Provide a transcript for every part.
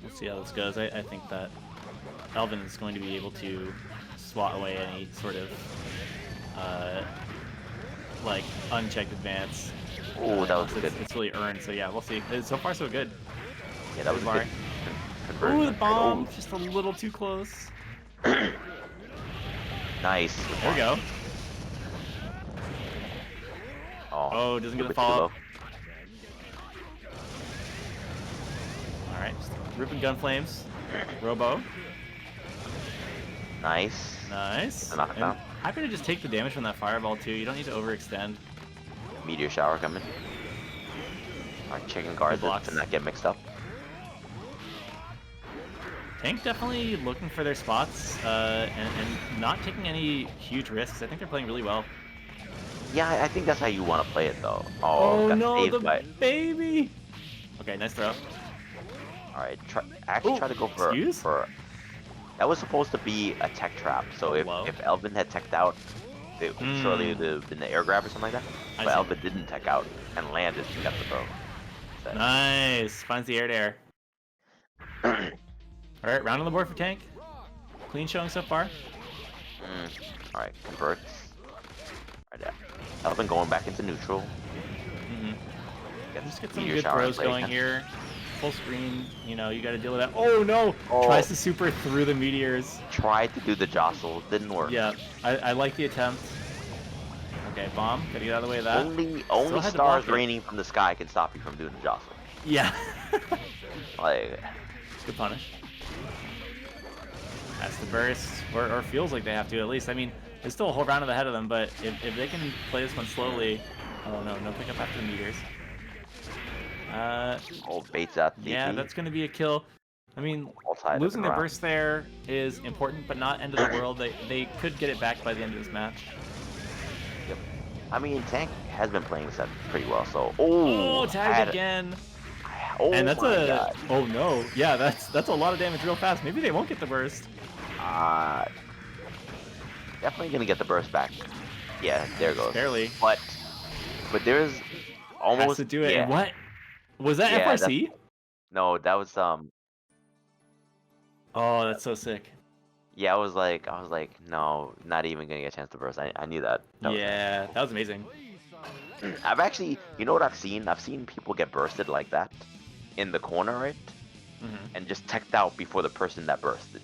We'll see how this goes. I think that Elvin is going to be able to swat away any sort of like unchecked advance. Oh, that was good. It's really earned. So yeah, we'll see. So far so good. Yeah, that was Bar. good. Conversion. Ooh, the bomb! Just a little too close. Nice. There we go. Oh, doesn't get the follow-up. Alright, just ripping gun flames. Robo. Nice. Nice. Knock it down. Happy to just take the damage from that fireball too. You don't need to overextend. Meteor shower coming. Our chicken guard to not get mixed up. Tank definitely looking for their spots and not taking any huge risks. I think they're playing really well. Yeah, I think that's how you want to play it though. Oh got no, saved the by... baby! Okay, nice throw. Alright, try to go for... That was supposed to be a tech trap, so if Elvin had teched out, surely it would have been the air grab or something like that. But Elvin didn't tech out and landed and got the throw. So. Nice! Finds the air to air. Alright, round on the board for Tank. Clean showing so far. Alright, converts. Alright, Elvin going back into neutral. Just get some good throws going here. Full screen, you know, you gotta deal with that. Oh no! Tries to super through the meteors. Tried to do the jostle, didn't work. Yeah, I like the attempt. Okay, bomb. Gotta get out of the way of that. Only stars raining from the sky can stop you from doing the jostle. Yeah. Like... Good punish. Has to burst, or feels like they have to at least. I mean, there's still a whole round ahead of them, but if they can play this one slowly... Oh no, no pickup after the meteors. Baits at the yeah, that's going to be a kill. I mean, losing the burst there is important, but not end of the world. They could get it back by the end of this match. Yep. I mean, Tank has been playing set pretty well, so... Tag again! And that's God. Oh no. Yeah, that's a lot of damage real fast. Maybe they won't get the burst. Definitely going to get the burst back. Yeah, there it goes. Barely. But there's almost... Has to do it. Yeah. What? Was that FRC? No, that was Oh, that's so sick. Yeah, I was like, no, not even gonna get a chance to burst. I knew that. That was amazing. I've actually, you know what I've seen? I've seen people get bursted like that in the corner, right? And just teched out before the person that bursted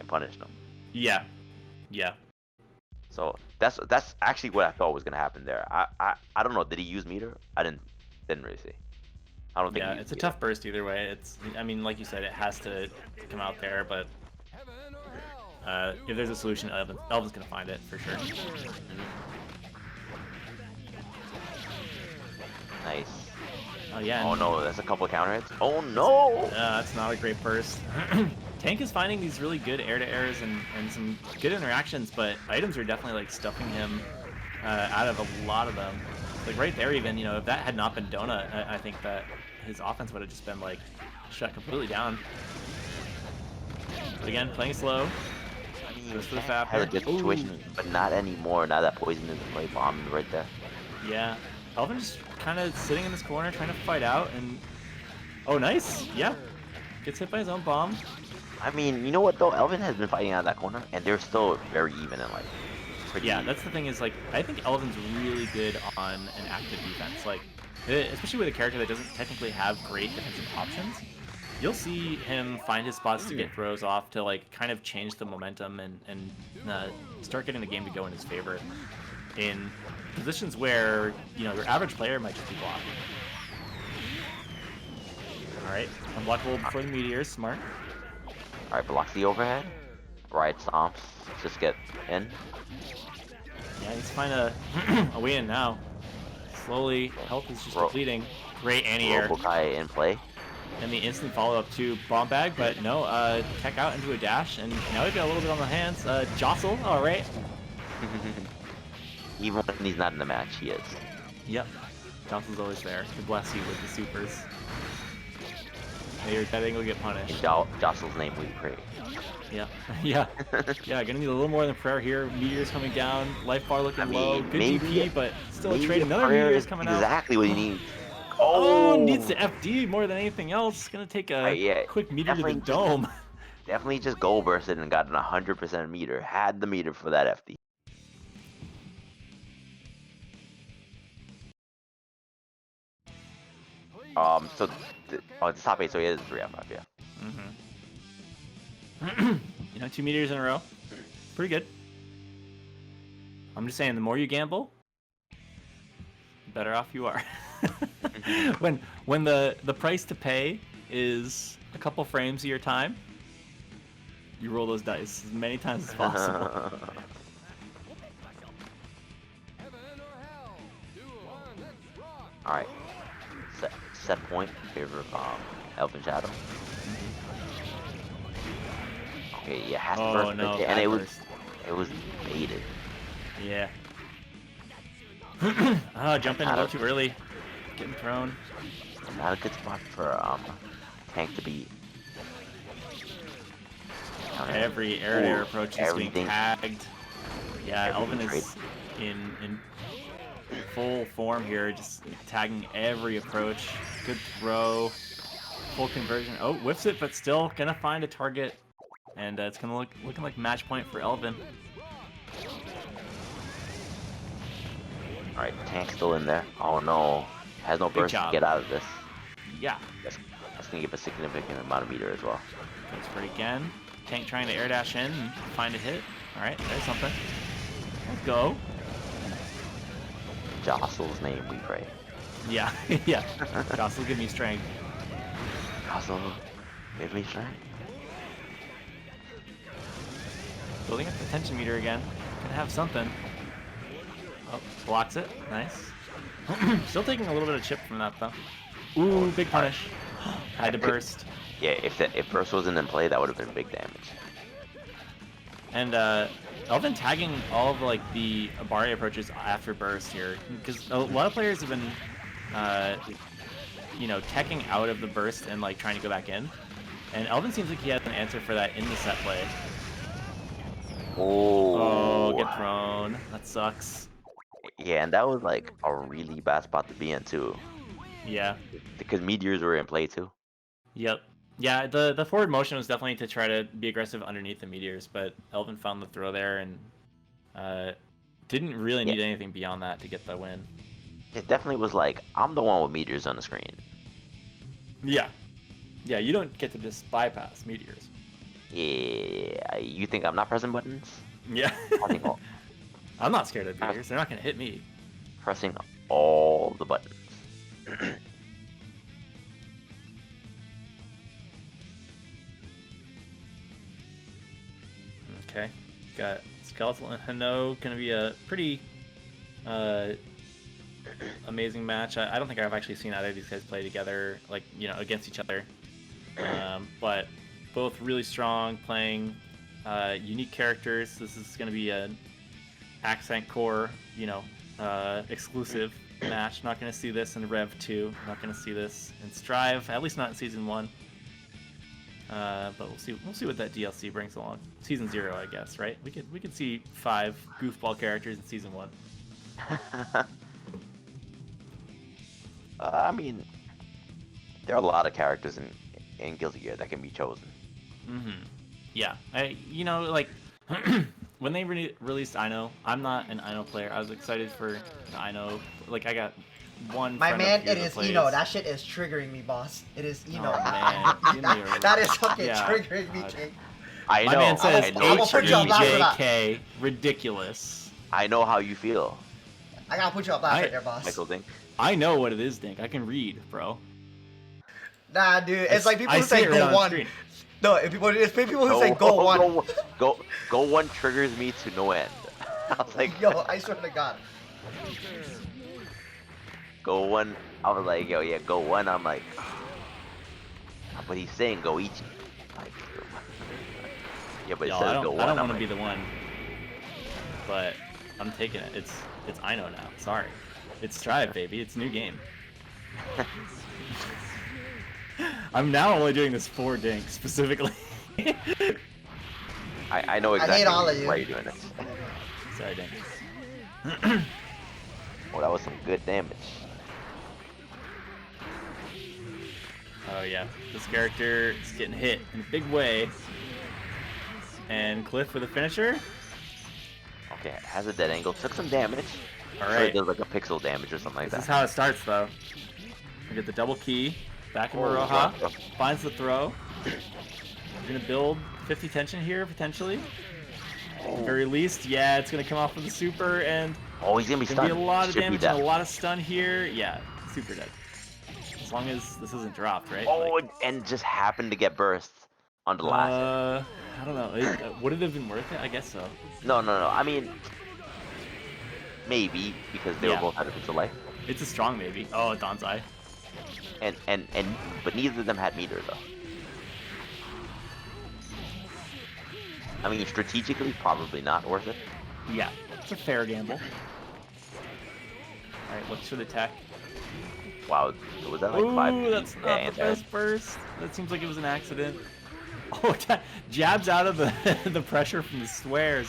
and punished them. Yeah. So that's actually what I thought was gonna happen there. I don't know. Did he use meter? I didn't really see. I don't think. Yeah, it's a tough burst either way. I mean, like you said, it has to come out there, but if there's a solution, Elvin's gonna find it for sure. Nice. Oh yeah. Oh no, that's a couple of counter hits. Oh no. That's not a great burst. Tank is finding these really good air-to-airs and some good interactions, but items are definitely like stuffing him out of a lot of them. Like right there even, you know, if that had not been Donut, I think that his offense would have just been like shut completely down. But again, playing slow. I mean, had a good situation, but not anymore. Now that Poison is in play, bomb right there. Yeah, Elvin just kind of sitting in this corner trying to fight out, and oh nice, yeah, gets hit by his own bomb. I mean, you know what though? Elvin has been fighting out of that corner, and they're still very even in life. Yeah, that's the thing is, like, I think Elvin's really good on an active defense. Like, especially with a character that doesn't technically have great defensive options, you'll see him find his spots to get throws off to, like, kind of change the momentum and start getting the game to go in his favor in positions where, you know, your average player might just be blocking. Alright, unblockable before the meteors, smart. Alright, blocks the overhead. Right, stomps. Just get in. Yeah, he's find a way in now. Slowly, health is just depleting. Great anti-air. Robo-Kai in play. And the instant follow-up to bomb bag, but no, tech out into a dash, and now we've got a little bit on the hands. Jostle, alright. Even when he's not in the match, he is. Yep. Jostle's always there to bless you with the supers. That thing will get punished. In Jostle's name we pray. Yeah. Yeah, gonna need a little more than prayer here. Meteors coming down, life bar looking low. Good DP, but still a trade. Another meteors coming out. Exactly what you need. Oh, needs the FD more than anything else. Gonna take a yeah, quick meter to the dome. Definitely just goal bursted and got an 100% meter. Had the meter for that FD. So it's top 8, so he is 3 out of 5, yeah. You know, 2 meters in a row. Pretty good. I'm just saying, the more you gamble, the better off you are. when the price to pay is a couple frames of your time, you roll those dice as many times as possible. All right, set point in favor of Elven Shadow. Okay, yeah, has to burst, no, and it was baited. Yeah. Jumping a little too early, getting thrown. Not a good spot for tank to be. Every air approach is being tagged. Yeah, Elvin is in full form here, just tagging every approach. Good throw, full conversion. Oh, whiffs it, but still gonna find a target, and it's gonna looking like match point for Elvin. All right, tank still in there. Oh no, has no burst to get out of this. Yeah, that's gonna give a significant amount of meter as well. Goes for it again. Tank trying to air dash in and find a hit. All right, there's something. Let's go. Jostle's name, we pray. Yeah, yeah. Jostle, give me strength. Jostle, give me strength. Building up the tension meter again. Gonna have something. Oh, blocks it. Nice. Still taking a little bit of chip from that though. Ooh, big punish. Had to burst. Yeah, if burst wasn't in play, that would have been big damage. And Elvin tagging all of like the a.b.a approaches after burst here, because a lot of players have been, you know, teching out of the burst and like trying to go back in, and Elvin seems like he has an answer for that in the set play. Oh, get thrown. That sucks. Yeah, and that was like a really bad spot to be in too. Yeah. Because meteors were in play too. Yep. Yeah, the forward motion was definitely to try to be aggressive underneath the meteors, but Elvin found the throw there and didn't really need anything beyond that to get the win. It definitely was like, I'm the one with meteors on the screen. Yeah. Yeah, you don't get to just bypass meteors. Yeah, you think I'm not pressing buttons? Yeah. I'm not scared of meteors. They're not going to hit me. Pressing all the buttons. Okay. Got Skeletal and Hano. Going to be a pretty amazing match. I don't think I've actually seen either of these guys play together, like, you know, against each other. But both really strong, playing unique characters. This is going to be an Accent Core, you know, exclusive match. Not going to see this in Rev 2. Not going to see this in Strive, at least not in Season 1. But we'll see. We'll see what that DLC brings along. Season 0, I guess, right? We could see 5 goofball characters in Season 1. I mean, there are a lot of characters in Guilty Gear that can be chosen. Yeah, you know, like when they released Ino, I'm not an Ino player. I was excited for the Ino. Like, I got one. My man, it is Ino. That shit is triggering me, boss. It is Ino. Oh, man. that is fucking triggering me, King. I know. My man says GGAC+R. Ridiculous. I know how you feel. I gotta put you on blast right there, boss. Michael Dink. I know what it is, Dink. I can read, bro. Nah, dude. It's like people who say go one. No, it's people who say go one. Go one triggers me to no end. I was like, yo, I swear to God. Go one. I was like, yo, yeah, go one. I'm like, but he's saying go each. Like, yeah, but it says go one. I don't want to be the one, but I'm taking it. It's Ino now. Sorry, it's Strive, baby. It's a new game. I'm now only doing this for Dink specifically. I know exactly why you're doing this. Sorry, Dink. Well, that was some good damage. Oh yeah, this character is getting hit in a big way. And Cliff for the finisher. Okay, has a dead angle. Took some damage. All Sure, right. it does like a pixel damage or something like that. This is how it starts, though. We get the double key. Back in Maroha. Finds the throw. We're going to build 50 tension here, potentially. At the very least, yeah, it's going to come off with the super, and... Oh, he's going to be stunned. Gonna be a lot of damage and a lot of stun here. Yeah, super dead. As long as this isn't dropped, right? Oh, like, and just happened to get burst on the last hit. I don't know. Would it have been worth it? I guess so. No. I mean, maybe, because they were both out of pixel life. It's a strong maybe. Oh, Donzai. But neither of them had meter, though. I mean, strategically, probably not worth it. Yeah, it's a fair gamble. Alright, looks for the tech. Wow, was that like 5? Ooh, that's not the best burst. That seems like it was an accident. Oh, jabs out of the pressure from the swears.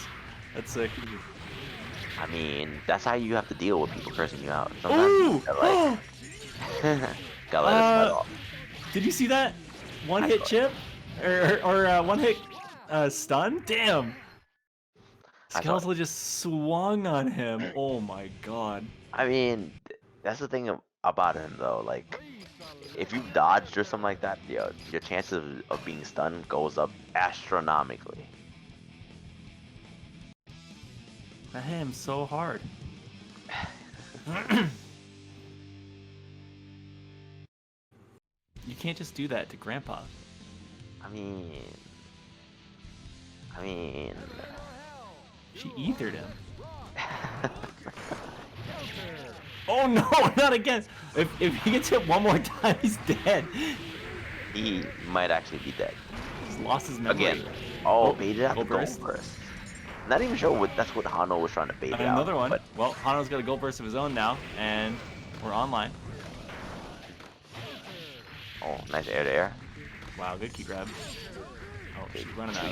That's sick. I mean, that's how you have to deal with people cursing you out. Ooh! Like, gotta let it off. Did you see that? One hit chip? Or one hit stun? Damn! Skeletal just swung on him. Oh my god. I mean, that's the thing about him though. Like, if you dodged or something like that, your chances of being stunned goes up astronomically. That hit him so hard. You can't just do that to Grandpa. I mean... She ethered him. Oh no, not again! If he gets hit one more time, he's dead. He might actually be dead. He's lost his memory. Again. Oh, baited out the gold burst. Not even sure that's what Hano was trying to bait out. Another one. But... Well, Hano's got a gold burst of his own now, and we're online. Oh, nice air to air. Wow, good key grab. Oh, she's running out.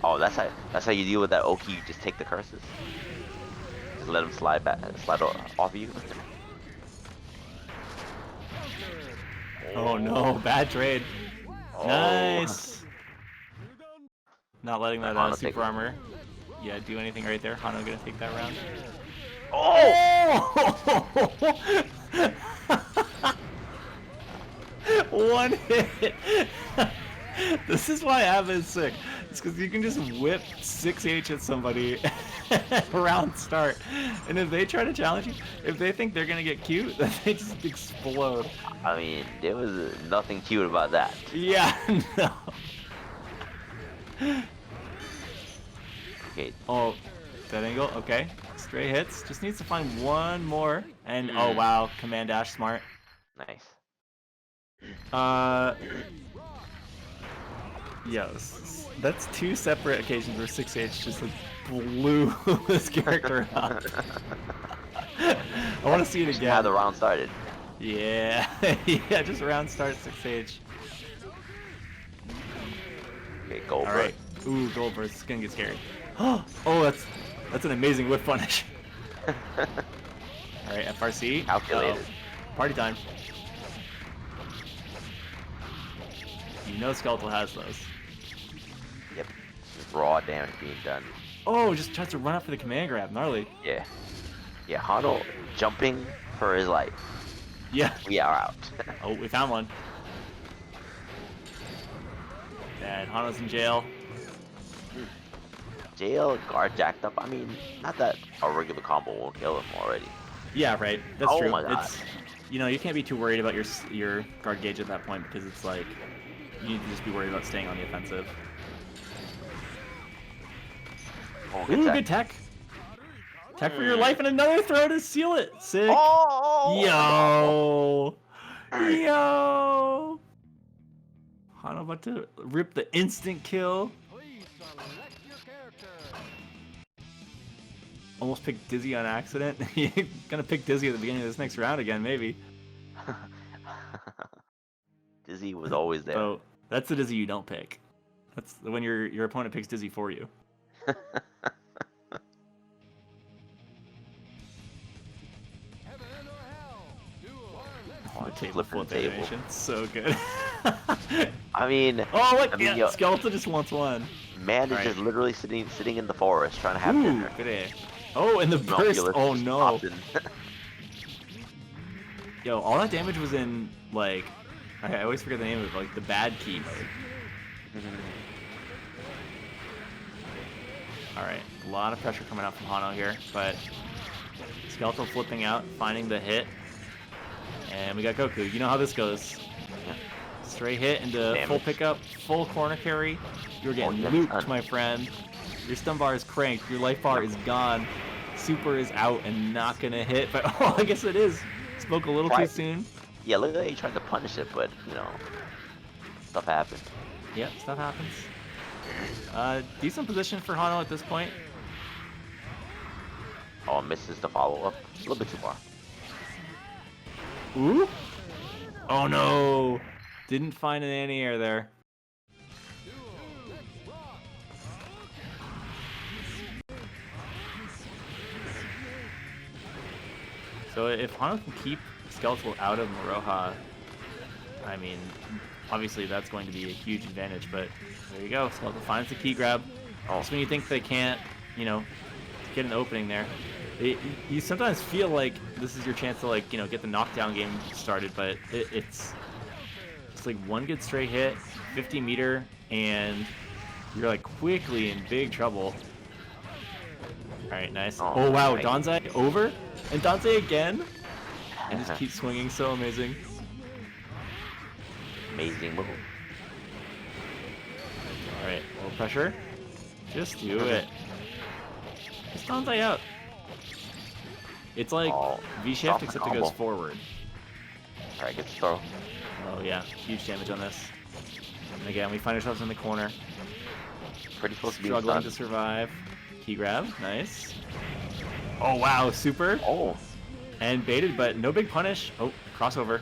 Oh, that's how you deal with that Oki. You just take the curses. Just let them slide off of you. Oh no, bad trade. Oh. Nice. Not letting that super armor. Yeah, do anything right there. Hano gonna take that round. Oh! One hit. This is why a.b.a is sick. It's because you can just whip 6H at somebody round start. And if they try to challenge you, if they think they're going to get cute, then they just explode. I mean, there was nothing cute about that. Yeah, no. Okay. Oh, that angle? Okay. Stray hits. Just needs to find one more. And, oh wow, command dash smart. Nice. Yes, that's two separate occasions where 6H just like blew this character up. I want to see it again. How the round started. Yeah, yeah, just round start 6H. Okay, gold burst. All right. Ooh, gold burst. It's gonna get scary. Oh, that's an amazing whip punish. All right, FRC. Calculated. Party time. You know Skeletal has those. Yep. Raw damage being done. Oh, just tries to run up for the command grab. Gnarly. Yeah. Yeah, Hano jumping for his life. Yeah. We are out. Oh, we found one. And Hano's in jail. Jail, guard jacked up. I mean, not that a regular combo won't kill him already. Yeah, right. That's true. Oh my god. It's, you know, you can't be too worried about your guard gauge at that point because it's like you need to just be worried about staying on the offensive. Oh, good tech. Good tech. Tech for your life and another throw to seal it. Sick. Oh! Yo! Hano about to rip the instant kill. Almost picked Dizzy on accident. You're gonna pick Dizzy at the beginning of this next round again, maybe. Dizzy was always there. So that's the Dizzy you don't pick. That's when your opponent picks Dizzy for you. Oh, The table flip animation, so good. I mean, oh, look, yeah, Skeleton just wants one. Man is just literally sitting in the forest trying to have dinner. Good A. Oh, and the burst. Oh no. Yo, all that damage was in like, I always forget the name of it, like the bad key mode. All right, a lot of pressure coming out from Hano here, but Skeletal flipping out, finding the hit, and we got Goku. You know how this goes. Straight hit into full pickup, full corner carry. You're getting looped, my friend. Your stun bar is cranked. Your life bar is gone. Super is out and not gonna hit, but oh, I guess it is. Spoke a little too soon. Yeah, look at he tried to punish it, but you know, stuff happens. Yep, stuff happens. Decent position for Hano at this point. Oh, misses the follow-up. A little bit too far. Ooh. Oh no. Didn't find an anti-air there. So if Hano can keep Skeletal out of Maroha, I mean, obviously that's going to be a huge advantage, but there you go. Skeletal finds the key grab. Just when you think they can't, you know, get an opening there. You sometimes feel like this is your chance to, like, you know, get the knockdown game started, but it's like one good straight hit, 50 meter, and you're like quickly in big trouble. All right, nice. Oh wow, Danzai over, and Danzai again, and just keep swinging. So amazing. Amazing move. All right, a little pressure. Just do it. Just Danzai out. It's like V-shift, except it goes forward. All right, good throw. Oh yeah, huge damage on this. And again, we find ourselves in the corner. Pretty close to being struggling to survive. Key grab, nice. Oh wow, super. Oh. And baited, but no big punish. Oh, crossover.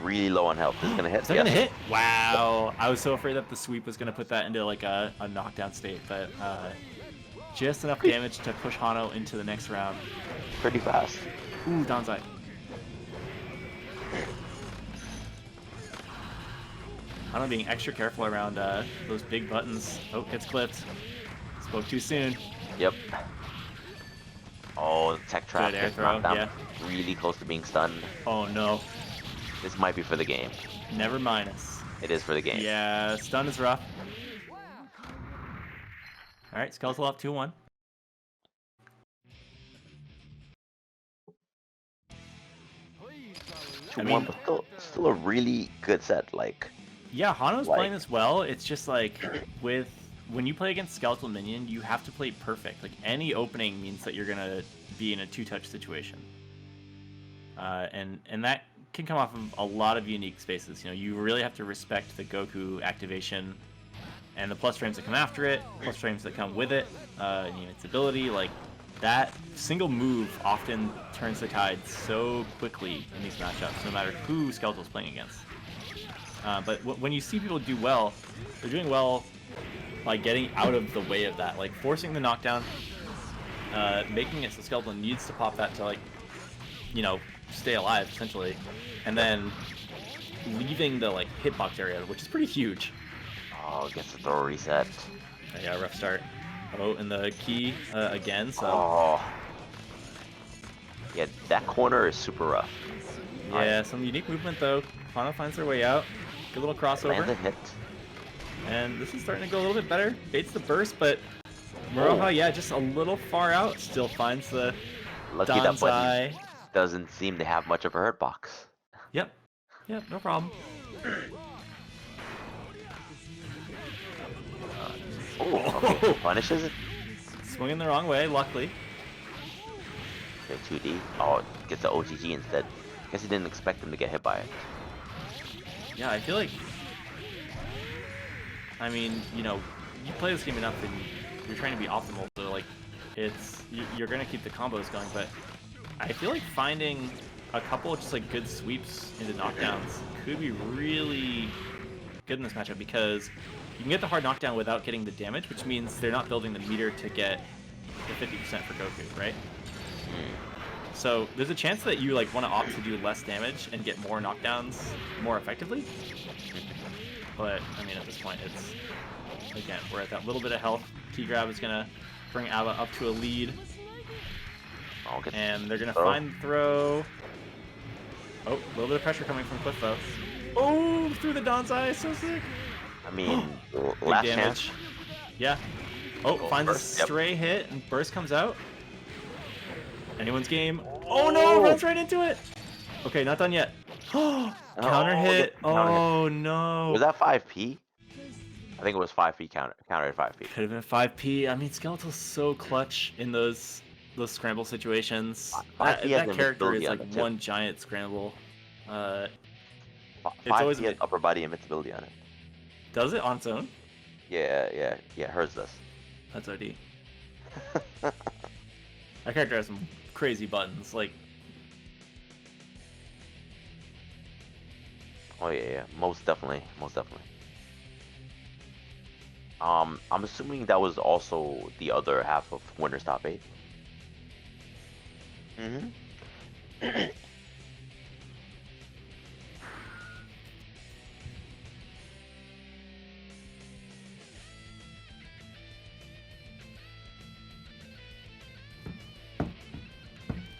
Really low on health. Is it gonna hit? Is that gonna hit? Wow. I was so afraid that the sweep was gonna put that into like a knockdown state, but just enough damage to push Hano into the next round. Pretty fast. Ooh, Danzai. Hano being extra careful around those big buttons. Oh, gets clipped. Spoke too soon. Yep. Oh, tech trap. Good air throw, yeah. Really close to being stunned. Oh no. This might be for the game. Never minus. It is for the game. Yeah, stun is rough. Alright, Skeletal up 2-1. I mean, but still a really good set. Like, yeah, Hano's playing this well. It's just like when you play against Skeletal Minion, you have to play perfect. Like any opening means that you're gonna be in a two-touch situation, and that can come off of a lot of unique spaces. You know, you really have to respect the Goku activation and the plus frames that come after it, plus frames that come with it, its ability. Like that single move often turns the tide so quickly in these matchups, no matter who Skeletal's playing against. But when you see people do well, they're doing well by getting out of the way of that, like forcing the knockdown, making it so Skeletal needs to pop that to, like, you know, stay alive essentially, and then leaving the like hitbox area, which is pretty huge. Oh, gets the throw reset. Yeah, rough start. Oh, and the key again. So. Oh. Yeah, that corner is super rough. Yeah, some unique movement though. Hano finds their way out. Good little crossover. Lands a hit. And this is starting to go a little bit better. Baits the burst, but Maroha, yeah, just a little far out. Still finds the Lucky that button doesn't seem to have much of a hurt box. Yep, no problem. Okay. Punishes it. Swinging the wrong way, luckily. Okay, 2D. Oh, gets the OGG instead. Guess he didn't expect him to get hit by it. Yeah, I feel like, I mean, you know, you play this game enough and you're trying to be optimal, so like, you're gonna keep the combos going, but I feel like finding a couple of just like good sweeps into knockdowns could be really good in this matchup, because you can get the hard knockdown without getting the damage, which means they're not building the meter to get the 50% for Goku, right? So there's a chance that you like want to opt to do less damage and get more knockdowns more effectively. But I mean, at this point, it's again we're at that little bit of health. Key grab is gonna bring a.b.a up to a lead, and they're gonna find the throw. Oh, a little bit of pressure coming from Cliff though. Oh, through the Danzai, so sick. I mean, last damage. Yeah. Oh, finds a stray hit, and burst comes out. Anyone's game. Oh no, runs right into it. Okay, not done yet. Counter hit. Oh no. Was that 5p? I think it was 5p counter at 5p. Could have been 5p. I mean, Skeletal's so clutch in those scramble situations. That character is like one giant scramble. It's always has upper body invincibility on it. Does it on its own? Yeah. Hers does. That's OD. That character has some crazy buttons, like. Oh yeah, most definitely. I'm assuming that was also the other half of Winner's Top 8.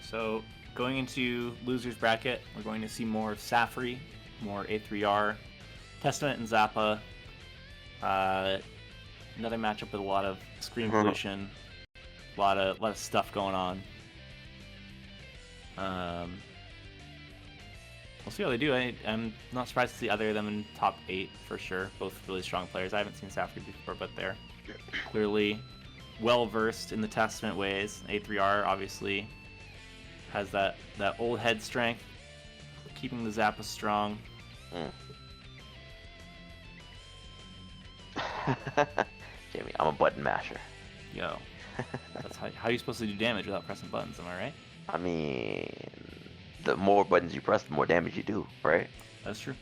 So, going into loser's bracket, we're going to see more Safri, more A3R, Testament and Zappa. Another matchup with a lot of screen pollution, a lot of stuff going on. We'll see how they do. I'm not surprised to see either of them in top 8 for sure. Both really strong players. I haven't seen Safri before, but they're clearly well versed in the Testament ways. A3R obviously has that old head strength, keeping the Zappa strong. Jamie, I'm a button masher. Yo, that's how you supposed to do damage without pressing buttons, am I right? I mean, the more buttons you press, the more damage you do, right? That's true.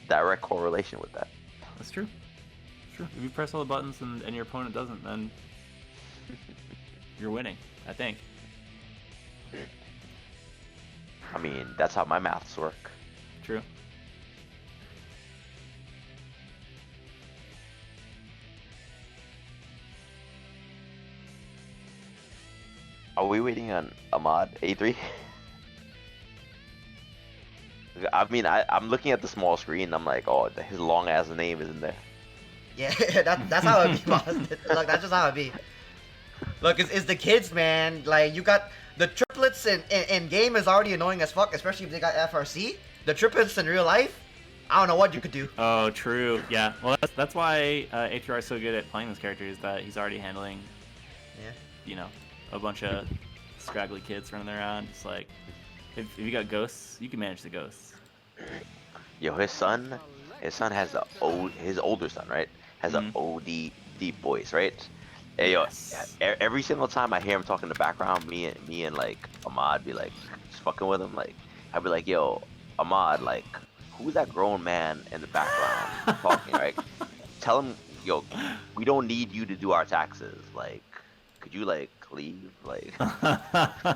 Direct correlation with that. That's true. If you press all the buttons and your opponent doesn't, then you're winning, I think. I mean, that's how my maths work. True. Are we waiting on Ahmad A3? I mean, I'm looking at the small screen. I'm like, oh, his long ass name is in there. Yeah, that's how it be, boss. Look, that's just how it be. Look, it's the kids, man. Like, you got the triplets in game is already annoying as fuck, especially if they got FRC. The triplets in real life, I don't know what you could do. Oh, true. Yeah. Well, that's why A3R is so good at playing this character, is that he's already handling, you know, a bunch of scraggly kids running around. Just like, if you got ghosts, you can manage the ghosts. Yo, his son has his older son, right? Has an OD deep voice, right? Hey, yo, every single time I hear him talking in the background, me and like Ahmad be like just fucking with him. Like, I'd be like, yo, Ahmad, like, who's that grown man in the background talking, right? Tell him, yo, we don't need you to do our taxes. Like, could you like leave? Like,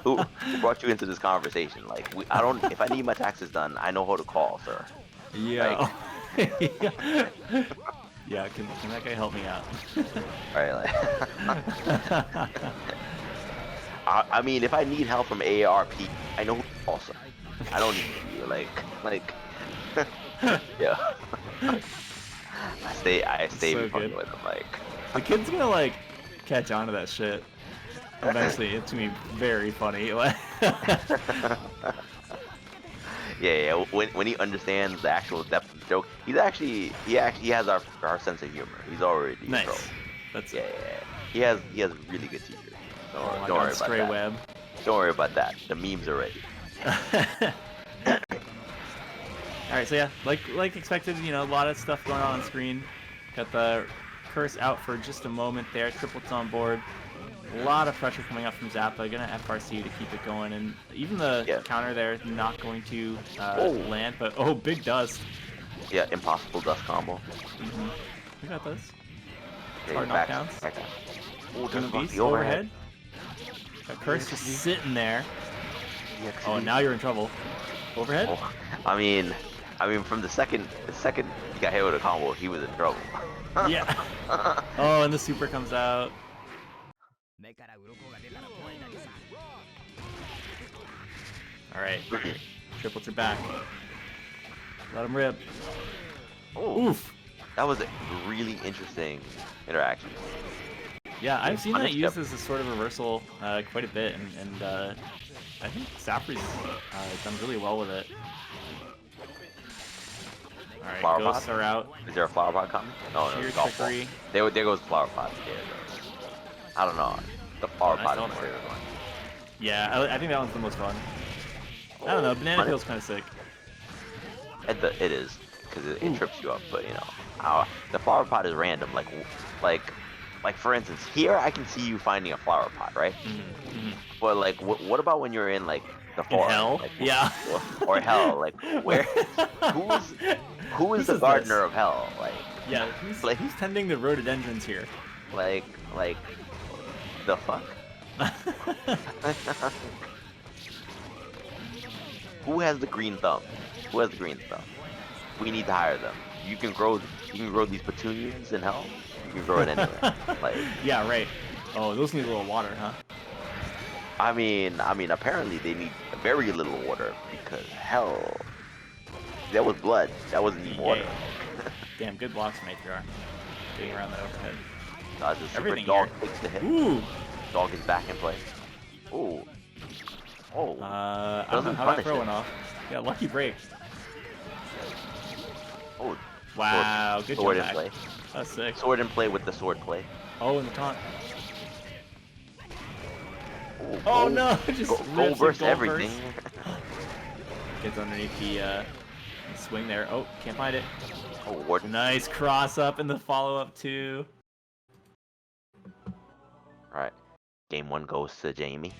who brought you into this conversation? Like, if I need my taxes done, I know who to call, sir. Yeah. Like, yeah, can that guy help me out? Right, like, I mean, if I need help from AARP, I know who to call, sir. I don't need you, like, yeah. I stay so fucking with him, like. The kid's gonna like catch on to that shit. Eventually, it's gonna be very funny. Yeah. When he understands the actual depth of the joke, he has our sense of humor. He's already nice. Pro. That's yeah. He has really good teachers. Don't worry about that. Web. Don't worry about that. The memes are ready. Alright, so yeah, like expected, you know, a lot of stuff going on screen. Got the curse out for just a moment there. Triplets on board. A lot of pressure coming up from Zappa. Gonna FRC to keep it going, and even the counter there not going to land, but big dust. Yeah, impossible dust combo. We got this. Hard knockdowns. Oh, the beast overhead. Got curse just sitting there. Oh, now you're in trouble. Overhead? Oh, I mean, from the second he got hit with a combo, he was in trouble. Yeah. Oh, and the super comes out. All right. Triplets are back. Let him rip. Oh, Oof. That was a really interesting interaction. Yeah, I've seen that used as a sort of reversal quite a bit, and I think Saffrey's done really well with it. All right, Flower ghosts pot? are out. Is there a flower pot coming? No, Sheer golf ball. trickery. There goes flower pot. Yeah, I don't know. The flower pot is my favorite one. Yeah, I think that one's the most fun. I don't know. Banana peel's kind of sick. It is, because it trips you up. But you know, the flower pot is random. Like for instance, here I can see you finding a flower pot, right? Mm-hmm. But like, what about when you're in like the forest? Hell? Like, Yeah. Or hell? Like where? Who is the gardener of hell? Like yeah, who's tending the rhododendrons here? Like the fuck? Who has the green thumb? Who has the green thumb? We need to hire them. You can grow these petunias in hell. You can grow it anywhere. Like yeah, right. Oh, those need a little water, huh? I mean, apparently they need very little water because hell, that was blood. That wasn't even water. Yeah. Damn, good blocks from A.b.a. Getting around that overhead. The super Everything dog here. takes the hit. Ooh. Dog is back in play. Ooh. Oh. I don't know how that throw went off. Yeah, lucky break. Oh. Wow, good sword jump in play. back. That's sick. Sword in play with the sword play. Oh, and the taunt. Ooh, Oh no! Just goal burst everything. Gets underneath the swing there. Oh, can't find it. Oh, Warden. Nice cross up in the follow up too. All right. Game 1 goes to Jamie.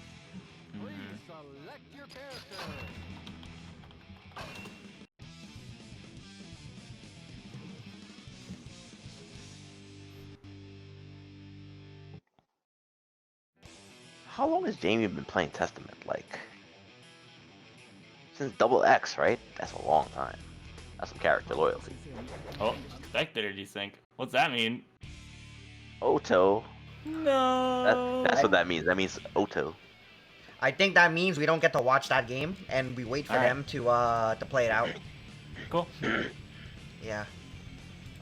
How long has Jamie been playing Testament? Like since Double X, right? That's a long time. That's some character loyalty. Oh, spectator desync. What's that mean? Oto. No. That's what that means. That means Oto. I think that means we don't get to watch that game, and we wait for them to play it out. Cool. Yeah.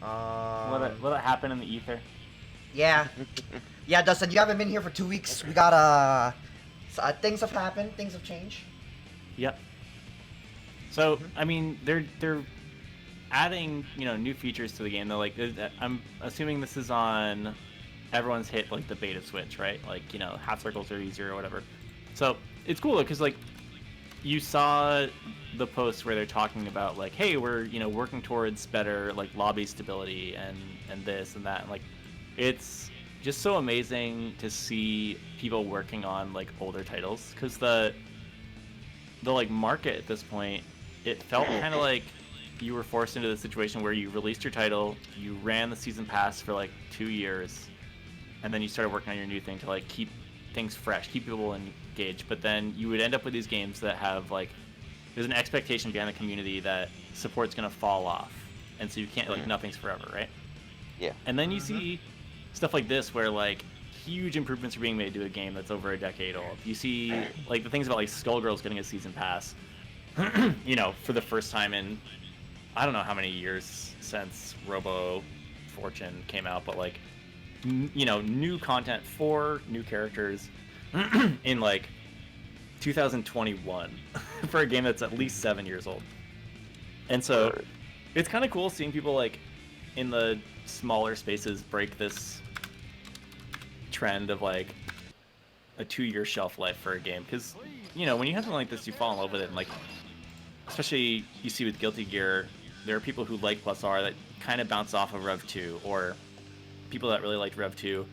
Will it happen in the ether? Yeah. Yeah, Dustin, you haven't been here for 2 weeks. We got things have happened. Things have changed. Yep. So I mean, they're adding new features to the game. They're like, I'm assuming this is on everyone's hit like the beta switch, right? Like half circles are easier or whatever. So it's cool because like you saw the post where they're talking about like, hey, we're working towards better like lobby stability and this and that, and like it's just so amazing to see people working on like older titles because the like market at this point, it felt kind of like you were forced into the situation where you released your title, you ran the season pass for like 2 years, and then you started working on your new thing to like keep things fresh, keep people engaged. But then you would end up with these games that have like, there's an expectation behind the community that support's gonna fall off, and so you can't like nothing's forever, right? Yeah. And then you see stuff like this where like huge improvements are being made to a game that's over a decade old. You see like the things about like Skullgirls getting a season pass, for the first time in I don't know how many years since Robo Fortune came out, but like new content for new characters in like 2021 for a game that's at least 7 years old. And so it's kind of cool seeing people like in the smaller spaces break this trend of like a 2-year shelf life for a game, because when you have something like this, you fall in love with it, and like especially you see with Guilty Gear, there are people who like +R that kind of bounce off of Rev 2, or people that really liked Rev 2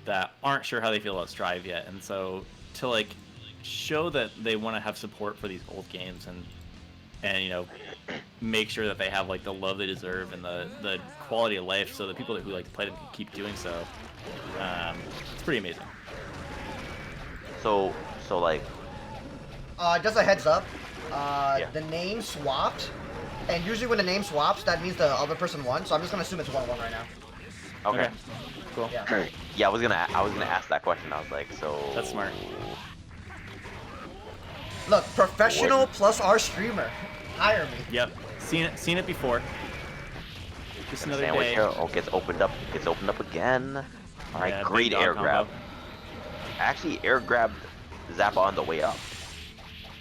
that aren't sure how they feel about Strive yet. And so to like show that they want to have support for these old games and make sure that they have like the love they deserve and the quality of life, so the people who like to play them can keep doing so. It's pretty amazing. So like Just a heads up. The name swapped, and usually when the name swaps, that means the other person won. So I'm just gonna assume it's 1-1 right now. Okay. Cool. Yeah. Yeah, I was gonna ask that question. I was like, so. That's smart. Look, professional +R streamer. Hire me. Yep. Seen it before. Just another Sandwich day. here. Oh, gets opened up again. All right, Yeah, great big dog air grab. combo. Actually, air grabbed Zappa on the way up.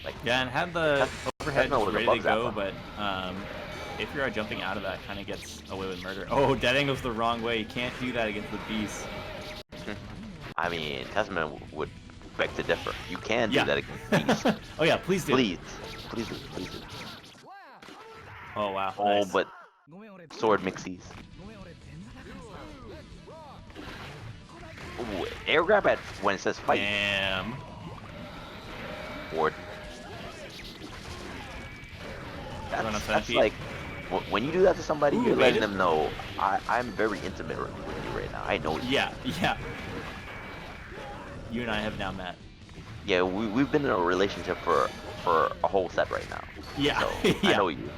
Like, Yeah, and had the overhead was ready above to go, Zappa. but if you're jumping out of that, kind of gets away with murder. Oh, dead angle's the wrong way. You can't do that against the beast. I mean, Testament would beg to differ. You can do that against Beast. Oh yeah, please do. Please do. Oh wow. Oh, Nice. but sword mixies. Ooh, air grab at when it says fight. Damn. Ward. That's like when you do that to somebody, you're letting them know I'm very intimate with you right now. I know you. Yeah. You and I have now met. Yeah, we've been in a relationship for a whole set right now. Yeah. So, Yeah. I know you.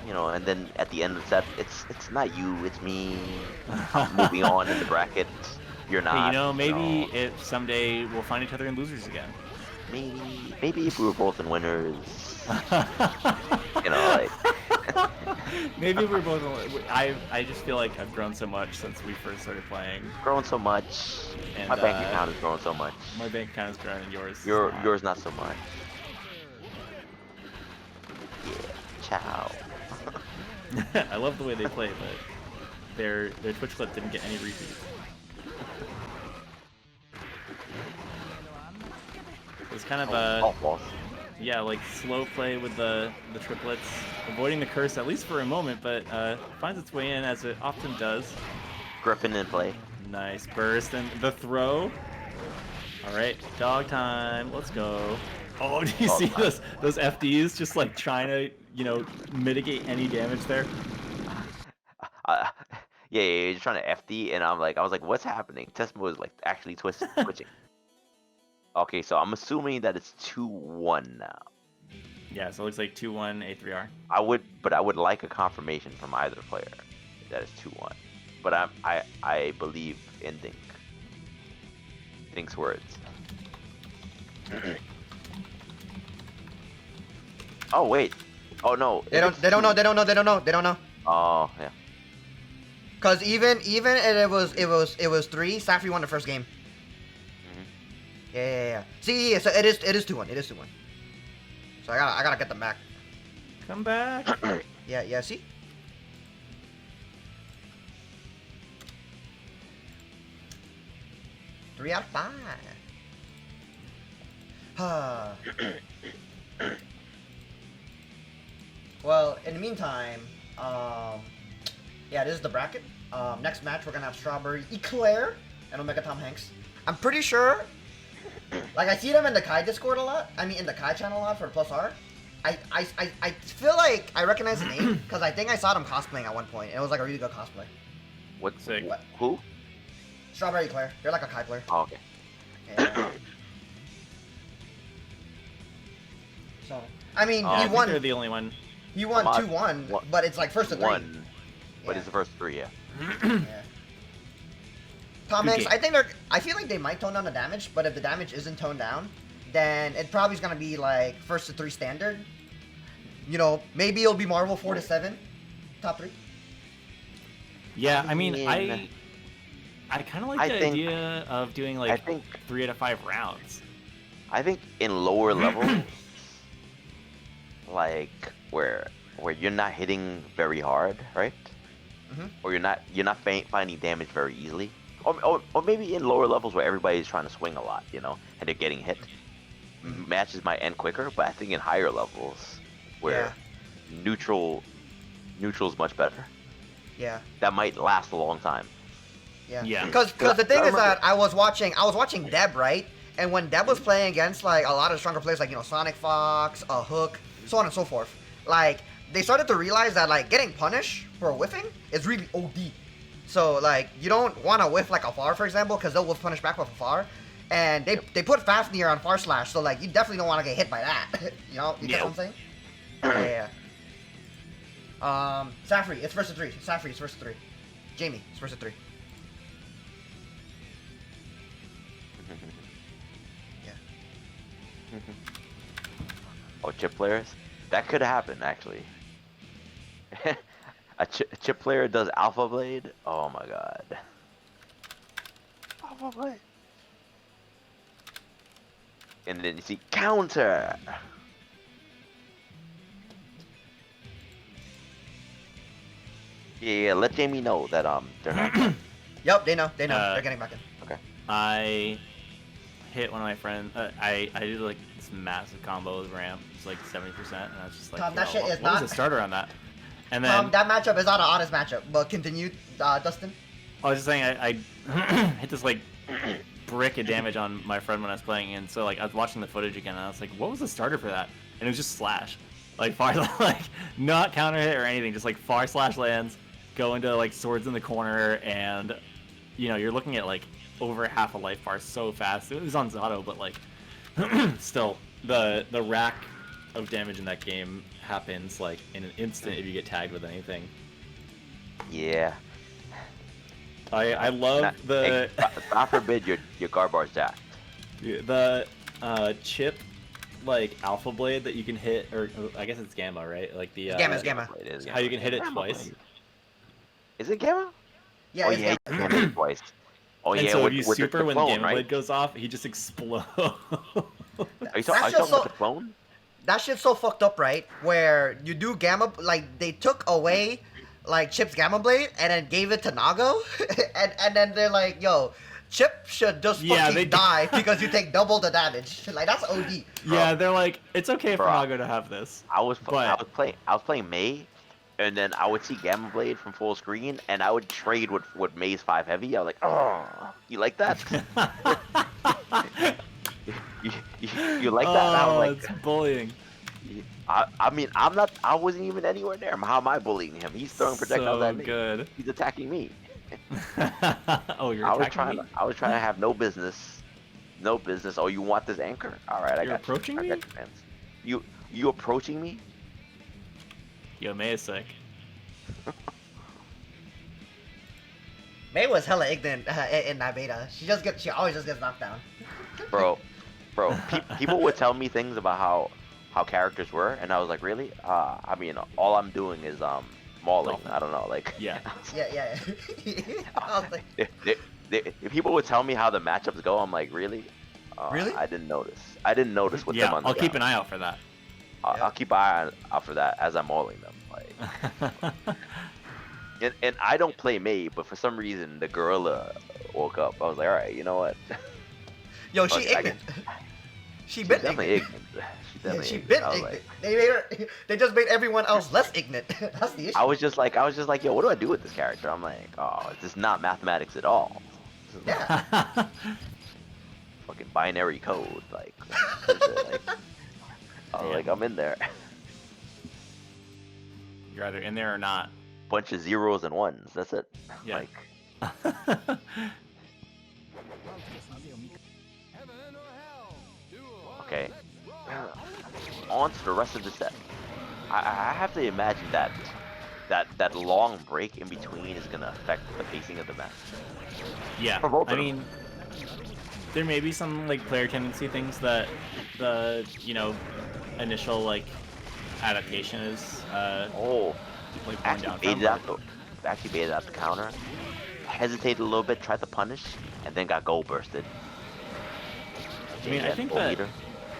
You know, and then at the end of the set, it's not you, it's me. Moving on in the bracket. You're not. Hey, maybe if someday we'll find each other in losers again. Maybe if we were both in winners. Like. Maybe we're both. I just feel like I've grown so much since we first started playing. Grown so much. And, my bank account has grown so much. My bank account has grown, and yours. Yours not so much. Yeah. Ciao. I love the way they play, but their Twitch clip didn't get any retweets. It was kind of a yeah, like slow play with the triplets, avoiding the curse at least for a moment, but finds its way in as it often does. Griffin in play. Nice burst and the throw. All right, dog time. Let's go. Oh, do you see those FDs just like trying to mitigate any damage there? Yeah, you're trying to FD, and I was like, what's happening? Testament was like actually twitching. Okay, so I'm assuming that it's 2-1 now. Yeah, so it looks like 2-1 A3R. I would like a confirmation from either player that it's 2-1. But I believe in Dink. Dink's words. Oh wait. Oh no. They don't know. Oh yeah. Cause even it was 3. Safri won the first game. Yeah. See, so it is 2-1. It is 2-1. So I gotta get them back. Come back. Yeah. See. Three out of 5. Well, in the meantime, yeah, this is the bracket. Next match we're gonna have Strawberry Eclair and Omega Tom Hanks. I'm pretty sure. Like, I see them in the Kai Discord a lot. I mean, in the Kai channel a lot for +R. I feel like I recognize the name because I think I saw them cosplaying at one point. And it was like a really good cosplay. What's sick? Who? Strawberry Eclair. They're like a Kai player. Oh, okay. Yeah. So, I mean, I he think won. they're the only one. He won 2-1, but it's like first to 3. But it's the first 3, yeah. Yeah. Tom Good Hanks, game. I feel like they might tone down the damage, but if the damage isn't toned down, then it probably is gonna be like first to 3 standard. Maybe it'll be Marvel 4 to 7, top 3. Yeah, I mean, I kind of like the idea of doing like 3 out of 5 rounds. I think in lower levels, like where you're not hitting very hard, right? Mm-hmm. Or you're not finding damage very easily. Or maybe in lower levels where everybody's trying to swing a lot, and they're getting hit. Matches might end quicker, but I think in higher levels where neutral's much better. Yeah. That might last a long time. Yeah. Because the thing is that I was watching Deb, right? And when Deb was playing against like a lot of stronger players, like Sonic Fox, Hook, so on and so forth, like they started to realize that like getting punished for whiffing is really OD. So like you don't want to whiff like a far, for example, because they'll whiff punish back with a far, and they put Fafnir on far slash, so like you definitely don't want to get hit by that. You get what I'm saying? Yeah. Safri, it's versus 3. Safri, it's versus 3. Jamie, it's versus 3. Yeah. Oh, chip players? That could happen, actually. a chip player does Alpha Blade? Oh my god. Alpha Blade. And then you see counter. Yeah, let Jamie know that they're not. Yep, they know. They're getting back in. Okay. I hit one of my friends. I did like this massive combo with ramp. It's like 70%, and I was just like, Tom, that shit is what not. was the starter on that? And then That matchup is not an honest matchup. But continue, Dustin. I was just saying I hit this like brick of damage on my friend when I was playing, and so like I was watching the footage again, and I was like, what was the starter for that? And it was just slash, like far, like not counter hit or anything, just like far slash lands, go into like swords in the corner, and you're looking at like over half a life bar so fast. It was on Zato, but like still the rack of damage in that game happens like in an instant if you get tagged with anything. Yeah. I love the. God forbid your guard bar's jacked. The chip like Alpha Blade that you can hit, or I guess it's Gamma, right? Like the Gamma. It is how you can hit it twice. Is it Gamma? Yeah, oh it's yeah, you can hit it twice. Oh and yeah, so with, if you with super the when clone, Gamma right? Blade goes off, he just explodes. Are you talking about the clone? That shit's so fucked up, right? Where you do Gamma, like they took away like Chip's Gamma Blade and then gave it to Nago, and then they're like, yo, Chip should just fucking die because you take double the damage. Like that's OD. Yeah, they're like, it's okay for Nago to have this. I was playing Mei, and then I would see Gamma Blade from full screen, and I would trade with Mei's 5 heavy. I was like, oh, you like that? you like that? Oh, I was like, it's bullying. I mean, I wasn't even anywhere near him. How am I bullying him? He's throwing projectiles at me. Good. He's attacking me. Oh, you're attacking me? I was trying to have no business. No business. Oh, you want this anchor? All right, I got approaching you. me? I got you, man. You approaching me? Yo, Mei is sick. Mei was hella ignorant in that beta. She always just gets knocked down. Bro, people would tell me things about how characters were, and I was like, really? I mean, all I'm doing is mauling. I don't know, like. Yeah. Yeah. I was like, if people would tell me how the matchups go, I'm like, really? Really? I didn't notice. With them on the I'll keep ground. an eye out for that. I'll keep an eye out for that as I'm mauling them. Like. And I don't play Mei, but for some reason the gorilla woke up. I was like, all right, you know what? Yo, she ignorant. She's definitely ignorant. She's been ignorant. They just made everyone else less ignorant. That's the issue. I was just like, yo, what do I do with this character? I'm like, oh, this is not mathematics at all. Yeah. Fucking binary code, like. Like I'm in there. You're either in there or not. Bunch of zeros and ones. That's it. Yeah. Like. Okay. On to the rest of the set. I have to imagine that long break in between is gonna affect the pacing of the match. Yeah. For both of I them. mean, there may be some like player tendency things that the initial like adaptation is like going down from. Actually baited out the counter. Hesitated a little bit, tried to punish, and then got goal bursted. I mean, I think that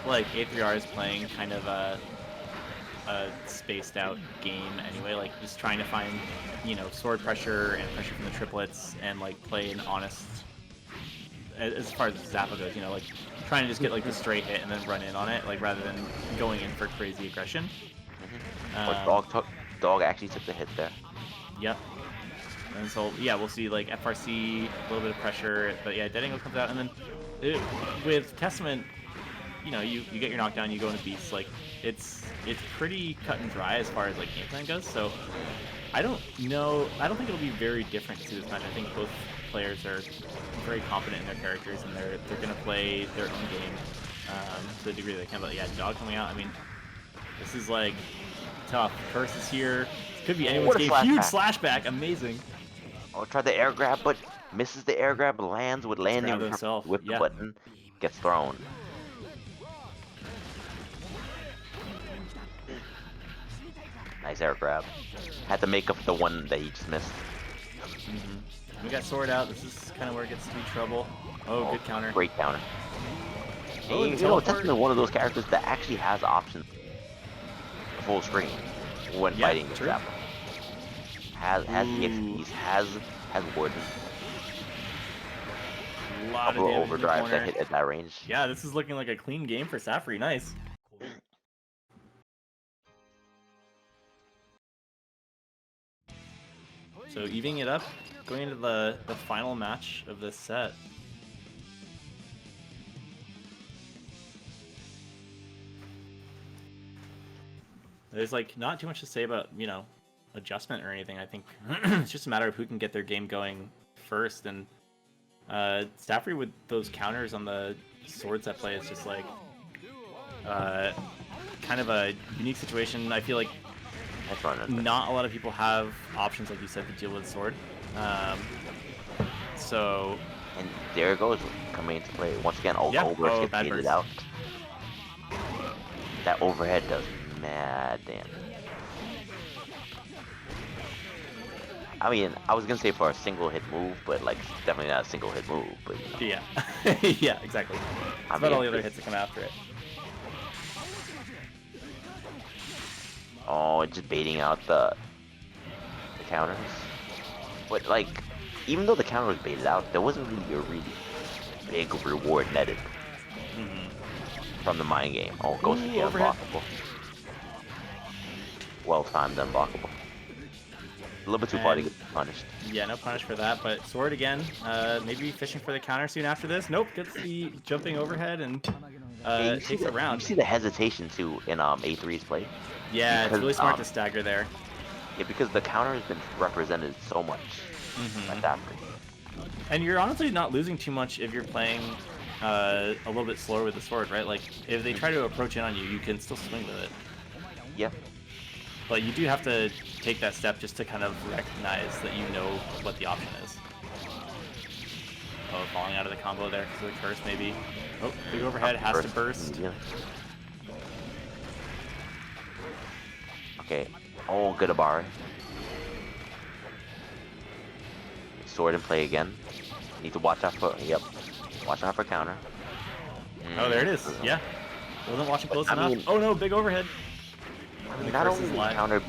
like a.b.a is playing kind of a spaced out game anyway, like just trying to find, sword pressure and pressure from the triplets and like play an honest, as far as Zappa goes, like trying to just get like the straight hit and then run in on it, like rather than going in for crazy aggression. Dog actually took the hit there. Yep. And so yeah, we'll see like FRC, a little bit of pressure, but yeah, Deadingo comes out, and then with Testament, you get your knockdown, you go into beasts, like it's pretty cut and dry as far as like game plan goes. So I don't know. I don't think it'll be very different to this match. I think both players are very confident in their characters, and they're going to play their own game to the degree they can. But yeah, Dog coming out. I mean, this is like tough. Curse is here. This could be anyone's game. Huge slashback. Amazing. Oh, tried the air grab, but misses the air grab. Lands with landing with the button. Gets thrown. Nice air grab. Had to make up the one that he just missed. We got sword out. This is kind of where it gets to be trouble. Oh, good counter. Great counter. Oh, you know, it's definitely one of those characters that actually has options. Full screen when fighting the grapple. Has EXPs, has Warden. A lot of overdrive that hit at that range. Yeah, this is looking like a clean game for Safri. Nice. So evening it up, going into the final match of this set. There's like not too much to say about, you know, adjustment or anything. I think it's just a matter of who can get their game going first. And Safri with those counters on the swords at play is just like kind of a unique situation. I feel like not a lot of people have options, like you said, to deal with sword. So. And there it goes, coming into play once again. Over gets baited out. That overhead does mad damage. I mean, I was gonna say for a single hit move, but like definitely not a single hit move. But you know. Yeah, yeah, exactly. It's about all the other hits that come after it. Oh, just baiting out the counters. But like, even though the counter was baited out, there wasn't really a really big reward netted from the mind game. Oh, goes to the unblockable. Well timed unblockable. A little bit too far to get punished. Yeah, no punish for that, but sword again. Maybe fishing for the counter soon after this. Nope, gets the jumping overhead and takes it around. You see the hesitation too in A3's play. Yeah, it's really smart to stagger there. Yeah, because the counter has been represented so much by Safri. And you're honestly not losing too much if you're playing a little bit slower with the sword, right? Like, if they try to approach in on you, you can still swing with it. Yeah. But you do have to take that step just to kind of recognize that you know what the option is. Oh, falling out of the combo there because of the curse, maybe. Oh, big overhead, has to burst. Yeah. Okay. Oh, good a.b.a. Sword in play again. Need to watch out for. Yep. Watch out for counter. Oh, there it is. Yeah. Wasn't watching close enough. Oh no, big overhead. I mean, not only is the counter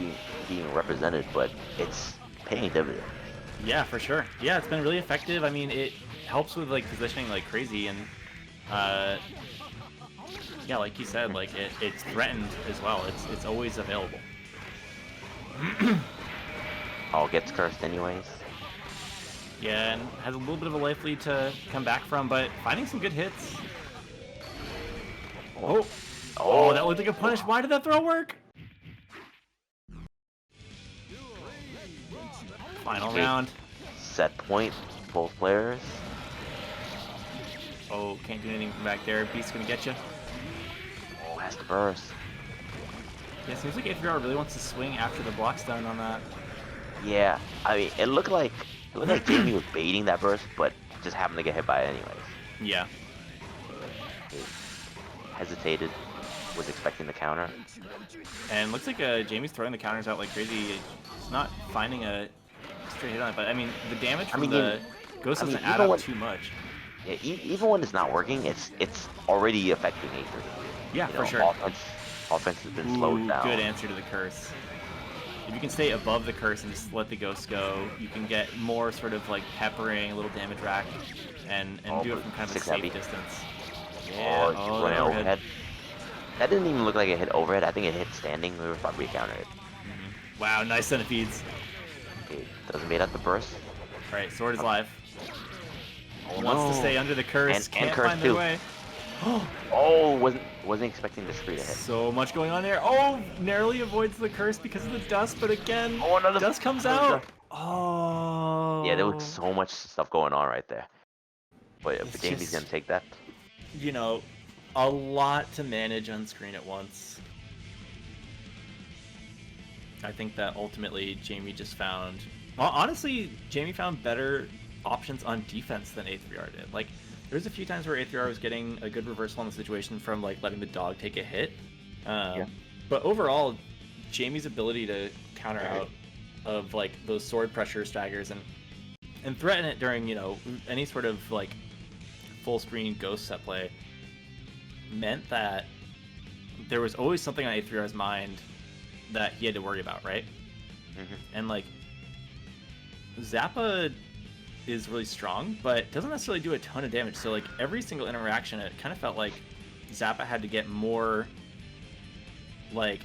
being represented, but it's paying dividends. Yeah, for sure. Yeah, it's been really effective. I mean, it helps with like positioning like crazy, and yeah, like you said, like it's threatened as well. It's always available. Oh, gets cursed anyways. Yeah, and has a little bit of a life lead to come back from, but finding some good hits. Oh, that looked like a punish. Why did that throw work? Final round. Set point, both players. Oh, can't do anything from back there. Beast's gonna get you. Oh, has to burst. Yeah, seems like a.b.a. really wants to swing after the block's done on that. Yeah, I mean, it looked like Jamie was baiting that burst, but just happened to get hit by it anyways. Yeah. He hesitated, was expecting the counter. And looks like Jamie's throwing the counters out like crazy. He's not finding a straight hit on it, but I mean, the damage from the ghost doesn't add up too much. Yeah, even when it's not working, it's already affecting A3. Yeah, for sure. Offense has been slowed down. Good answer to the curse. If you can stay above the curse and just let the ghost go, you can get more sort of like peppering, a little damage rack, and do it from kind of a safe distance. Yeah. Oh, that overhead. That didn't even look like it hit overhead. I think it hit standing. We were probably countered it. Wow, nice centipedes. Okay, doesn't bait out the burst. Alright, sword is live. Wants to stay under the curse. Can't find their way. Oh, wasn't expecting the screen to hit. So much going on there. Oh, narrowly avoids the curse because of the dust, but again, Oh, another dust comes out. Oh. Yeah, there was so much stuff going on right there. But Jamie's just, gonna take that. You know, a lot to manage on screen at once. I think that ultimately Jamie just found... Well, honestly, Jamie found better options on defense than a.b.a. did. Like, there was a few times where a.b.a. was getting a good reversal on the situation from, like, letting the dog take a hit. But overall, Jamie's ability to counter out of, like, those sword pressure staggers and threaten it during, you know, any sort of, like, full screen ghost set play meant that there was always something on a.b.a.'s mind that he had to worry about, right? And, like, Zappa is really strong, but doesn't necessarily do a ton of damage. So, like, every single interaction, it kind of felt like Zappa had to get more, like,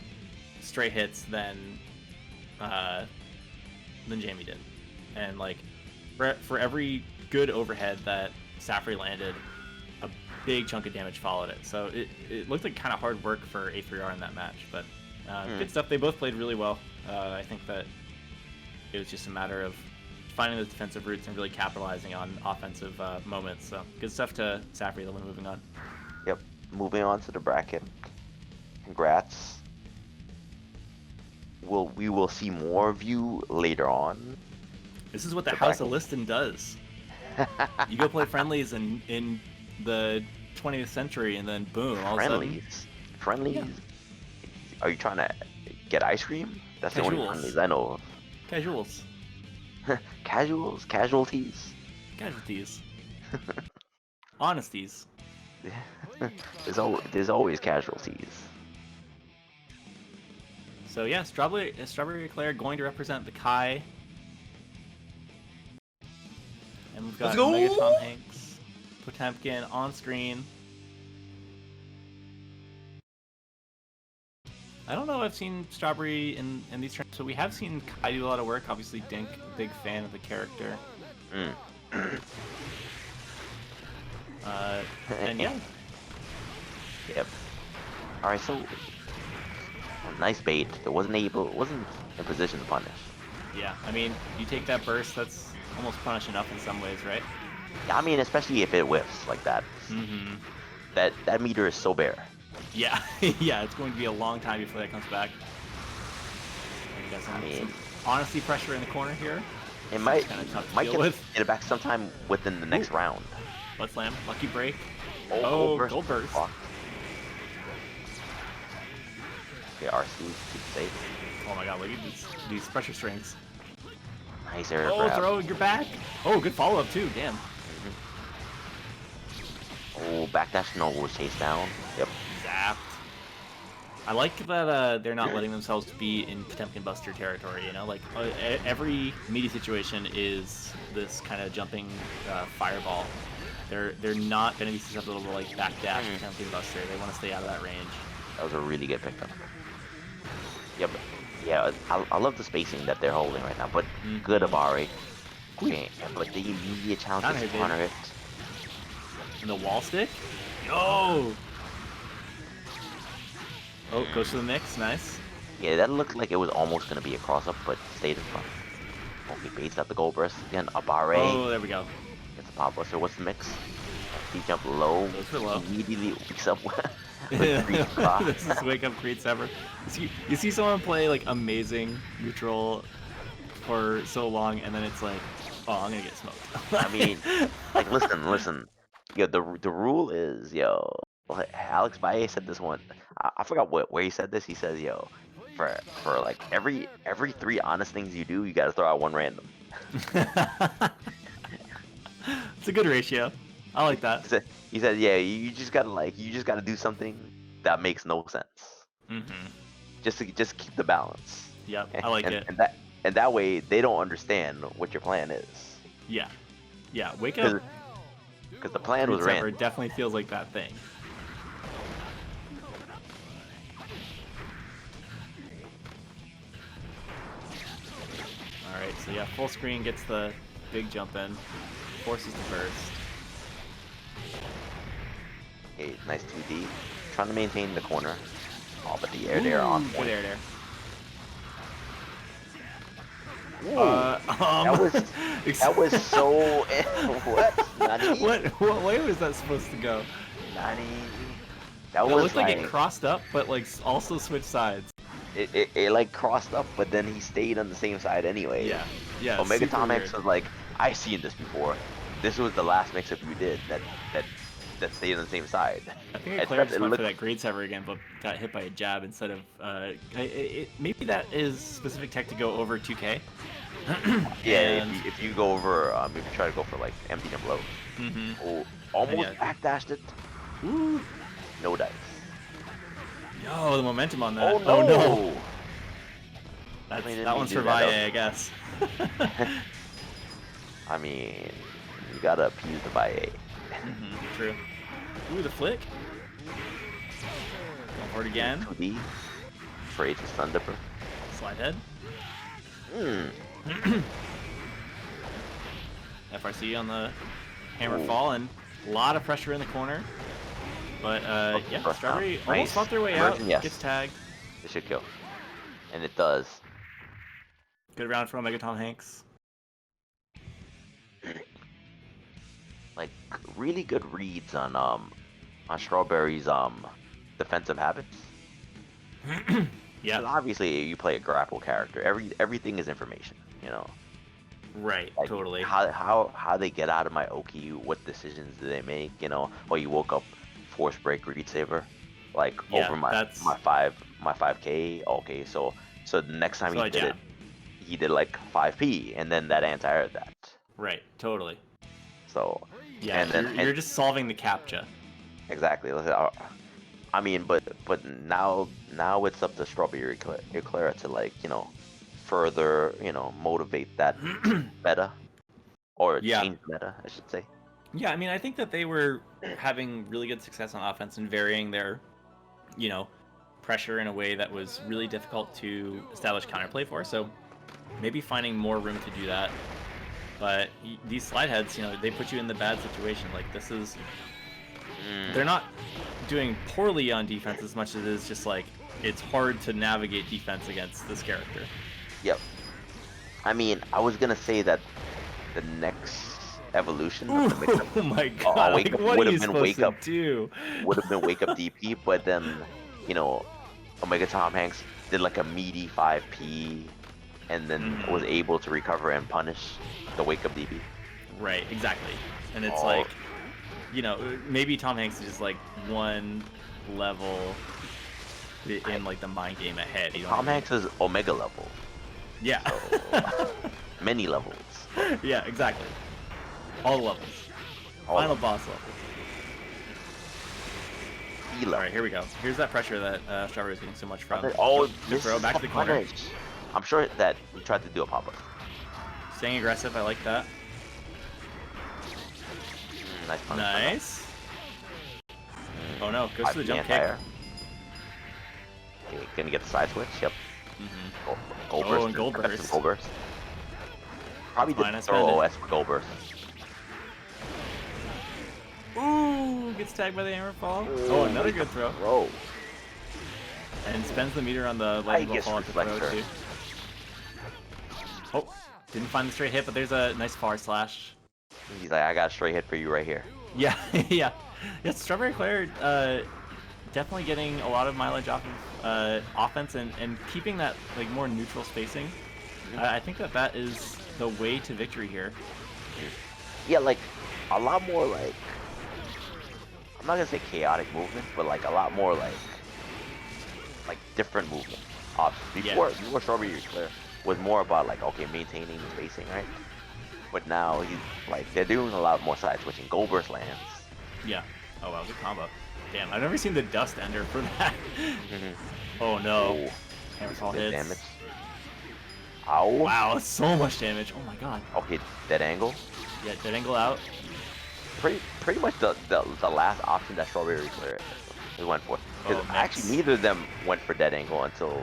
stray hits than Jamie did. And, like, for every good overhead that Safri landed, a big chunk of damage followed it. So it looked like kind of hard work for a.b.a. in that match, but good stuff. They both played really well. I think that it was just a matter of finding those defensive routes and really capitalizing on offensive moments. So good stuff to Safri. They'll be moving on. Yep. Moving on to the bracket. Congrats. We will see more of you later on. This is what the House of Liston does. You go play friendlies in the 20th century, and then boom, all of a sudden. Friendlies? Yeah. Are you trying to get ice cream? That's Casuals. The only friendlies I know of. Casuals. Casualties. Honesties. There's always casualties. So yeah, Strawberry Eclair going to represent the Kai. And we've got Mega Tom Hanks, Potemkin on screen. I don't know if I've seen Strawberry in these terms, so we have seen Kai do a lot of work. Obviously, Dink, big fan of the character. And yeah. Yep. Alright, so nice bait. It wasn't in position to punish. Yeah, I mean, you take that burst, that's almost punish enough in some ways, right? Yeah, I mean, especially if it whiffs like that. That meter is so bare. Yeah. Yeah, it's going to be a long time before that comes back. You got some honesty pressure in the corner here. It might get it back sometime within the next round. Butt slam, lucky break. Oh, gold burst. Okay, RC, keep safe. Oh my god, look at these pressure strings. Nice air grab. Throw, you're back. Oh, good follow-up too, damn. Oh, backdash no was chased down. Yep. Zapped. I like that they're not letting themselves be in Potemkin Buster territory, you know? Like, every meaty situation is this kind of jumping fireball. They're not going to be susceptible to, like, backdash Potemkin Buster. They want to stay out of that range. That was a really good pickup. Yep. Yeah, I love the spacing that they're holding right now, but good a.b.a. Okay, but the immediate challenge is counter it. And the wall stick? Yo! Oh, goes to the mix, nice. Yeah, that looked like it was almost going to be a cross-up, but stayed in front. Okay, baits out the gold burst. Again, a.b.a. Oh, there we go. Gets a pop buster. What's the mix? He jumped low. Goes for low. Immediately wakes up with This is wake up creates ever. You see someone play like amazing neutral for so long, and then it's like, oh, I'm gonna get smoked. I mean, like, listen. Yo, the rule is, yo, a.b.a. said this one. I forgot where he said this. He says, yo, for like every 3 honest things you do, you gotta throw out 1 random. It's a good ratio. I like that. He said, yeah, you just gotta do something that makes no sense. Just keep the balance. Yep, I like it. And that way they don't understand what your plan is. Yeah, wake up. Because the plan was random. It definitely feels like that thing. Alright, so yeah, full screen gets the big jump in. Forces the burst. Okay, nice 2D. Trying to maintain the corner. Oh, but the air there on point. Good air there. Ooh, that was so what? Nani? What way was that supposed to go? Nani? It looked like it crossed up, but like also switched sides. It like crossed up, but then he stayed on the same side anyway. Yeah, yeah. Omega Tom X was like, I've seen this before. This was the last mix-up you did that stayed on the same side. I think a.b.a just went for that grade saver again, but got hit by a jab instead of. Maybe that is specific tech to go over 2K. Yeah, if you go over, if you try to go for like empty and blow. Oh, almost backdashed it. Ooh. No dice. Yo, the momentum on that. Oh no. Oh, no. That one's for a.b.a, I guess. I mean, you gotta appease the a.b.a. True. Ooh, the flick. Going for it again. 2D. For H's Thundipper. Slide head. FRC on the hammer fall, and a lot of pressure in the corner. But yeah, Strawberry almost fought their way out. Yes. Gets tagged. It should kill. And it does. Good round for Omega Tom Hanks. Like really good reads on Strawberry's defensive habits. Yeah. Obviously, you play a grapple character. Everything is information, you know. Right. Like, totally. How they get out of my Oki? What decisions do they make? You know. Oh, you woke up, force break, read saver, like over my 5K. Okay, so the next time he did it, he did like 5P, and then that anti-aired that. Right. Totally. So. Yeah. And then you're just solving the captcha. Exactly. I mean, but now it's up to Strawberry Eclair to, like, you know, further, you know, motivate that meta, or change meta, I should say. Yeah, I mean, I think that they were having really good success on offense and varying their, you know, pressure in a way that was really difficult to establish counterplay for. So maybe finding more room to do that. But these slide heads, you know, they put you in the bad situation. Like, this is... They're not doing poorly on defense as much as it is just like it's hard to navigate defense against this character. Yep. I mean, I was gonna say that the next evolution of the mix-up, oh my god! Like, what would have been Would have been wake up DP, but then, you know, Omega Tom Hanks did like a meaty 5P, and then was able to recover and punish the wake up DP. Right. Exactly. And it's like, you know, maybe Tom Hanks is just like one level in like the mind game ahead. You know Tom Hanks is Omega level. Yeah. So, many levels. Yeah, exactly. All levels. Final boss level. Alright, here we go. Here's that pressure that Strawberry is getting so much from. Oh, throw back to the corner. I'm sure that he tried to do a pop-up. Staying aggressive, I like that. Nice. Oh no, goes to the jump kick. Okay, gonna get the side switch. Yep. Gold burst. And gold burst. Gold burst. Probably did throw OS for gold burst. Ooh, gets tagged by the hammer fall. Oh, another good throw. Throw. And spends the meter on the level fall to throw too. Oh, didn't find the straight hit, but there's a nice far slash. He's like, I got a straight hit for you right here. Yeah, yeah. Yes, Strawberry Eclair definitely getting a lot of mileage off of offense and keeping that like more neutral spacing. I think that is the way to victory here. Yeah, like a lot more like, I'm not gonna say chaotic movement, but like a lot more like different movement. Before Strawberry Eclair was more about like, okay, maintaining the spacing, right? But now he's like, they're doing a lot more side switching. Gold burst lands. Yeah. Oh wow, good combo. Damn, I've never seen the dust ender for that. Oh no. Hammer fall hits. Damage. Ow. Wow, that's so much damage. Oh my god. Okay, dead angle. Yeah, dead angle out. Pretty much the last option that Strawberry Eclair went for. Because actually neither of them went for dead angle until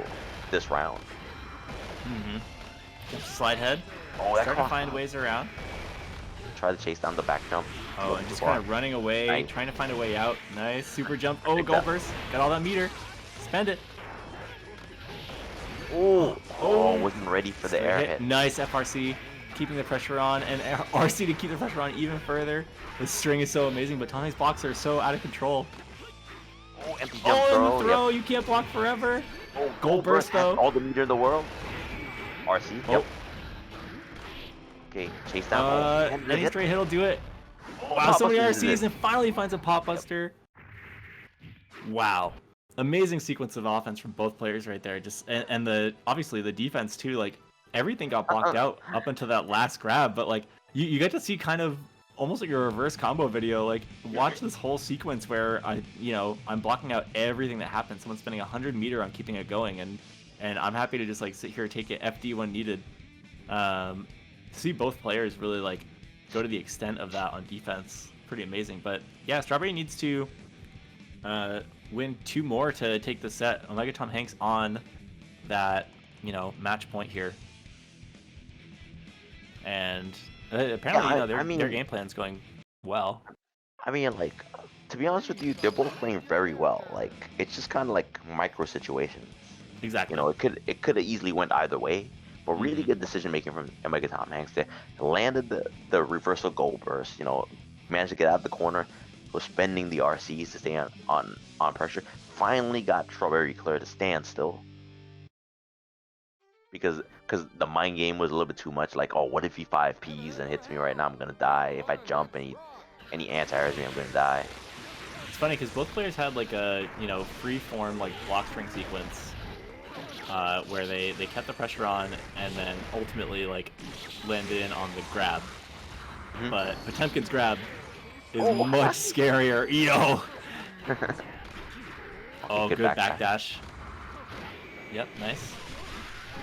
this round. Slide head. Oh, that's starting to find ways around. Try to chase down the back jump. Oh, and just kind of running away, trying to find a way out. Nice, super jump. Oh, goal burst. Got all that meter. Spend it. Oh, wasn't ready for the air hit. Nice FRC, keeping the pressure on, and RC to keep the pressure on even further. The string is so amazing, but Tommy's blocks are so out of control. Oh, empty jump throw. And the throw, you can't block forever. Oh, goal burst though. All the meter in the world. RC, yep. Okay, chase down. Any straight hit will do it. Wow, so many RCs, and finally finds a pop buster. Wow. Amazing sequence of offense from both players right there. Just and the obviously the defense too. Like everything got blocked out up until that last grab, but like you get to see kind of almost like a reverse combo video. Like watch this whole sequence where I'm blocking out everything that happens. Someone's spending 100 meter on keeping it going, and I'm happy to just like sit here and take it FD when needed. See both players really like go to the extent of that on defense. Pretty amazing. But yeah, Strawberry needs to win 2 more to take the set. Omega Tom Hanks on that, match point here. And apparently, their game plan's going well. I mean, like, to be honest with you, they're both playing very well. Like, it's just kind of like micro situations. Exactly. It could have easily went either way. But really good decision making from Omega Tom Hanks. They landed the reversal goal burst. Managed to get out of the corner. Was spending the RCs to stay on pressure. Finally got Strawberry Eclair to stand still. Because the mind game was a little bit too much. Like, oh, what if he 5Ps and hits me right now? I'm gonna die. If I jump and he anti-airs me, I'm gonna die. It's funny because both players had like a free form like block string sequence. Where they kept the pressure on and then ultimately like landed in on the grab. But Potemkin's grab is much scarier. Yo! Oh, good backdash. Yep, nice.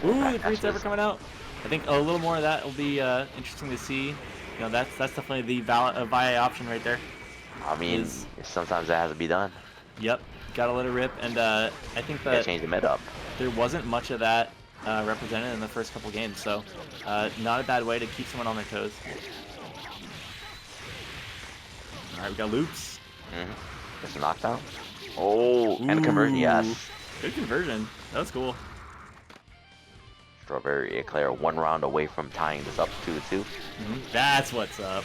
Ooh, the great ever coming out. I think a little more of that will be interesting to see. That's definitely the VIA option right there. I mean, sometimes that has to be done. Yep, gotta let it rip, and I think that change the mid up. There wasn't much of that represented in the first couple games, so not a bad way to keep someone on their toes. All right, we got loops. Just a knockdown. Oh, and conversion, yes. Good conversion. That was cool. Strawberry Eclair 1 round away from tying this up 2-2. That's what's up.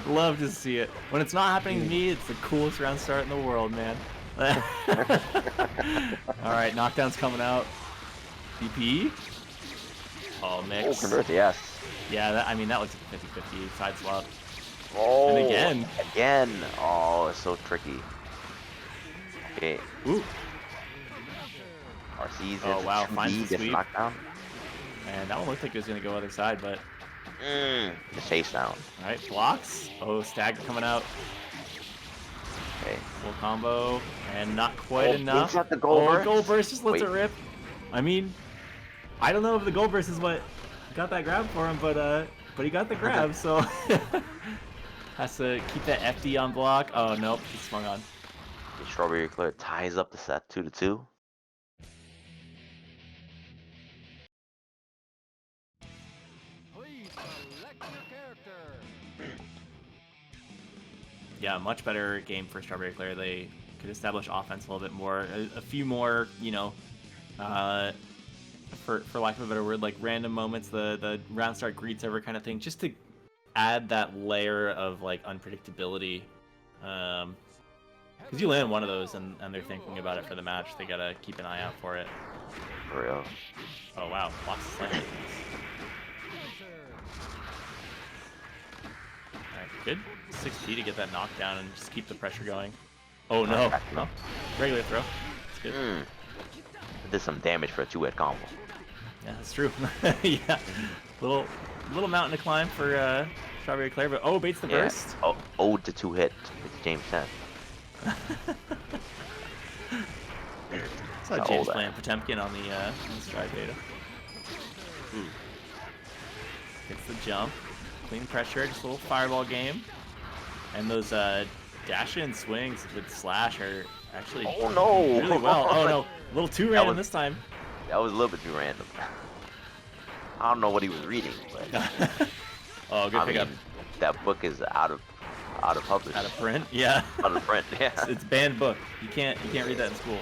Love to see it. When it's not happening to me, it's the coolest round start in the world, man. Alright, knockdown's coming out. DP. Oh, mix. Oh, convert, yes. Yeah, that looks like a 50-50 side swap. Oh, and again. Again. Oh, it's so tricky. Okay. Ooh. RC's oh, wow. Finds the sweep. Knockdown. And that one looked like it was going to go other side, but... the chase down. Alright, blocks. Oh, stagger coming out. Okay. Full combo, and not quite enough. Got the goal burst. Goal burst just lets it rip. I mean, I don't know if the goal burst is what got that grab for him, but he got the grab, so has to keep that FD on block. Oh nope, he swung on. The Strawberry Eclair ties up the set 2-2. Yeah, much better game for Strawberry Eclair. They could establish offense a little bit more. A few more, for lack of a better word, like random moments, the round start greets over kind of thing, just to add that layer of like unpredictability. Because you land one of those and they're thinking about it for the match. They gotta keep an eye out for it. For real. Oh wow, blocks slightly. Alright, good. 6P to get that knockdown and just keep the pressure going. Oh no. No. Regular throw. That's good. It did some damage for a 2-hit combo. Yeah, that's true. Yeah. Little mountain to climb for Strawberry Eclair, but baits the burst. Oh, ode to 2-hit with James 10. Saw James playing Potemkin on the Stride beta. Gets the jump. Clean pressure, just a little fireball game. And those dash-in swings with slash are actually really well. Oh no, a little too random this time. That was a little bit too random. I don't know what he was reading, but oh, good pickup. that book is out of publish. Out of print, yeah. Out of print, yeah. It's banned book. You can't read that in school.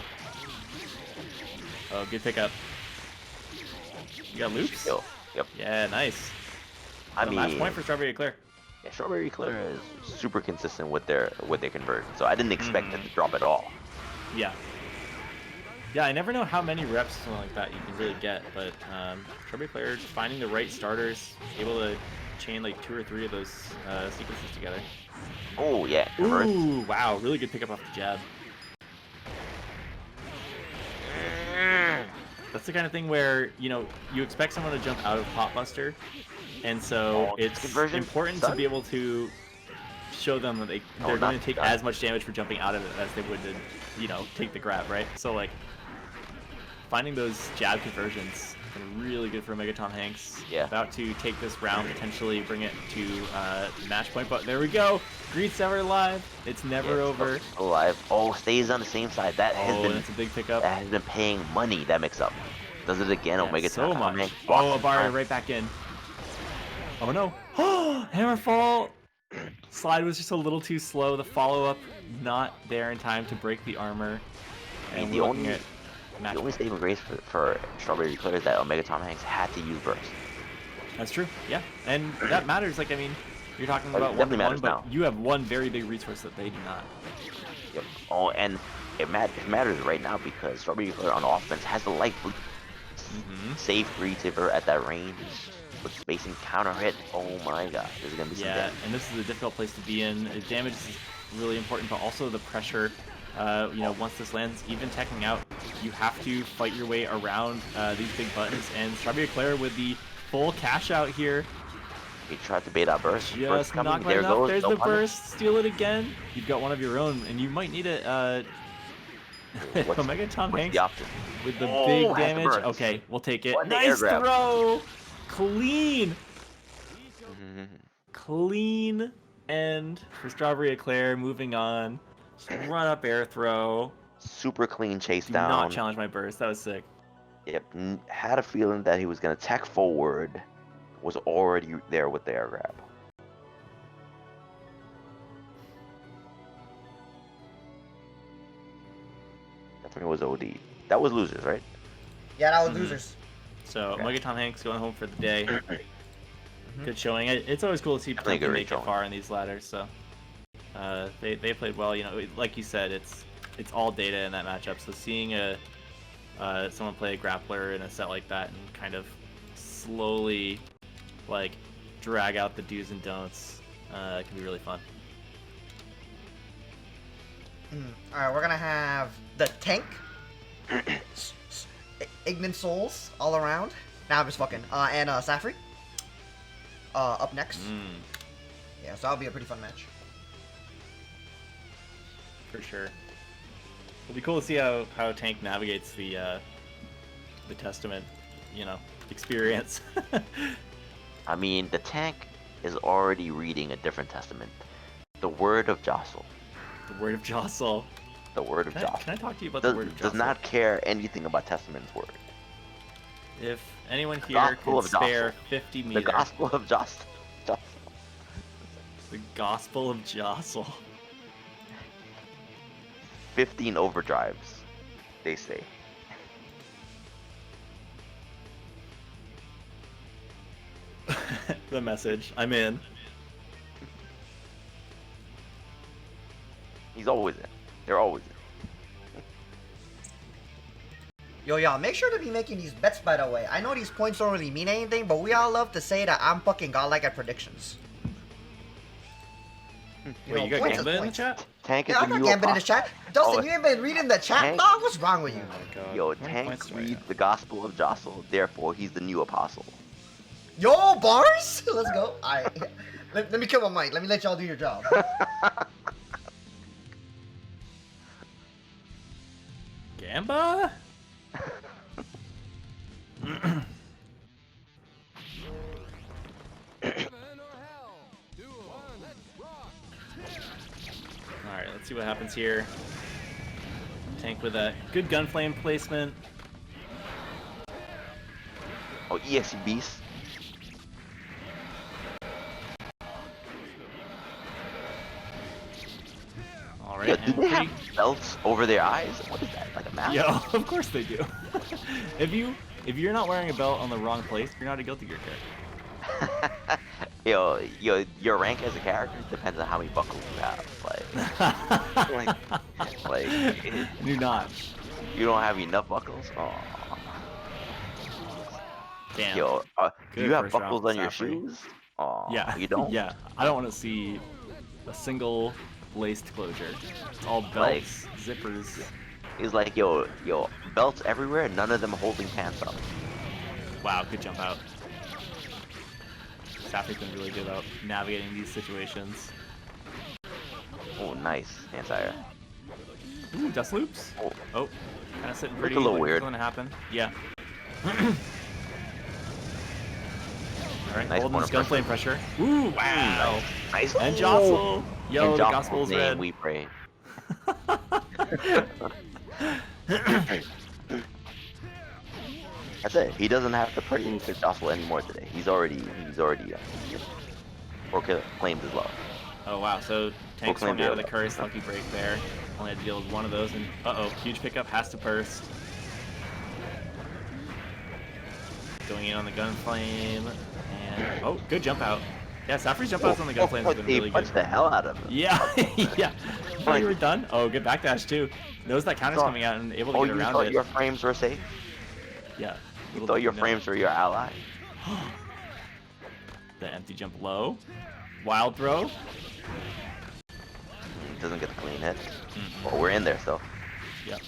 Oh, good pickup. You got loops? Yep. Yeah, nice. I mean, last point for Strawberry Eclair. Yeah, Strawberry Eclair is super consistent with their conversion, so I didn't expect them to drop at all. Yeah. Yeah, I never know how many reps something like that you can really get, but Strawberry Eclair just finding the right starters, able to chain like 2 or 3 of those sequences together. Oh yeah. Ooh, wow, really good pickup off the jab. That's the kind of thing where, you know, you expect someone to jump out of Potbuster, and so it's important to be able to show them that they're going to take as much damage for jumping out of it as they would to, you know, take the grab, right? So, like, finding those jab conversions been really good for Megaton Hanks. Yeah. About to take this round, potentially bring it to match point, but there we go. Greet's never live. It's never over. Alive. Oh, stays on the same side. That has been that's a big pickup. That has been paying money. That mix up. Does it again? Yeah, Omega so much. Oh, a.b.a right back in. Oh no. Hammerfall. Slide was just a little too slow. The follow-up not there in time to break the armor. And the only saving grace for Strawberry Eclair is that Omega Tom Hanks had to use burst. That's true. Yeah, and that matters. Like, I mean, you're talking about one-to-one, but you have one very big resource that they do not. Yep. Oh, and it matters right now because Strawberry Eclair on offense has the light blue. Safe retailer at that range with spacing counter hit. Oh my god, this is gonna be some damage. And this is a difficult place to be in. Damage is really important, but also the pressure. You know, once this lands, even teching out, you have to fight your way around these big buttons. And Strawberry Eclair with the full cash out here. He tried to bait out burst. Just not quite enough. There's the burst. Steal it again. You've got one of your own, and you might need it. Omega Tom Hanks with the big damage. Okay, we'll take it. Nice throw. Clean. Clean end for Strawberry Eclair. Moving on. Just run up air throw. Super clean chase Do down. not challenge my burst. That was sick. Yep. Had a feeling that he was going to tech forward. Was already there with the air grab. Definitely was OD. That was losers, right? Yeah, that was losers. So Omega Tom Hanks going home for the day. Good showing. It's always cool to see people make it far in these ladders. So they played well. You know, like you said, it's all data in that matchup. So seeing someone play a grappler in a set like that and kind of slowly like drag out the do's and don'ts can be really fun. Alright, we're gonna have the tank, Ignorant Souls all around. Nah, I'm just fucking. And Safri up next. Yeah, so that'll be a pretty fun match. For sure. It'll be cool to see how Tank navigates the Testament, you know, experience. I mean, the tank is already reading a different testament. The word of Jostle. The word of Jostle. The word of Jostle. Can I talk to you about the word of Jostle? Does not care anything about Testament's word. If anyone here could spare 50 meters. The Gospel of Jostle. The Gospel of Jostle. 15 overdrives, they say. The message. I'm in. He's always in. They're always in. Yo, y'all, make sure to be making these bets, by the way. I know these points don't really mean anything, but we all love to say that I'm fucking godlike at predictions. Wait, you got Gambit in the chat? Tank is I got Gambit in the chat. Dustin, you ain't been reading the chat, dog? What's wrong with you? Oh my god. Yo, Tank reads the Gospel of Jostle, therefore he's the new apostle. Yo, bars? Let's go. Alright. Let me kill my mic. Let me let y'all do your job. Gamba? Alright, let's see what happens here. Tank with a good gunflame placement. Oh, EXE Beast. All right. Yo, do they have belts over their eyes? What is that? Like a mask? Yo, of course they do. if you're not wearing a belt on the wrong place, you're not a Guilty Gear character. Your rank as a character depends on how many buckles you have. Do not. You don't have enough buckles? Oh. Damn. Yo, do you have buckles on your Safri. shoes? Oh, yeah. You don't? Yeah. I don't want to see a single laced closure. It's all belts, zippers. He's like, yo, belts everywhere, none of them holding pants up. Wow, good jump out. Safri's been really good about navigating these situations. Oh, nice. Anti-air. Ooh, dust loops. Oh, kind of sitting pretty. A little weird. What's going to happen? Yeah. All right, nice holding this gunflame pressure. Ooh, wow. Nice. And jostle. Yo, the gospel's red. We pray. That's it. He doesn't have to pray to jostle anymore today. He's already claimed his love. Oh wow, so Tank's going out of the curse, lucky break there. Only had to deal with one of those, and huge pickup, has to burst. Going in on the gunflame, and good jump out. Yeah, Safri's jump outs on the gunflame has been really good. He punched the hell out of him. Yeah, yeah. Oh, you were done? Oh, good backdash too. Knows that counter's coming out and able to get around it. You thought your frames were safe? Yeah. You thought your frames were your ally? The empty jump low. Wild throw. Doesn't get the clean hit. Well, we're in there still. Yep.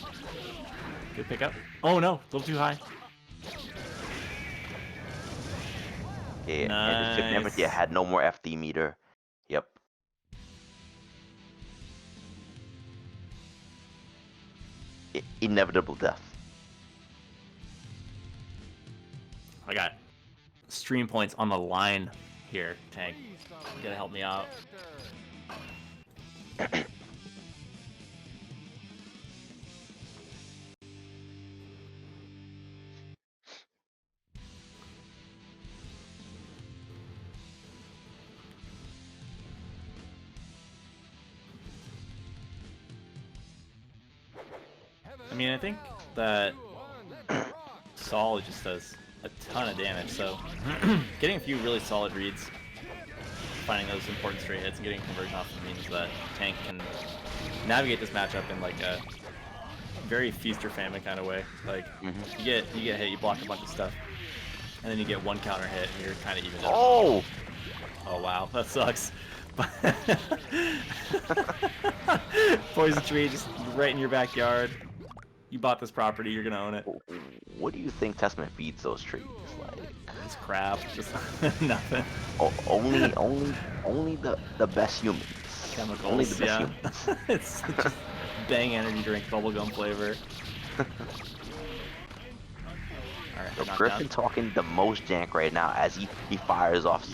Good pickup. Oh no, a little too high. Yeah, nice. And the chip damage had no more FD meter. Yep. Inevitable death. I got stream points on the line here, Tank. You gotta help me out. I mean, I think that Sol just does a ton of damage, so getting a few really solid reads, finding those important straight hits, and getting conversion off them means that Tank can navigate this matchup in like a very feast or famine kind of way. Like you get hit, you block a bunch of stuff, and then you get one counter hit, and you're kind of even. Oh! Oh wow, that sucks. Poison tree just right in your backyard. You bought this property, you're gonna own it. What do you think Testament feeds those trees? Like it's crap, just nothing. Only the best humans. Chemicals, only the best humans. It's just Bang energy drink, bubblegum flavor. Alright, so Griffin talking the most jank right now as he fires off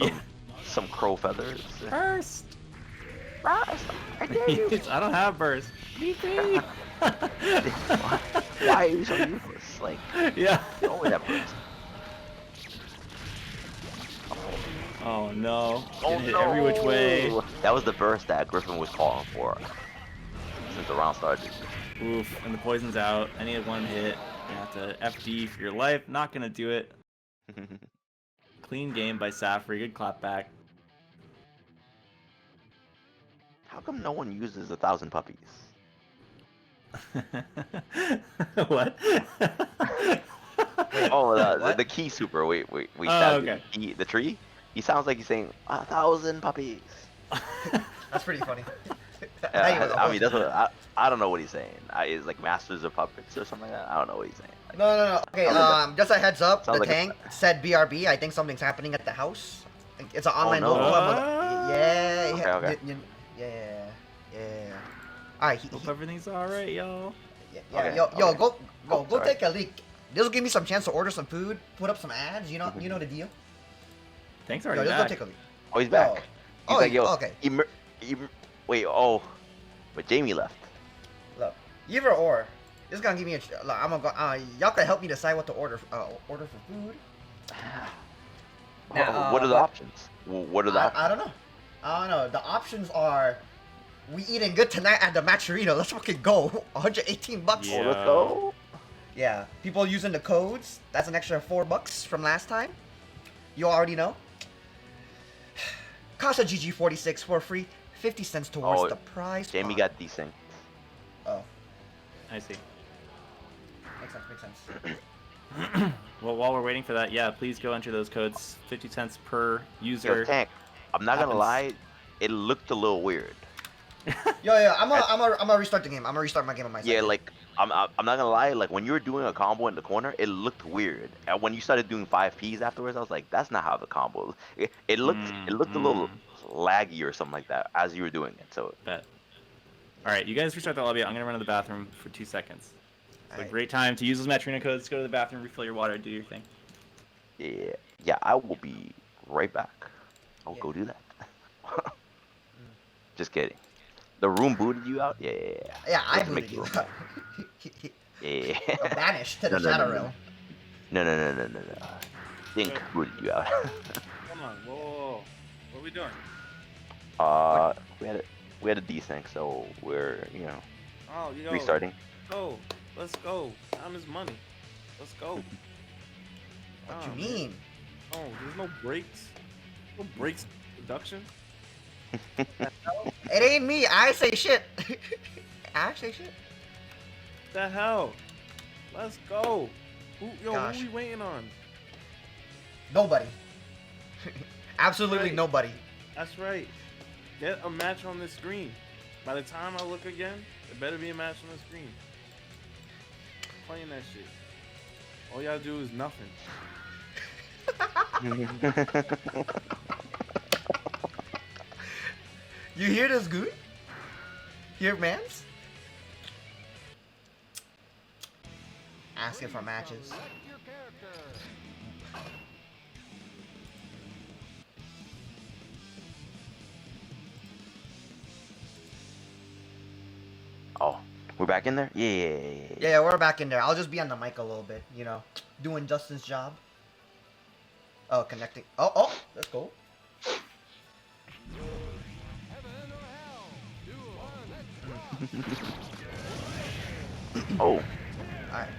some crow feathers. Burst! Burst! I dare you! I don't have burst. BP! Why are you so useless? Like, yeah. Don't with that burst. Oh no. Getting hit every which way. That was the burst that Griffin was calling for since the round started. Oof, and the poison's out. I need one hit. You have to FD for your life. Not gonna do it. Clean game by Safri. Good clap back. How come no one uses 1,000 puppies? What? The key super. Wait. Okay. The tree? He sounds like he's saying 1,000 puppies. That's pretty funny. I mean, that's what I don't know what he's saying. It's like Masters of Puppets or something like that. I don't know what he's saying. Like, no. Okay, just a heads up. The like Tank said BRB. I think something's happening at the house. It's an online local. Yeah. Okay. Yeah. Alright. Hope everything's alright, y'all. Yeah. Okay, Yo, okay. go take a leak. This will give me some chance to order some food, put up some ads. You know the deal. Thanks already. Just go take a leak. Oh, he's back. He's like, yo, okay. Wait, but Jamie left. Look, either or. This is gonna give me a. I'm gonna go. Y'all can help me decide what to order for food. What are the options? What are the options? I don't know. The options are We eating good tonight at the Matcherino. Let's fucking go. $118. Yeah. Let's go. Yeah. People using the codes. That's an extra $4 from last time. You already know. Casa GG46 for free. 50 cents towards the prize. Jamie got decent. Oh. I see. Makes sense. Well, while we're waiting for that, yeah, please go enter those codes. 50 cents per user. Yo, Tank, I'm not gonna lie, it looked a little weird. Yo, I'm gonna restart the game. I'm gonna restart my game on my side. Yeah, like I'm not gonna lie, like when you were doing a combo in the corner, it looked weird. And when you started doing 5Ps afterwards, I was like, that's not how the combo. It looked a little laggy or something like that as you were doing it. So. Bet. All right, you guys restart the lobby. I'm gonna run to the bathroom for 2 seconds. It's a great time to use those Matcherino codes. Go to the bathroom, refill your water, do your thing. Yeah, I will be right back. I'll go do that. Just kidding. The room booted you out? Yeah. Yeah, I booted you out. Yeah. Banished to the Shadow Realm. No. Dink booted you out. Come on, whoa. What are we doing? We had a desync, so we're restarting. Go. Let's go. Time is money. Let's go. What you mean? Oh, there's no breaks. No breaks production. It ain't me. I say shit. I say shit. The hell? Let's go. Who Gosh. we waiting on? Nobody. Absolutely Right. nobody. That's right. Get a match on the screen. By the time I look again, there better be a match on the screen. Playing that shit. All y'all do is nothing. You hear this, good? Hear mans? Asking for matches. Oh, we're back in there? Yeah, we're back in there. I'll just be on the mic a little bit, doing Justin's job. Oh, connecting. Oh, let's go. Oh, Alright.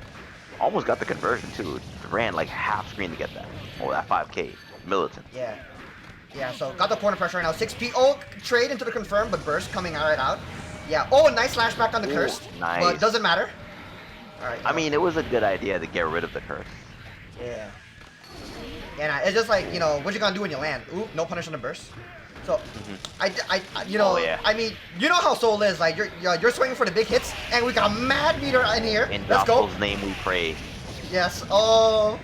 almost got the conversion too. Ran like half screen to get that. Oh, that 5K. Militant. Yeah, so got the corner pressure right now. 6P. Oh, trade into the confirm, but burst coming right out. Yeah. Oh, nice slash back on the curse. Nice. But doesn't matter. Alright. I mean, it was a good idea to get rid of the curse. Yeah. Yeah, nah, it's just like, what you gonna do when you land? Oop, no punish on the burst. So, I mean, you know how Soul is. Like, you're swinging for the big hits, and we got a mad meter in here. In Let's go. Gospel's name we pray. Yes. Oh.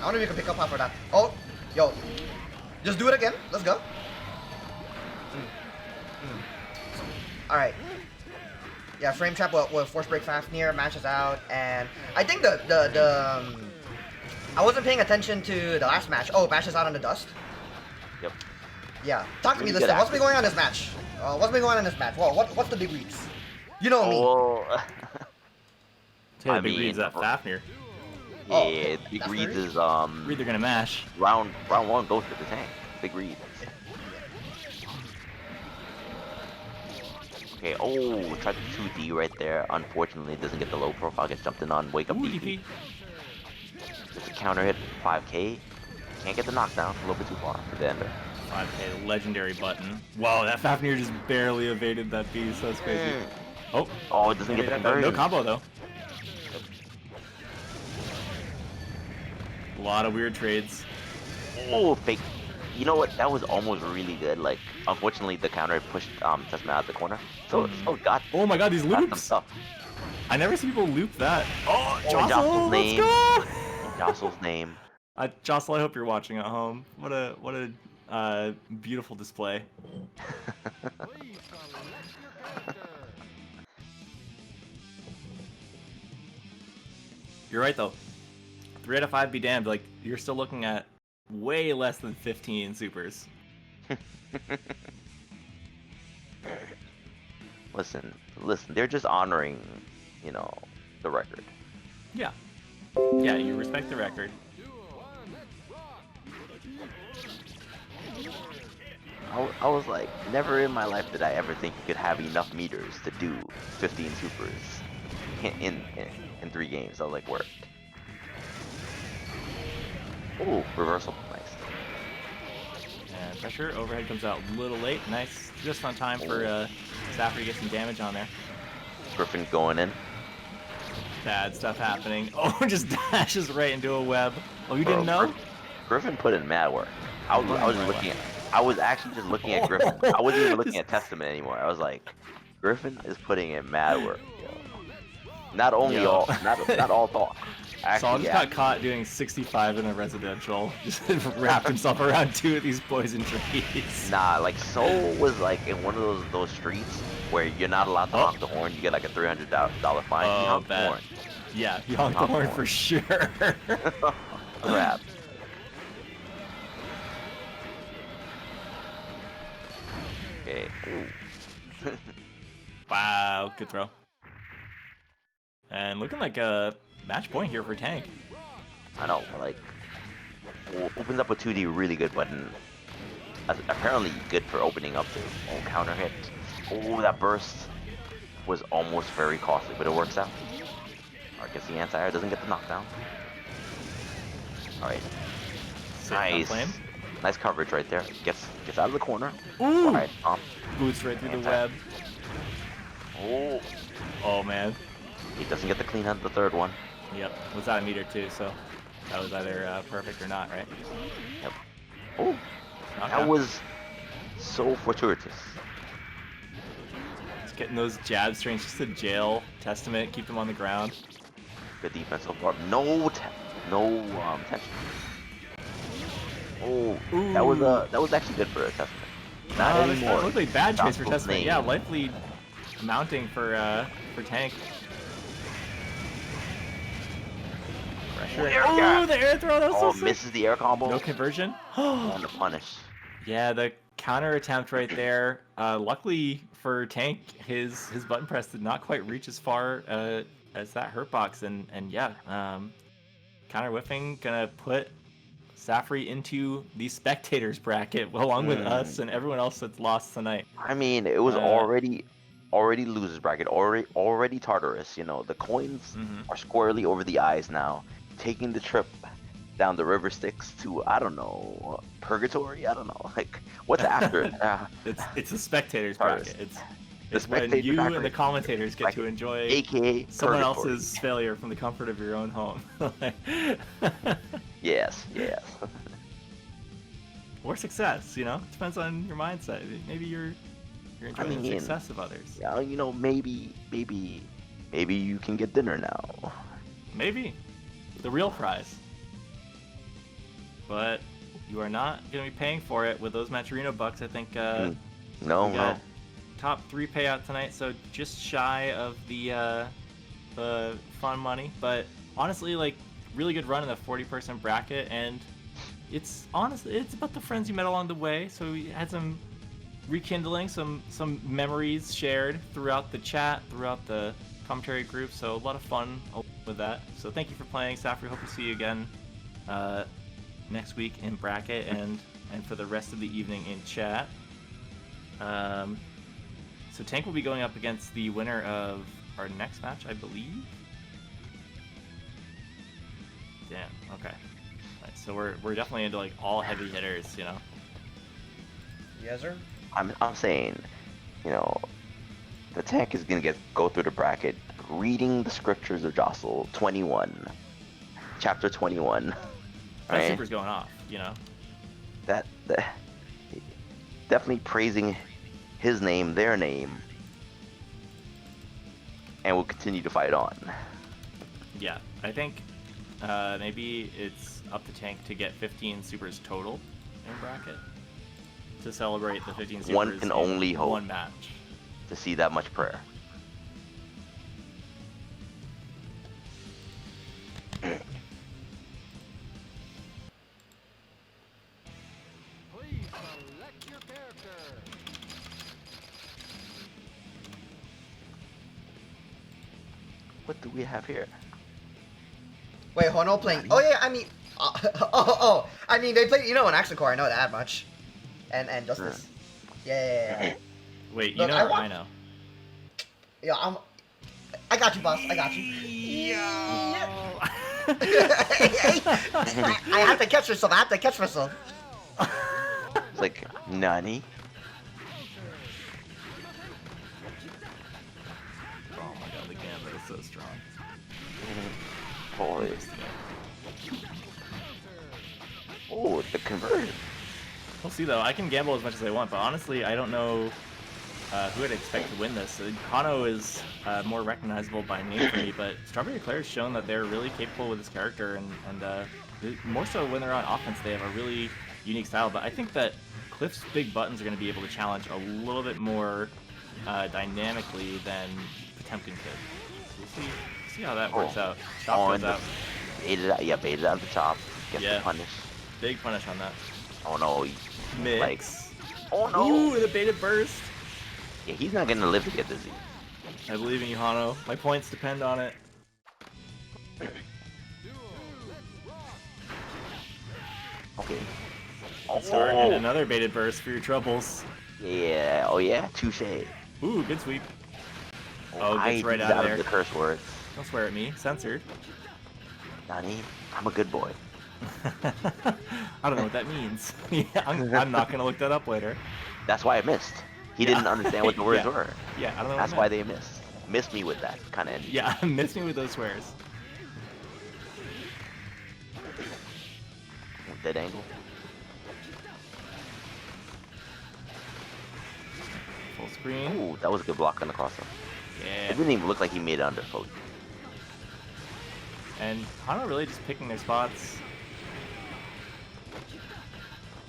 I wonder if you can pick up after that. Oh, yo. Just do it again. Let's go. Alright. Yeah, frame trap will force break Fafnir, matches out, and I think I wasn't paying attention to the last match. Oh, matches out on the dust. Yep. Yeah. Talk to me Really this good time. What's been acting. going on in this match? What's been going on in this match? Well, what's the big reads? You know me. Well, Tell you I the big mean, reads that Fafnir. yeah, Big that's Reeds very- is Reed, they're gonna mash. round one goes to the tank. Big Reed. Okay, oh, tried the 2D right there. Unfortunately, doesn't get the low profile. Gets jumped in on wake up Ooh, DP. DP. Just a counter hit, 5K. Can't get the knockdown. A little bit too far for the ender. 5K, legendary button. Whoa, that Fafnir just barely evaded that beast. That's crazy. Oh, Oh, it doesn't get the conversion. no combo though. A lot of weird trades. Oh, fake. You know what? That was almost really good. Like, unfortunately, the counter pushed Testament out the corner. So got. Oh my god, these got some loops! stuff. I never see people loop that. Oh, Jostle's Jostle, name. let's go! In Jostle's name. Jostle, I hope you're watching at home. What a beautiful display. You're right though. 3 out of 5 be damned. Like, you're still looking at way less than 15 supers. Listen. They're just honoring, the record. Yeah. Yeah, you respect the record. I was like, never in my life did I ever think you could have enough meters to do 15 supers in 3 games. I was like, worked. Oh, reversal, nice. And pressure, overhead comes out a little late. Nice, just on time for Saffrey to get some damage on there. Griffin going in. Bad stuff happening. Oh, just dashes right into a web. Oh, you didn't know? Griffin put in mad work. I was actually just looking at Griffin. I wasn't even looking at Testament anymore. I was like, Griffin is putting in mad work. Yo. Not only not all talk. Saul just got caught doing 65 in a residential. Just wrapped himself around 2 of these poison trees. Nah, like Soul was like in one of those streets where you're not allowed to honk the horn. You get like a $300 fine. He honked the horn. Yeah, he honked the horn for sure. Crap. Okay. Wow, good throw. And looking like a match point here for Tank. I know, like, opens up a 2D really good button. Apparently good for opening up the counter hit. Oh, that burst was almost very costly, but it works out. Alright, gets the anti-air, doesn't get the knockdown. Alright. Nice. Nice coverage right there. Gets out of the corner. Ooh! Alright, boots right through the web. Oh man. He doesn't get the clean on the third one. Yep. Was out a meter too, so that was either perfect or not, right? Yep. Oh, that was so fortuitous. Just getting those jab strings just to jail Testament, keep them on the ground. Good defense so far. No tension. Oh, ooh. that was actually good for a Testament. Not anymore. That looked like bad chase for Testament. Yeah, life lead mounting for Tank. Pressure. Oh, the air throw, that was so sick. Misses the air combo. No conversion. On the punish. Yeah, the counter attempt right there. Luckily for Tank, his button press did not quite reach as far as that hurt box, and yeah, counter whiffing gonna put Saffrey into the spectators bracket along with us and everyone else that's lost tonight. I mean, it was already losers bracket, already Tartarus. You know, the coins are squarely over the eyes now. Taking the trip down the river Styx to, I don't know, purgatory. I don't know, like what's after it. It's a spectators bracket. It's when you and the commentators get to enjoy AKA someone else's failure from the comfort of your own home. Yes. Or success, you know? It depends on your mindset. Maybe you're enjoying the success of others. Yeah, you know, maybe you can get dinner now. Maybe. The real prize. But you are not going to be paying for it with those Maturino bucks. I think no. Top 3 payout tonight, so just shy of the fun money. But honestly, like, really good run in the 40-person bracket, and it's about the friends you met along the way. So we had some rekindling, some memories shared throughout the chat, throughout the commentary group. So a lot of fun with that. So thank you for playing, Saffrey. Hope to see you again next week in bracket and for the rest of the evening in chat. So Tank will be going up against the winner of our next match, I believe. Damn. Okay. Right, so we're definitely into like all heavy hitters, you know. Yes, sir. I'm saying, you know, the Tank is gonna go through the bracket, reading the scriptures of Jostle 21, chapter 21. That super's going off, you know. That definitely praising his name, their name, and we'll continue to fight on. Yeah, I think maybe it's up to Tank to get 15 supers total in bracket to celebrate the 15 supers. One can only hope one match to see that much prayer. What do we have here? Wait, Hono playing. Oh yeah, I mean, I mean they play. You know, an Action Core. I know that much. And Justice. Yeah. Wait, you Look, know or I know? Yeah, I got you, boss. I got you. Yeah. I have to catch myself. I have to catch myself. It's like, nani? Oh my god, the gambit is so strong. Holy. Oh, the conversion. We'll see though. I can gamble as much as I want, but honestly, I don't know who I'd expect to win this. Hano is more recognizable by name for me, but Strawberry Eclair has shown that they're really capable with this character, and more so when they're on offense, they have a really unique style. But I think that Cliff's big buttons are going to be able to challenge a little bit more dynamically than Potemkin could. So we'll see how that works out. Chop goes out. Baited out, yeah, baited out the chop. Gets the punish. Big punish on that. Oh no. Mix. Like, oh no. Ooh, the baited burst. Yeah, he's not gonna live to get dizzy. I believe in you, Hano. My points depend on it. Okay. Start and another baited burst for your troubles. Yeah. Oh yeah. Touche. Ooh, good sweep. Oh, gets right out of there. The curse words. Don't swear at me. Censored. Nani, I'm a good boy. I don't know what that means. Yeah, I'm not gonna look that up later. That's why I missed. He didn't understand what the words were. Yeah, I don't know. That's why they missed. Missed me with that kind of ending. Yeah, missed me with those swears. Dead angle. Full screen. Ooh, that was a good block on the crossover. Yeah. It didn't even look like he made it under fully. And Hano really just picking their spots.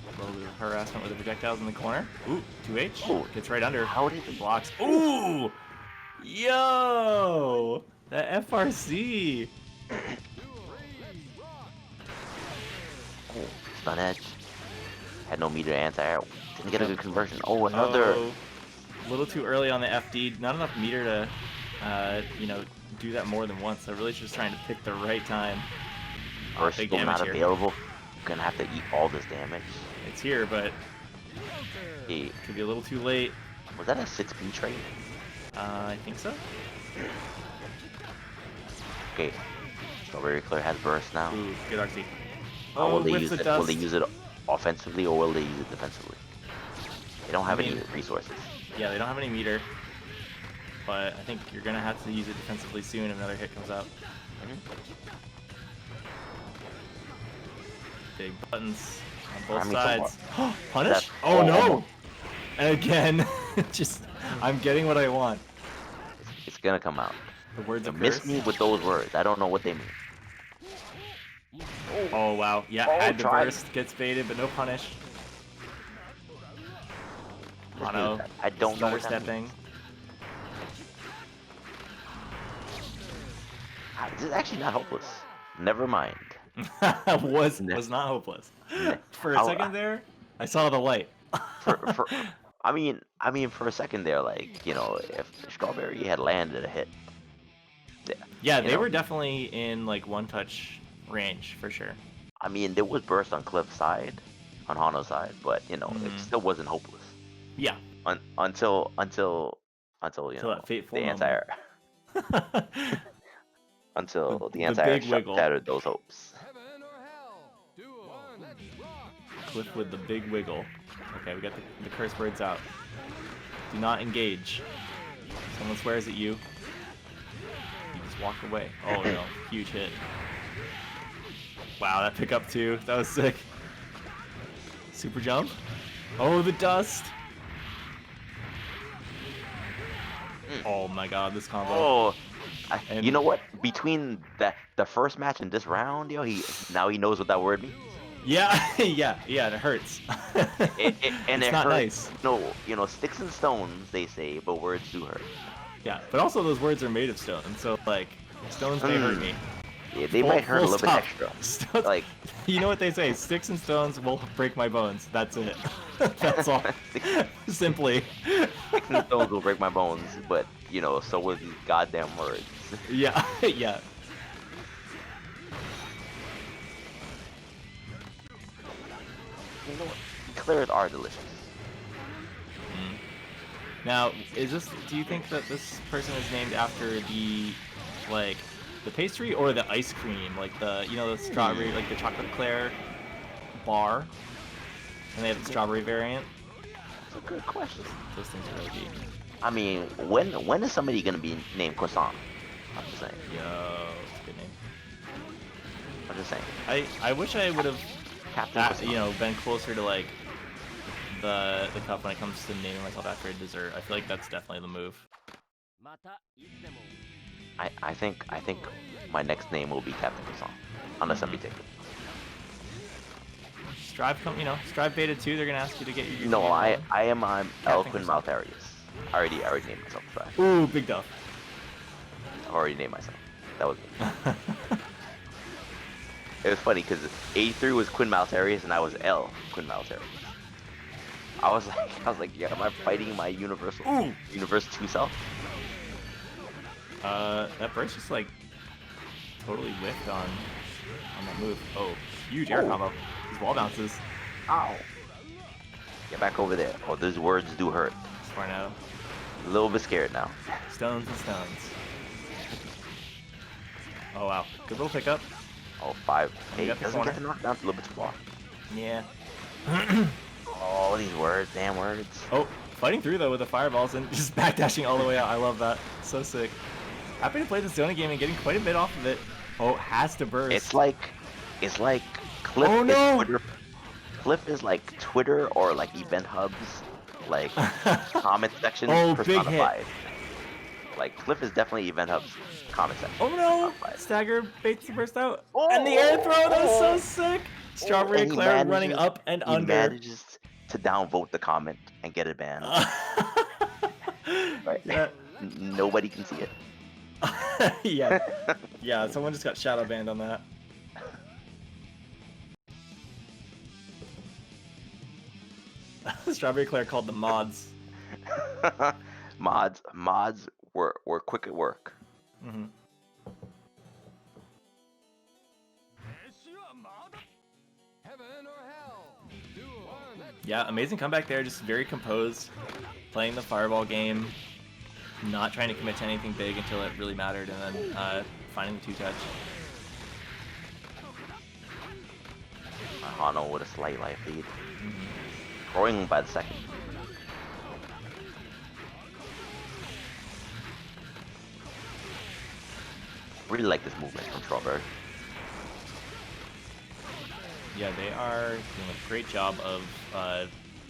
A little bit of harassment with the projectiles in the corner. Ooh, 2H. Ooh. Gets right under. How did he blocks? Ooh! Yo! The FRC! Oh, stun edge. Had no meter anti-air. Didn't get a good conversion. Oh, another. Oh, a little too early on the FD. Not enough meter to, do that more than once. So really just trying to pick the right time. First big still damage not here. available. Gonna have to eat all this damage. It's here, but Hey, could be a little too late. was that a 6B trade? I think so. Okay. Strawberry Eclair has burst now. Ooh, good RC. Will they whips use the it? dust. Will they use it offensively or will they use it defensively? They don't have any resources. Yeah, they don't have any meter. But I think you're gonna have to use it defensively soon if another hit comes out. Big buttons on both sides. Punish? Oh no! And again, just I'm getting what I want. It's gonna come out. The words of Miss curse. me with those words. I don't know what they mean. Oh wow, yeah, had the burst, gets baited, but no punish. Hano, I don't know what that stepping. means. This is actually not hopeless. Never mind. was not hopeless. For a second there, I saw the light. I mean, for a second there, like, you know, if Strawberry had landed a hit. Yeah, they were definitely in like one-touch range for sure. I mean, there was burst on Cliff's side, on Hano's side, but you know, it still wasn't hopeless. Yeah. Until you know that fateful the anti-air. Until the anti-air shattered those hopes. Cliff with the big wiggle. Okay, we got the curse words out. Do not engage. Someone swears at you. You just walk away. Oh no, huge hit. Wow, that pickup too. That was sick. Super jump. Oh, the dust. Oh my god, this combo. Oh, you know what? Between the first match and this round, yo, he knows what that word means. Yeah, yeah, it hurts. And it's it not hurts. nice. No, you know, sticks and stones, they say, but words do hurt. Yeah, but also those words are made of stone, so like stones may hurt me. Yeah, they might hurt a little bit extra. Stones, like, you know what they say? Sticks and stones will break my bones. That's it. That's all. Simply. Sticks and stones will break my bones, but you know, so will these goddamn words. Yeah, yeah. You know what? Eclairs are delicious. Now, is this? Do you think that this person is named after the, like, the pastry or the ice cream, like the the strawberry, like the chocolate eclair bar, and they have the strawberry variant? That's a good question. Those things are really deep. I mean, when is somebody gonna be named Croissant? I'm just saying. Yo, that's a good name. I'm just saying. I wish I would have, Captain been closer to like the cup when it comes to naming myself after a dessert. I feel like that's definitely the move. I think my next name will be Captain Croissant, unless I'm taken. Strive Beta 2, they're gonna ask you to get your. No, I am on Eloquent Maltharius. I already named myself Strive. Ooh, big duff. I already named myself. That was me. It was funny because A3 was Quinn Maltharius and I was L Quinn Maltharius. I was like, yeah, am I fighting my Universe 2 self? That burst just like totally whiffed on that move. Oh, huge air combo. These wall bounces. Ow! Get back over there. Oh, those words do hurt. Tornado. A little bit scared now. Stones and stones. Oh wow, good little pickup. Oh, 5. Hey, got the doesn't corner. get the knockdown a little bit too far. Yeah. Oh, these words, damn words. Oh, fighting through though with the fireballs and just backdashing all the way out. I love that. So sick. Happy to play this Zona game and getting quite a bit off of it. Oh, has to burst. It's like Cliff Oh, no! is Twitter. Cliff is like Twitter or like event hubs, like comment section personified. Like Cliff is definitely event hubs comment section. Oh no! Stagger baits the burst out. Oh! And the air throw, that was so sick! Strawberry Eclair running up and under. He manages to downvote the comment and get it banned. Right. Yeah. Nobody can see it. Yeah. Yeah, someone just got shadow banned on that. Strawberry Eclair called the mods. Mods were quick at work. Mm-hmm. Yeah, amazing comeback there. Just very composed, playing the fireball game, not trying to commit to anything big until it really mattered, and then finding the two-touch. Hano with a slight life lead. Growing by the second. Really like this movement from Strawberry. Yeah, they are doing a great job of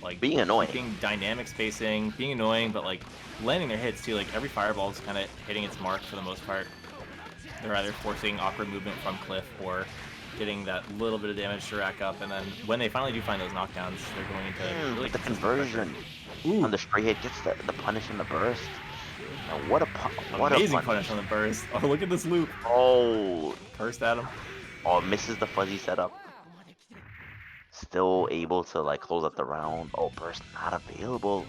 like being annoying, keeping dynamic spacing, being annoying, but like landing their hits too. Like every fireball is kind of hitting its mark for the most part. They're either forcing awkward movement from Cliff or getting that little bit of damage to rack up, and then when they finally do find those knockdowns, they're going into really the conversion on the straight hit gets the punish and the burst. And what amazing punish on the burst! Oh, look at this loop! Oh, burst at him. Oh, misses the fuzzy setup. Still able to like close up the round. Oh, burst not available.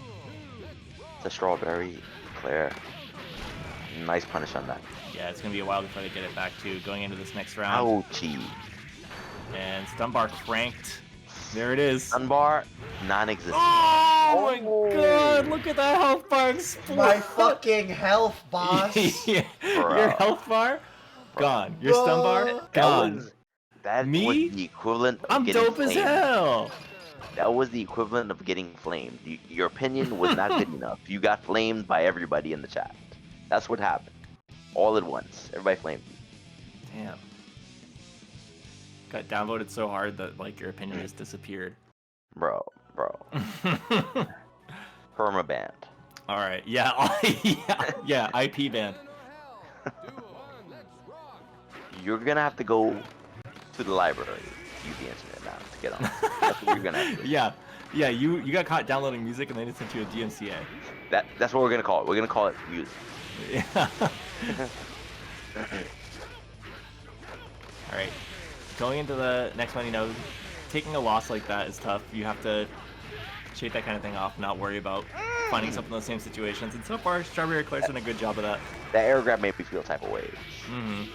The Strawberry Eclair. Nice punish on that. Yeah, it's gonna be a while before they get it back to going into this next round. Ouchie. And stun bar cranked. There it is. Stun bar non-existent. Oh my god! Look at that health bar explode. My fucking health, boss. Yeah. Your health bar gone. Your stun bar gone. That was the equivalent of I'm getting dope flamed. as hell. That was the equivalent of getting flamed. Your opinion was not good enough. You got flamed by everybody in the chat. That's what happened. All at once. Everybody flamed you. Damn. Got downvoted so hard that like your opinion just disappeared. Bro. Perma banned. Alright, yeah, yeah, IP banned. You're gonna have to go to the library to use the internet now to get on. That's what you're gonna have to do. Yeah, you got caught downloading music and they just sent you a DMCA. That's what we're gonna call it. We're gonna call it music. Yeah. Alright. Going into the next one, taking a loss like that is tough. You have to shake that kind of thing off, not worry about finding yourself in those same situations. And so far, Strawberry Eclair's done a good job of that. That air grab made me feel type of ways. Mm-hmm.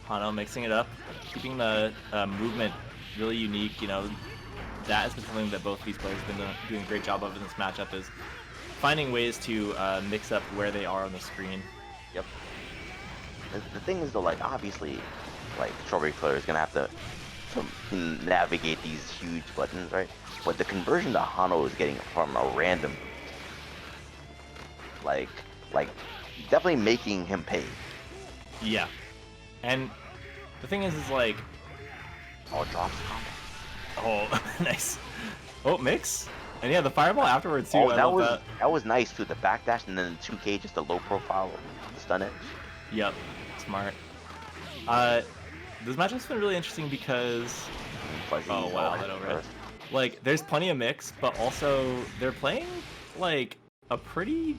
Hano mixing it up, keeping the movement really unique, that has been something that both these players have been doing a great job of in this matchup, is finding ways to mix up where they are on the screen. Yep. The thing is, though, like, obviously, like, Strawberry Player is going to have to navigate these huge buttons, right? But the conversion that Hano is getting from a random, like definitely making him pay. Yeah. And the thing is like... Oh, drops. Oh, nice. Oh, mix? And yeah, the fireball afterwards, too. Oh, I love that was nice, too. The backdash and then the 2K, just a low profile stun edge. Yep. Smart. This matchup's been really interesting because... Oh, wow, that overhead. Like, there's plenty of mix, but also they're playing, like, a pretty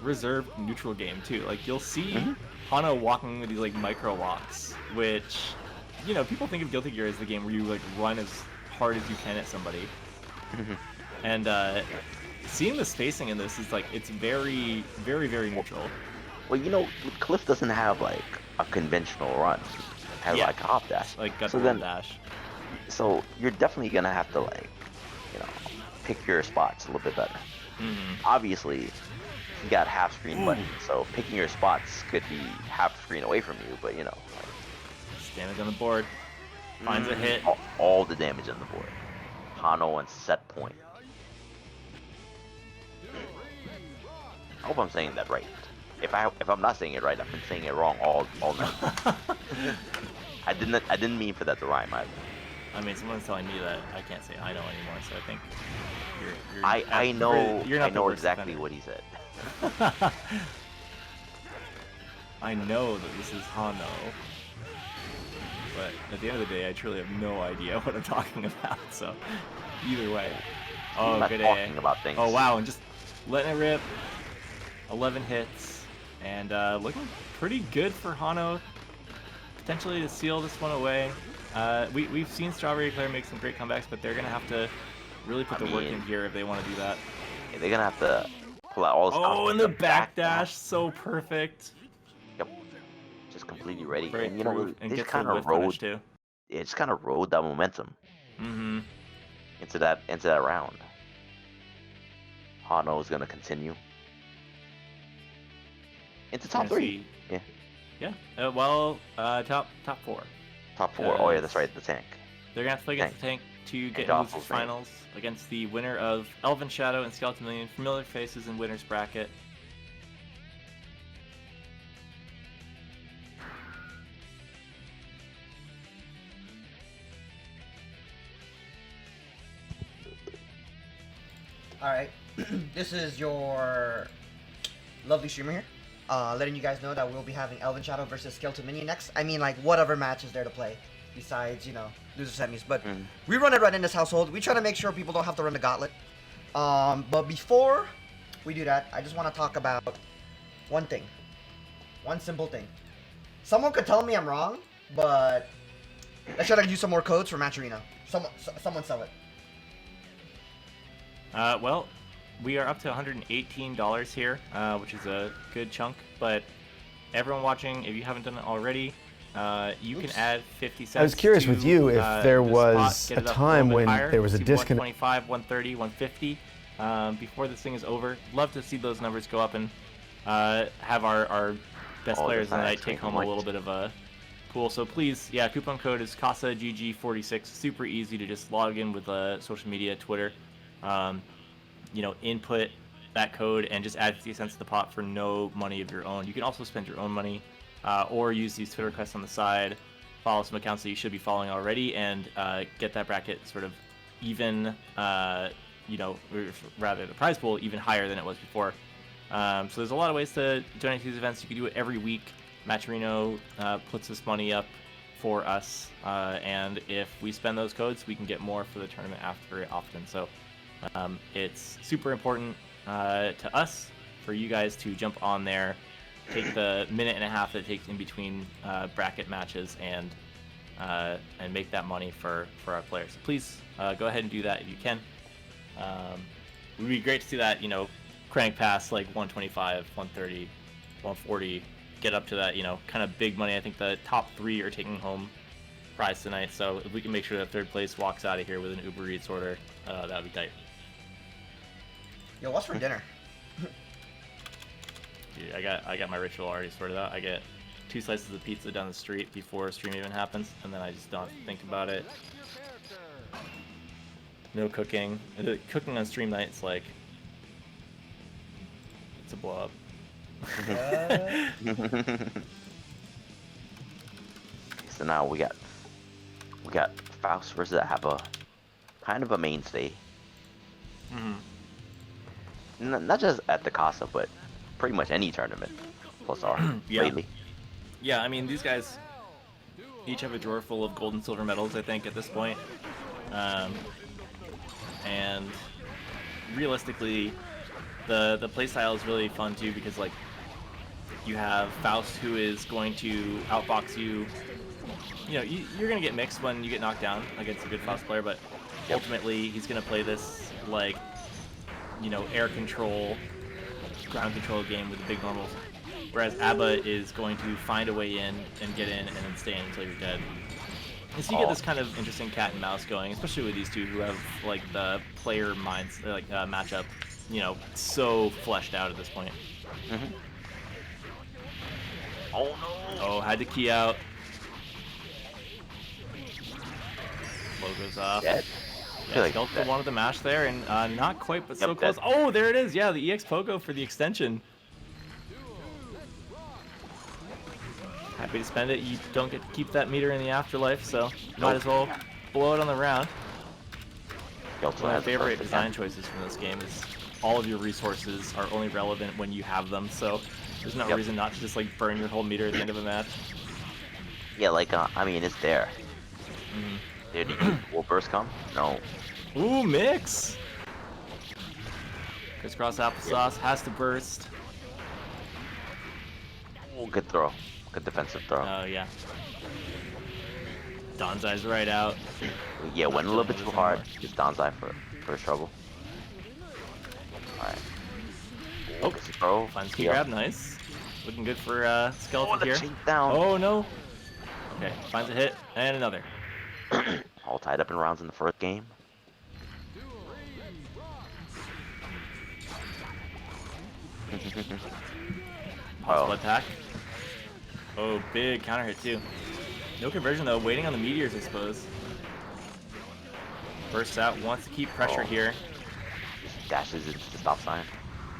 reserved neutral game, too. Like, you'll see Hano walking with these, like, micro walks, which, you know, people think of Guilty Gear as the game where you, like, run as hard as you can at somebody. And, seeing the spacing in this is, like, it's very, very, very neutral. Well, you know, Cliff doesn't have, like, a conventional run. It has, like, a hop dash. Like, gut so dash. So you're definitely gonna have to, like, you know, pick your spots a little bit better. Obviously, you got half screen buttons, so picking your spots could be half screen away from you. But you know, like, damage on the board, finds a hit. All the damage on the board. Hano on set point. I hope I'm saying that right. If I'm not saying it right, I've been saying it wrong all night. I didn't mean for that to rhyme either. I mean, someone's telling me that I can't say I know anymore, so I think you're I know exactly defender. what he said. I know that this is Hano, but at the end of the day, I truly have no idea what I'm talking about. So, either way, I'm not good talking about things. Oh wow, and just letting it rip. 11 hits, and looking pretty good for Hano, potentially to seal this one away. We've seen Strawberry Claire make some great comebacks, but they're going to have to really put the work in here if they want to do that. Yeah, they're going to have to pull out all this. Oh, and the backdash, so perfect. Yep. Just completely ready. Very and you know, and they kind of rode, too. Yeah, just kind of rode that momentum into that round. Hano is going to continue into top 3. Yeah. Yeah. Well, top 4. Top 4. Oh yeah, that's right. The tank. They're gonna have to play against the tank to get into the finals against the winner of Elven Shadow and Skeleton Million. Familiar faces in winners bracket. All right, this is your lovely streamer here. Letting you guys know that we'll be having Elven Shadow versus Skeleton Minion next. I mean, like, what other match is there to play besides, you know, loser semis? But we run it right in this household. We try to make sure people don't have to run the gauntlet. But before we do that, I just want to talk about one thing. One simple thing. Someone could tell me I'm wrong, but let's try to use some more codes for Match Arena. Someone sell it. Well, we are up to $118 here, which is a good chunk, but everyone watching, if you haven't done it already, you can add 50 cents. I was curious with you if there was a time when there was a disconnect. 125, 130, 150 before this thing is over. Love to see those numbers go up and have our best players tonight take home a little bit of a pool. So please, yeah, coupon code is Casa GG46. Super easy to just log in with social media, Twitter. You know, input that code and just add 50 cents to the pot for no money of your own. You can also spend your own money or use these Twitter requests on the side, follow some accounts that you should be following already, and get that bracket sort of even, you know, or rather the prize pool even higher than it was before. So there's a lot of ways to donate to these events. You can do it every week. Matcherino puts this money up for us, and if we spend those codes, we can get more for the tournament after very often. So it's super important to us for you guys to jump on there, take the minute and a half that it takes in between bracket matches, and make that money for our players. So please go ahead and do that if you can. It would be great to see that, you know, crank past like 125, 130, 140, get up to that, you know, kind of big money. I think the top 3 are taking home prize tonight. So if we can make sure that third place walks out of here with an Uber Eats order, that would be tight. Yo, what's for dinner? Dude, I got my ritual already sorted out. I get 2 slices of pizza down the street before stream even happens, and then I just don't think about it. No cooking. Cooking on stream nights, like, it's a blow up. So now we got Faust versus a.b.a, kind of a mainstay. Not just at the Casa, but pretty much any tournament plus R lately. Yeah, I mean, these guys each have a drawer full of gold and silver medals, I think, at this point. And realistically, the playstyle is really fun too, because like you have Faust, who is going to outbox you. You know, you're gonna get mixed when you get knocked down against a good Faust player, but ultimately he's gonna play this like, you know, air control, ground control game with the big normals. Whereas a.b.a is going to find a way in and get in and then stay in until you're dead. And so you get this kind of interesting cat and mouse going, especially with these two who have like the player minds, like matchup, you know, so fleshed out at this point. Oh no! Oh, had to key out. Blow goes off. Dead. Yeah, like Skeletal wanted the mash there, and not quite, but so close. Dead. Oh, there it is. Yeah, the EX Pogo for the extension. Happy to spend it. You don't get to keep that meter in the afterlife, so might as well blow it on the round. One of my favorite design choices from this game is all of your resources are only relevant when you have them, so there's no reason not to just like burn your whole meter at the end of a match. Yeah, like, I mean, it's there. Did will burst come? No. Ooh, mix! Crisscross applesauce has to burst. Oh, good throw. Good defensive throw. Oh, yeah. Donzai's right out. Yeah, went a little bit too hard. Gives Donzai for trouble. Alright. Oh, throw. Finds key grab, nice. Looking good for Skeleton here. Down. Oh, no. Okay, finds a hit, and another. All tied up in rounds in the first game. Blood pack. Oh, big counter hit too. No conversion though, waiting on the meteors, I suppose. Bursts out, wants to keep pressure here. Dashes into the stop sign.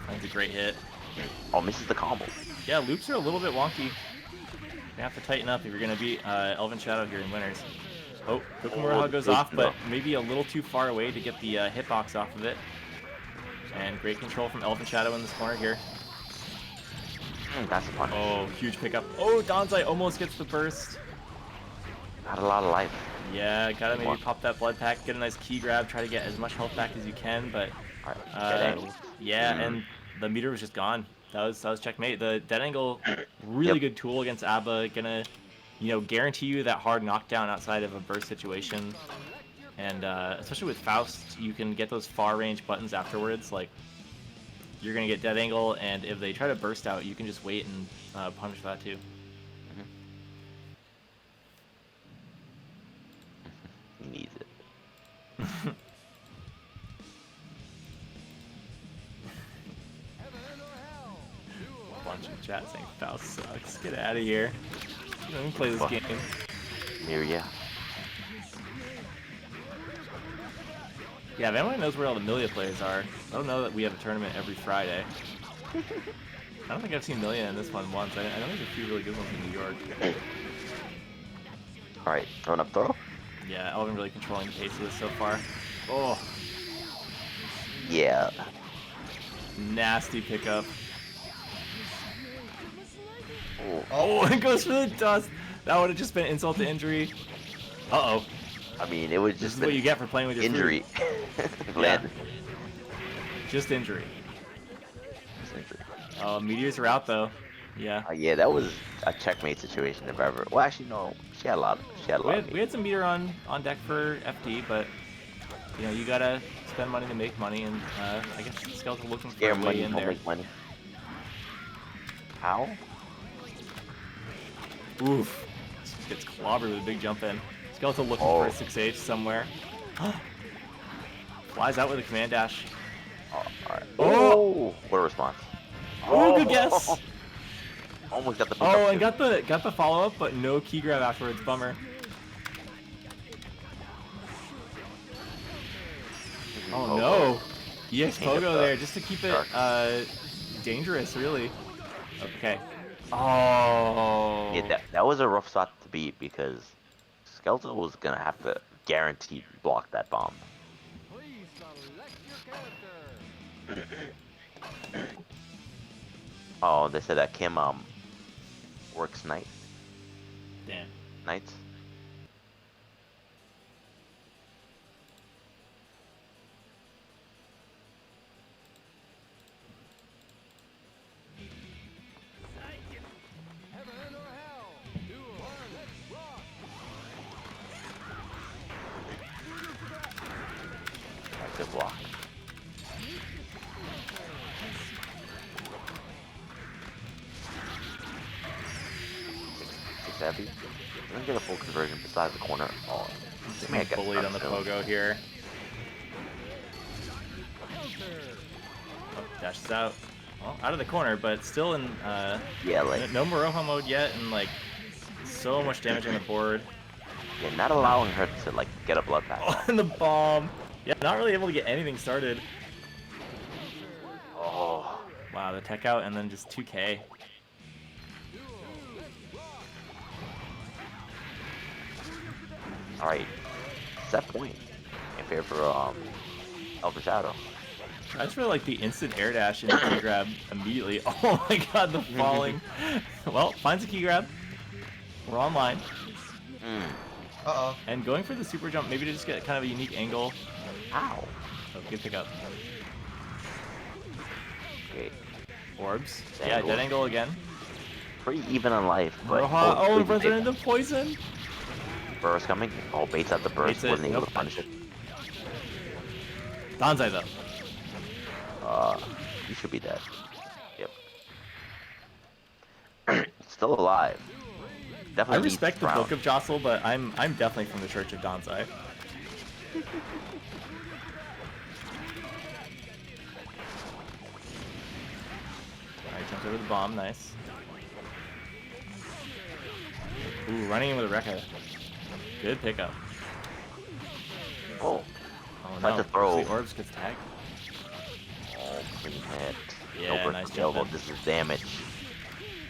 That's a great hit. Oh, misses the combo. Yeah, loops are a little bit wonky. You have to tighten up if you're gonna beat Elven Shadow here in winners. Oh, Kokomura goes off, but maybe a little too far away to get the hitbox off of it. And great control from Elven Shadow in this corner here. That's a punish. Oh, huge pickup. Oh, Donzai almost gets the burst. Not a lot of life. Yeah, gotta maybe pop that blood pack, get a nice key grab, try to get as much health back as you can, but yeah, and the meter was just gone. That was checkmate. The dead angle, really good tool against a.b.a, gonna, you know, guarantee you that hard knockdown outside of a burst situation. And especially with Faust, you can get those far range buttons afterwards, like you're gonna get dead angle, and if they try to burst out, you can just wait and punish that too. He needs it. A bunch of chat saying Faust sucks. Get out of here. You don't even play this game. Here, yeah. Yeah, if anyone knows where all the Milia players are, I don't know that we have a tournament every Friday. I don't think I've seen Milia in this one once. I know there's a few really good ones in New York. Alright, throwing up throw. Yeah, Elvin really controlling the pace of this so far. Oh. Yeah. Nasty pickup. Oh, it goes for the dust. That would have just been insult to injury. Uh-oh. I mean, it was just this is what you get for playing with your injury. Yeah. Just injury. Oh, meteors are out though. Yeah. Yeah, that was a checkmate situation if ever. Well, actually, no. She had a lot. We had some meter on deck for FD, but you know you gotta spend money to make money, and I guess Skeleton looking for a way in there. Make money. How? Oof. Gets clobbered with a big jump in. Skeletal looking for a 6H somewhere. Flies out with a command dash. Alright. Oh! What a response. Oh, good guess! Almost got the Oh, and got the follow-up, but no key grab afterwards. Bummer. Oh no! EX Pogo there, just to keep it dangerous, really. Okay. Oh. Yeah, that was a rough spot to beat because Skeletal was gonna have to guaranteed block that bomb. Oh, they said that Kim works nights. Good block. Six heavy. I'm gonna get a full conversion beside the corner. Oh, just being bullied on the pogo here. Oh, dashes out. Well, out of the corner, but still in yeah, like no Moroha mode yet, and like so much damage on the board. Yeah, not allowing her to like get a blood pack. Oh, and the bomb. Yeah, not really able to get anything started. Oh. Wow, the tech out and then just 2K. Alright. Set point in favor of Elder Shadow. I just really like the instant air dash and key grab immediately. Oh my god, the falling. Well, finds a key grab. We're online. Uh-oh. And going for the super jump, maybe to just get kind of a unique angle. Ow. Oh, good pickup. Okay. Orbs. Yeah, dead angle again. Pretty even on life, but... Oh, it runs into poison! Burst coming. Oh, baits out the burst. Wasn't able to punish it. Danzai, though. You should be dead. Yep. Still alive. Definitely I respect the Book of Jostle, but I'm definitely from the Church of Danzai. Alright, jumps over the bomb, nice. Ooh, running in with a Rekka. Good pickup. Oh. Oh no, to throw. the orbs gets tagged. Oh, pretty hit. Yeah, no nice jump. This is damage.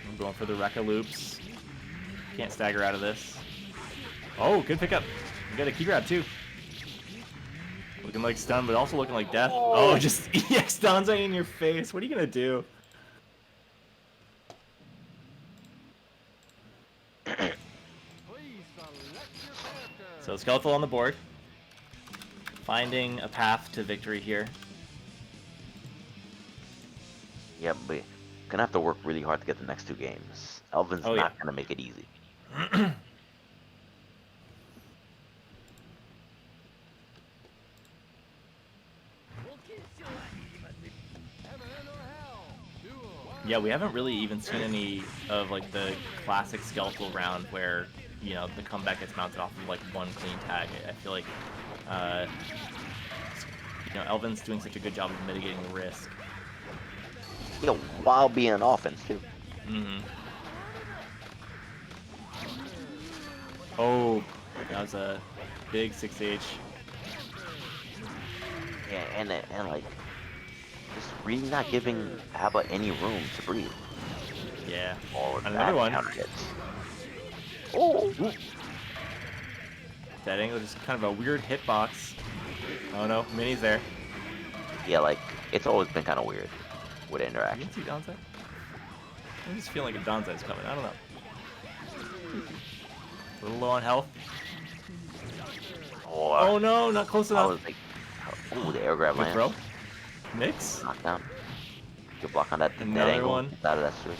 I'm going for the Rekka loops. Can't stagger out of this. Oh, good pickup. You got a key grab too. Looking like stun, but also looking like death. Oh, just EX Danzai in your face. What are you gonna do? So Skeletal on the board. Finding a path to victory here. Yeah, but gonna have to work really hard to get the next two games. Elvin's not gonna make it easy. Yeah, we haven't really even seen any of like the classic Skeletal round where, you know, the comeback gets mounted off of like one clean tag. I feel like, you know, Elvin's doing such a good job of mitigating the risk. You know, while being an offense too. Oh, that was a big 6H. Yeah, and like, just really not giving a.b.a any room to breathe. Yeah. Oh, and another one. Oh. That angle just kind of a weird hitbox. Oh no, Mini's there. Yeah, like, it's always been kind of weird with interaction. You can see Danzai? I'm just feeling like a Danzai's coming. I don't know. A little low on health. Oh no, not close enough. Ooh, the air grab lands. Throw. Mix. Knockdown. Good block on that Another one. Out of that switch.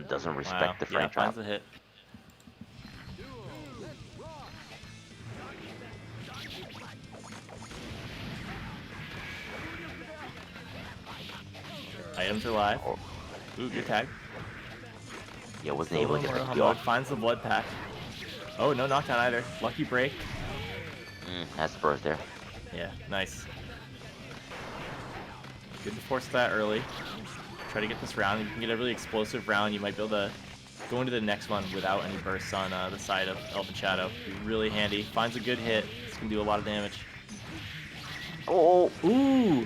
Doesn't respect the frame trap. Finds the hit. Items are live. Ooh, good tag. Yeah, wasn't able to get the Finds the blood pack. Oh, no knockdown either. Lucky break. That's the burst there. Yeah, nice. Good to force that early. Try to get this round. If you can get a really explosive round, you might be able to go into the next one without any bursts on the side of Elven Shadow. Be really handy. Finds a good hit. This can do a lot of damage. Oh! Ooh!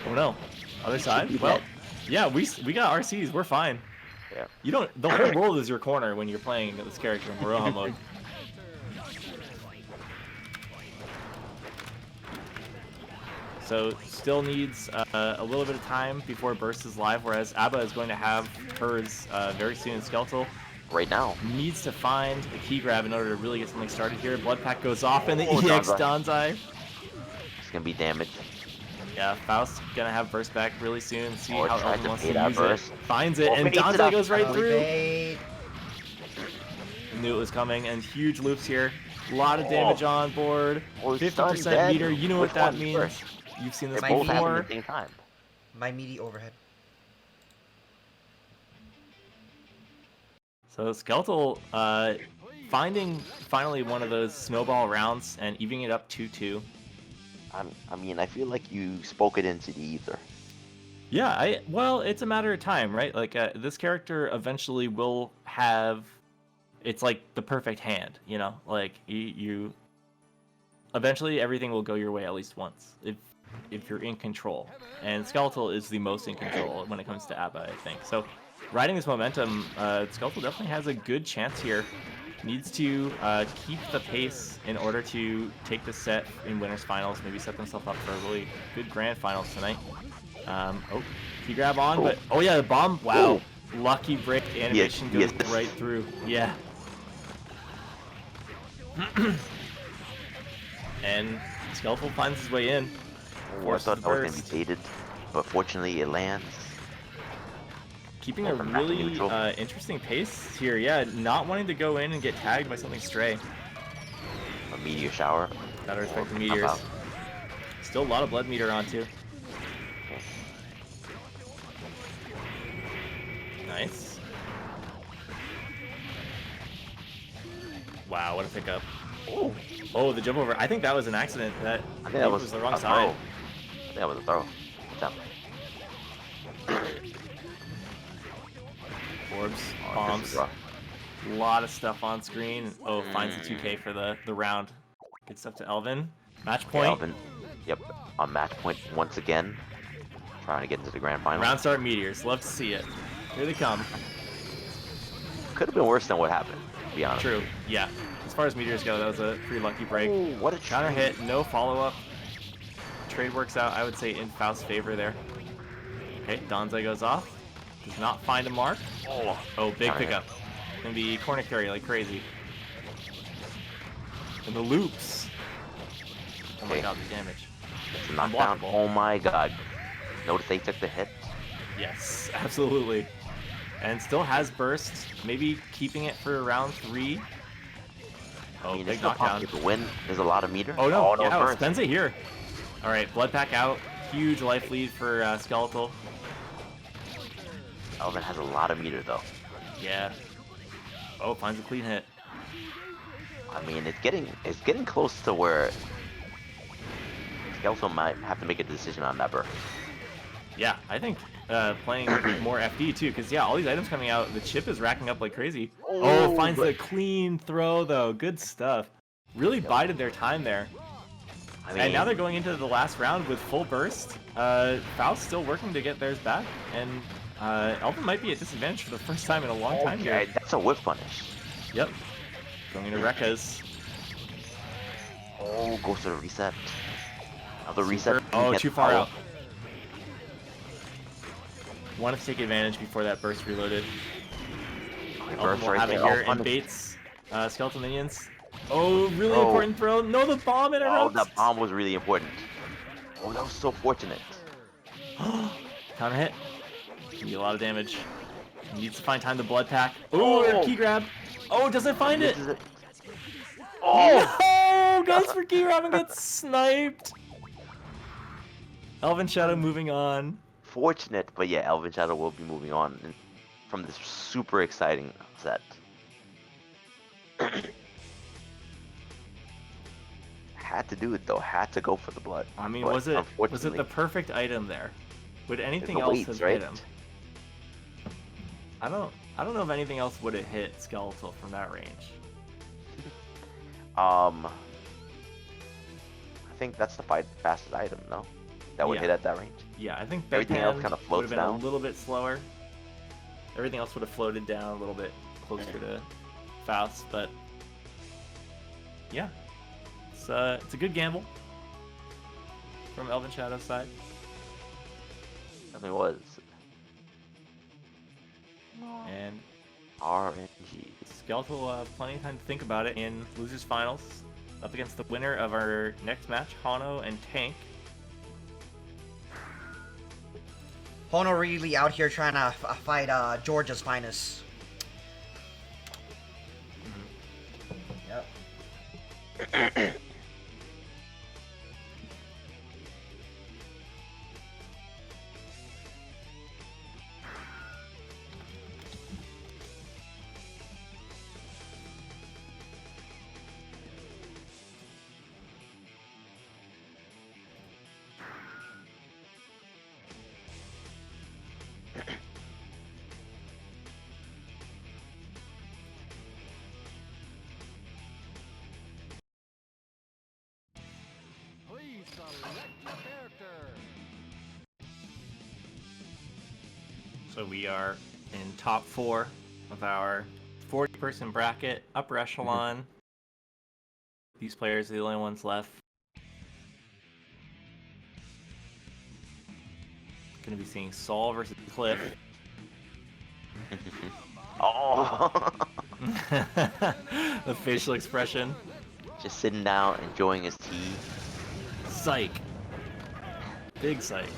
Oh no. Other side? Well, yeah, we got RCs. We're fine. Yeah. You don't. The whole world is your corner when you're playing this character in Moroha mode. So still needs a little bit of time before Burst is live, whereas a.b.a is going to have hers very soon. Skeletal right now needs to find a key grab in order to really get something started here. Blood Pack goes off and the EX Danzai. It's gonna be damaged. Yeah, Faust's gonna have Burst back really soon. See how Elvin wants to use burst. It. Finds it, and Danzai goes right through. Knew it was coming, and huge loops here. A lot of damage on board. 50% meter. You know what that means. First? You've seen this before. At the same time. My meaty overhead. So Skeletal finding finally one of those snowball rounds and evening it up 2-2. I mean, I feel like you spoke it into the ether. Yeah, well, it's a matter of time, right? Like, this character eventually will have... It's like the perfect hand, you know? Like, you... Eventually, everything will go your way at least once, if you're in control. And Skeletal is the most in control when it comes to a.b.a, I think. So, riding this momentum, Skeletal definitely has a good chance here. Needs to keep the pace in order to take the set in winners finals. Maybe set themselves up for a really good grand finals tonight. Oh, key grab on, but oh yeah, the bomb. Wow, lucky break animation goes right through. Yeah. And Skeletal finds his way in. I thought that was gonna be baited, but fortunately it lands. Keeping a really interesting pace here, yeah, not wanting to go in and get tagged by something stray. A meteor shower. Gotta respect the meteors. Still a lot of blood meter on too. Nice. Wow, what a pickup. Oh, the jump over. I think that was an accident. That was the wrong side. I think that was a throw. Jump. Orbs, bombs, a lot of stuff on screen. Oh, finds the 2K for the round. Good stuff to Elvin. Match point. Elvin, yep, on match point once again. Trying to get into the grand final. Round start meteors. Love to see it. Here they come. Could have been worse than what happened, to be honest. True, yeah. As far as meteors go, that was a pretty lucky break. Ooh, what a counter hit, no follow-up. Trade works out, I would say, in Faust's favor there. Okay, Danzai goes off. Does not find a mark. Oh, big pickup. Gonna be corner carry like crazy. And the loops. Oh my god, the damage. It's a knockdown. Oh my god. Notice they took the hit. Yes, absolutely. And still has burst. Maybe keeping it for round 3. Oh, big knockdown. To win. There's a lot of meter. Oh no, yeah, spends it here. Alright, blood pack out. Huge life lead for Skeletal. Elvin has a lot of meter though. Yeah. Oh, finds a clean hit. I mean, it's getting close to where Skeletal might have to make a decision on that burst. Yeah, I think playing more FD too, because yeah, all these items coming out, the chip is racking up like crazy. Oh, finds the clean throw though. Good stuff. Really bided their time there. I mean, and now they're going into the last round with full burst. Faust still working to get theirs back, and Elvin might be at disadvantage for the first time in a long time here. That's a whiff punish. Yep. Going into Rekka's. Oh, goes to the reset. Another reset. Oh, too far out. Wanted to take advantage before that burst reloaded. Elvin will have it here and baits skeletal minions. Oh, really important throw. No, the bomb interrupts. Oh, that bomb was really important. Oh, that was so fortunate. Counter hit. Can be a lot of damage. Needs to find time to blood pack. Oh, key grab. Oh, doesn't find it. Oh, goes for key grab and gets sniped. Elven Shadow moving on. Fortunate, but yeah, Elven Shadow will be moving on from this super exciting set. Had to do it though. Had to go for the blood. I mean, but was it the perfect item there? Would anything else weights, have right? hit him? I don't know if anything else would have hit Skeletal from that range. I think that's the fastest item, no? That would hit at that range. Yeah, I think everything else kind of would floats have been down. a little bit slower. Everything else would have floated down a little bit closer to Faust, but yeah, it's a good gamble from Elven Shadow's side. Definitely was. And RNG. Skeletal will have plenty of time to think about it in losers finals, up against the winner of our next match, Hano and Tank. Hono really out here trying to fight Georgia's finest. Yep. So we are in top 4 of our 40-person bracket, upper echelon. These players are the only ones left. Gonna be seeing Saul versus Cliff. Oh! The facial expression. Just sitting down, enjoying his tea. Psych. Big psych.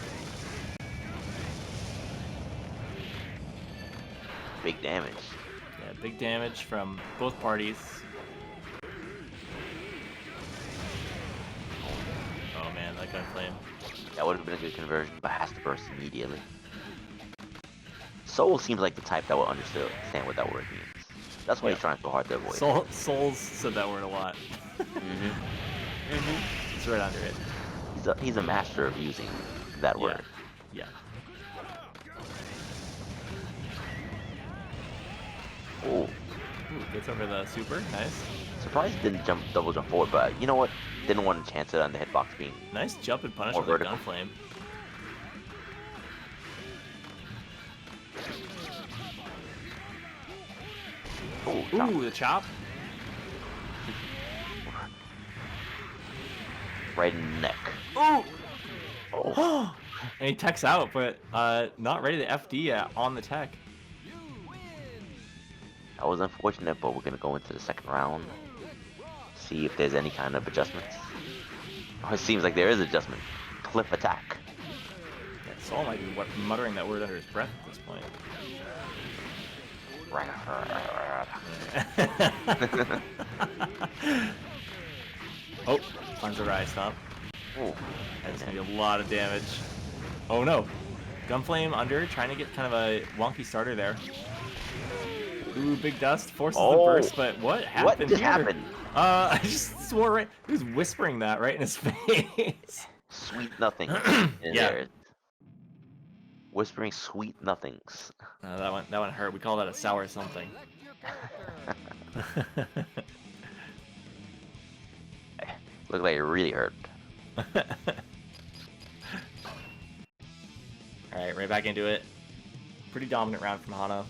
Big damage. Yeah, big damage from both parties. Oh man, that gunflame. That would have been a good conversion, but has to burst immediately. Soul seems like the type that will understand what that word means. That's why he's trying so hard to avoid. Souls said that word a lot. It's right under it. He's a master of using that word. Yeah. Oh. Ooh, gets over the super. Nice. Surprised he didn't double jump forward, but you know what? Didn't want to chance it on the hitbox being. Nice jump and punish with the gunflame. Ooh, the chop. Right in the neck. Ooh! Oh. And he techs out, but not ready to FD yet on the tech. That was unfortunate, but we're going to go into the second round. See if there's any kind of adjustments. Oh, it seems like there is adjustment. Cliff attack. Yeah, Saul might be muttering that word under his breath at this point. Oh, finds a rise stomp. That's gonna be a lot of damage. Oh no. Gunflame under, trying to get kind of a wonky starter there. Ooh, big dust forces the burst, but what happened What just here? happened? I just swore right. He was whispering that right in his face. Sweet nothing. There. Whispering sweet nothings. That one hurt. We call that a sour something. Looked like it really hurt. Alright, right back into it. Pretty dominant round from Hano.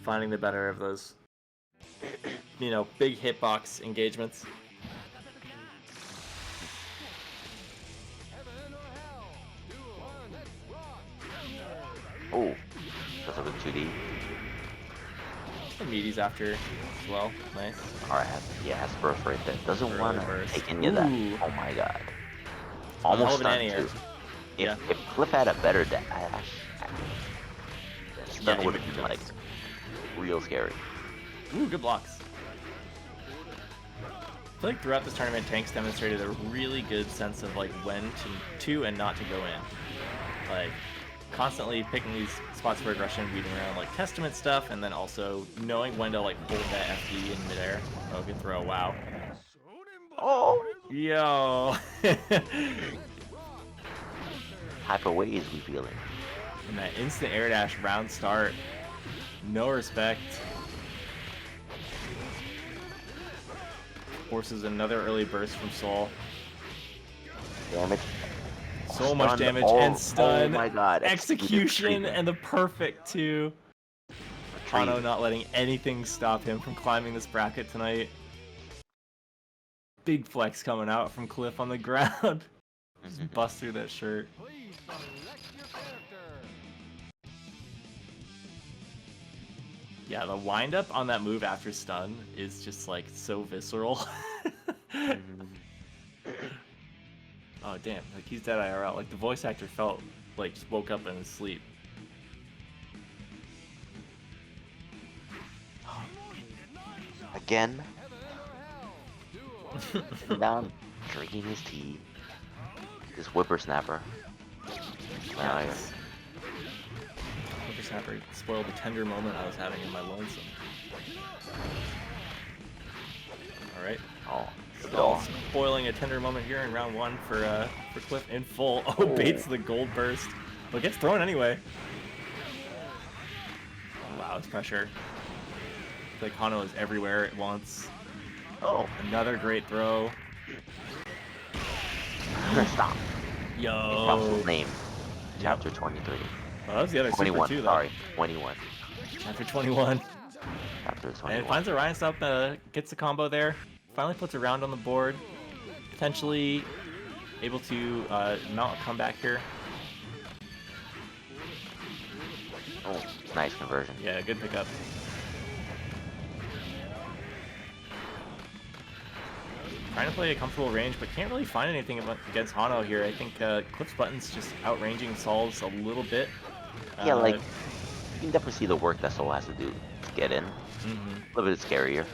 Finding the better of those, big hitbox engagements. Oh, that's a good 2D. And meaties after as well. Nice. Alright, has burst right there. Doesn't want to take any of that. Oh my god. Almost stunned too. If Cliff had a better dash, stun would have been like real scary. Ooh, good blocks. I feel like throughout this tournament, Tank's demonstrated a really good sense of like when to and not to go in. Like constantly picking these spots for aggression, reading around like Testament stuff, and then also knowing when to like hold that FD in midair. Oh, good throw! Wow. Oh. Yo. Type of ways we feeling. And that instant air dash round start. No respect. Forces another early burst from Soul. Damage. So much damage and stun. Oh my god. Execution and the perfect 2. Hano not letting anything stop him from climbing this bracket tonight. Big flex coming out from Cliff on the ground. Just bust through that shirt. Yeah, the windup on that move after stun is just like so visceral. Oh damn, like he's dead IRL. Like the voice actor felt like just woke up in his sleep. Again. Down, drinking his tea. This whippersnapper. Yes. Whippersnapper spoiled the tender moment I was having in my lonesome. Alright. Oh. Still spoiling a tender moment here in round 1 for Cliff in full. Oh, baits the gold burst. But gets thrown anyway. Wow, it's pressure. I feel like Hano is everywhere at once. Oh. Another great throw. Stop. Yo. Name. Chapter 23. Oh, that was the other 21. super too, though. Sorry, 21. Chapter 21. Chapter 21. And finds a Ryan stop, gets the combo there. Finally puts a round on the board. Potentially able to mount a comeback here. Oh, nice conversion. Yeah, good pickup. Trying to play a comfortable range, but can't really find anything against Hano here. I think Cliff's button's just outranging Sol's a little bit. Yeah, like, you can definitely see the work that Sol has to do to get in. A little bit scarier.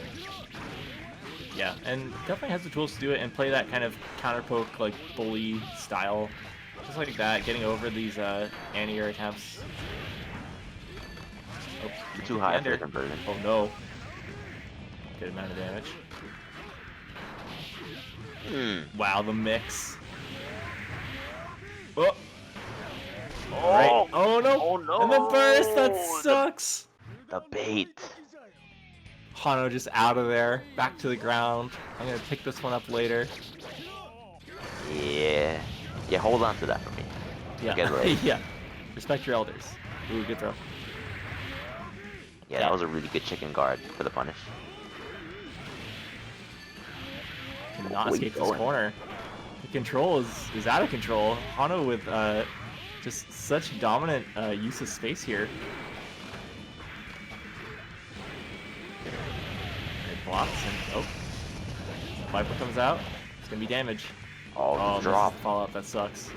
Yeah, and definitely has the tools to do it and play that kind of counter poke, like bully style. Just like that, getting over these anti-air attempts. Oh, Too high for the conversion. Oh no. Good amount of damage. Wow, the mix. Oh. Right. Oh no. Oh no. And the burst, that sucks. The bait. Hano just out of there, back to the ground. I'm gonna pick this one up later. Yeah. Yeah, hold on to that for me. Yeah. Yeah. Respect your elders. Ooh, good throw. Yeah, that was a really good chicken guard for the punish. Cannot escape this corner. The control is out of control. Hano with just such dominant use of space here. It blocks and oh, Viper comes out. It's gonna be damage. Oh, drop. Fallout, that sucks.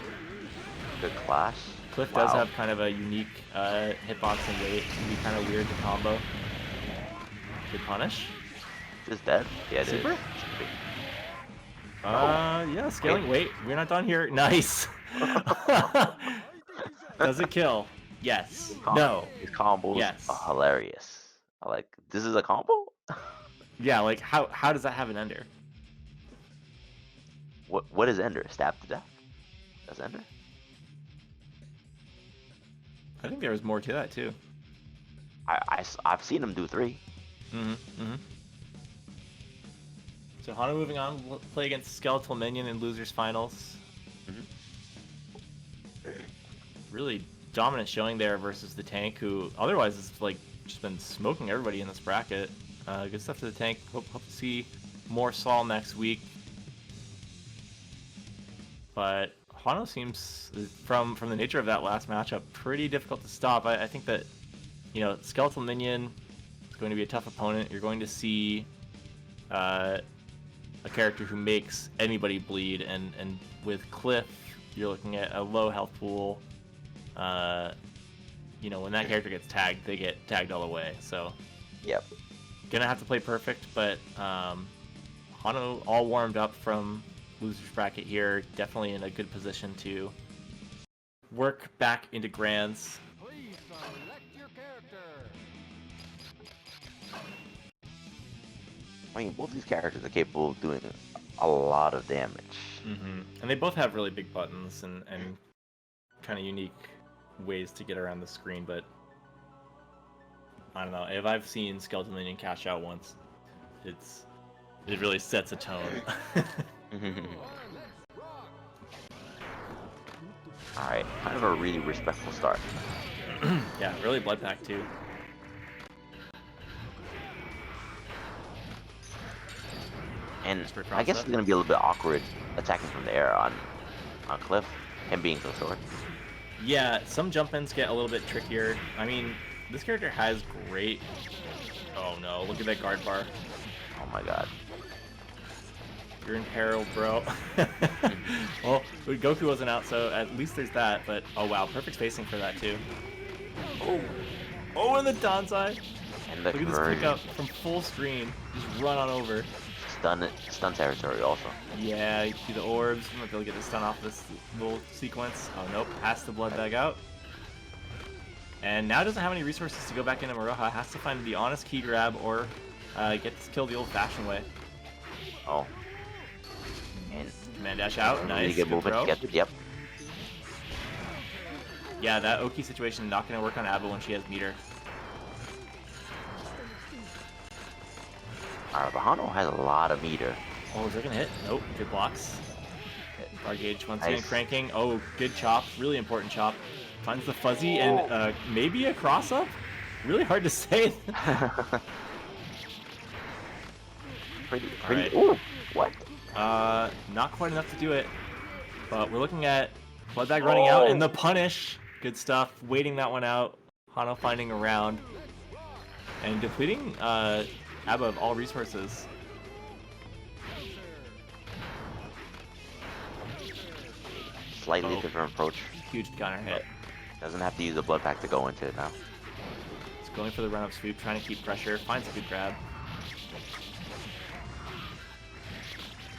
Good clash. Cliff does have kind of a unique hitbox and weight. It can be kind of weird to combo. Good punish. Just dead. Yeah, it Super? is. Yeah, scaling. Wait, we're not done here. Nice. Does it kill? Yes. No. These combos are hilarious. I like, this is a combo? Yeah, like how does that have an ender? What is ender? Stab to death? That's ender? I think there was more to that too. I've seen him do 3. So Hano moving on, we'll play against Skeletal Minion in Losers Finals. Really dominant showing there versus the tank, who otherwise has like just been smoking everybody in this bracket. Good stuff to the tank. Hope to see more Sol next week. But Hano seems, from the nature of that last matchup, pretty difficult to stop. I think that, you know, Skeletal Minion is going to be a tough opponent. You're going to see a character who makes anybody bleed, and with Cliff, you're looking at a low health pool. You know, when that character gets tagged, they get tagged all the way. So, yep, gonna have to play perfect. But Hano all warmed up from losers bracket here, definitely in a good position to work back into grands. I mean, both these characters are capable of doing a lot of damage. And they both have really big buttons and kind of unique ways to get around the screen, but I don't know. If I've seen Skeleton Minion cash out once, it really sets a tone. Alright, kind of a really respectful start. Yeah, really blood pack too. And I guess it's gonna be a little bit awkward attacking from the air on Cliff, him being so short. Yeah, some jump-ins get a little bit trickier. I mean, this character has great... Oh no, look at that guard bar. Oh my god. You're in peril, bro. Well, Goku wasn't out, so at least there's that, but oh wow, perfect spacing for that too. Oh, and the Danzai! And the look at this pickup from full screen. Just run on over. Stun territory also. Yeah, you see the orbs. I'm not gonna get the stun off this little sequence. Oh nope, has the blood bag out. And now doesn't have any resources to go back into Maroha. Has to find the honest key grab or get this kill the old-fashioned way. Oh. And command dash out. Nice. Really good movement. Yep. Yeah, that Oki situation not gonna work on a.b.a when she has meter. Alright, Hano has a lot of meter. Oh, is that gonna hit? Nope. Good blocks. Bar gauge once again cranking. Oh, good chop. Really important chop. Finds the fuzzy and maybe a cross up? Really hard to say. pretty. Right. Ooh, what? Not quite enough to do it. But we're looking at blood bag running out and the punish. Good stuff. Waiting that one out. Hano finding a round. And depleting a.b.a of all resources. Slightly different approach. Huge counter hit. Doesn't have to use a blood pack to go into it now. He's going for the run-up sweep, trying to keep pressure. Finds a good grab.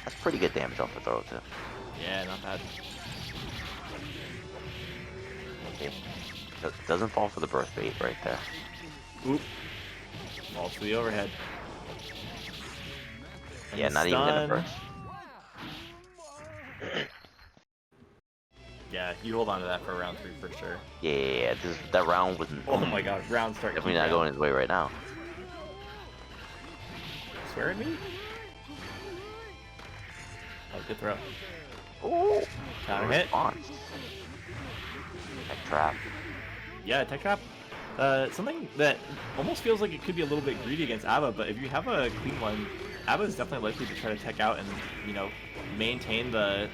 That's pretty good damage off the throw too. Yeah, not bad. Okay. Doesn't fall for the burst bait right there. Oop. Falls for the overhead. And yeah, not even gonna burst. Yeah, you hold on to that for round 3 for sure. Yeah, that round wasn't. Oh my god, round start. Definitely not going his way right now. Swear at me? Oh, good throw. Oh, counter hit. Tech trap. Yeah, tech trap. Something that almost feels like it could be a little bit greedy against a.b.a, but if you have a clean one, a.b.a is definitely likely to try to tech out and, you know, maintain the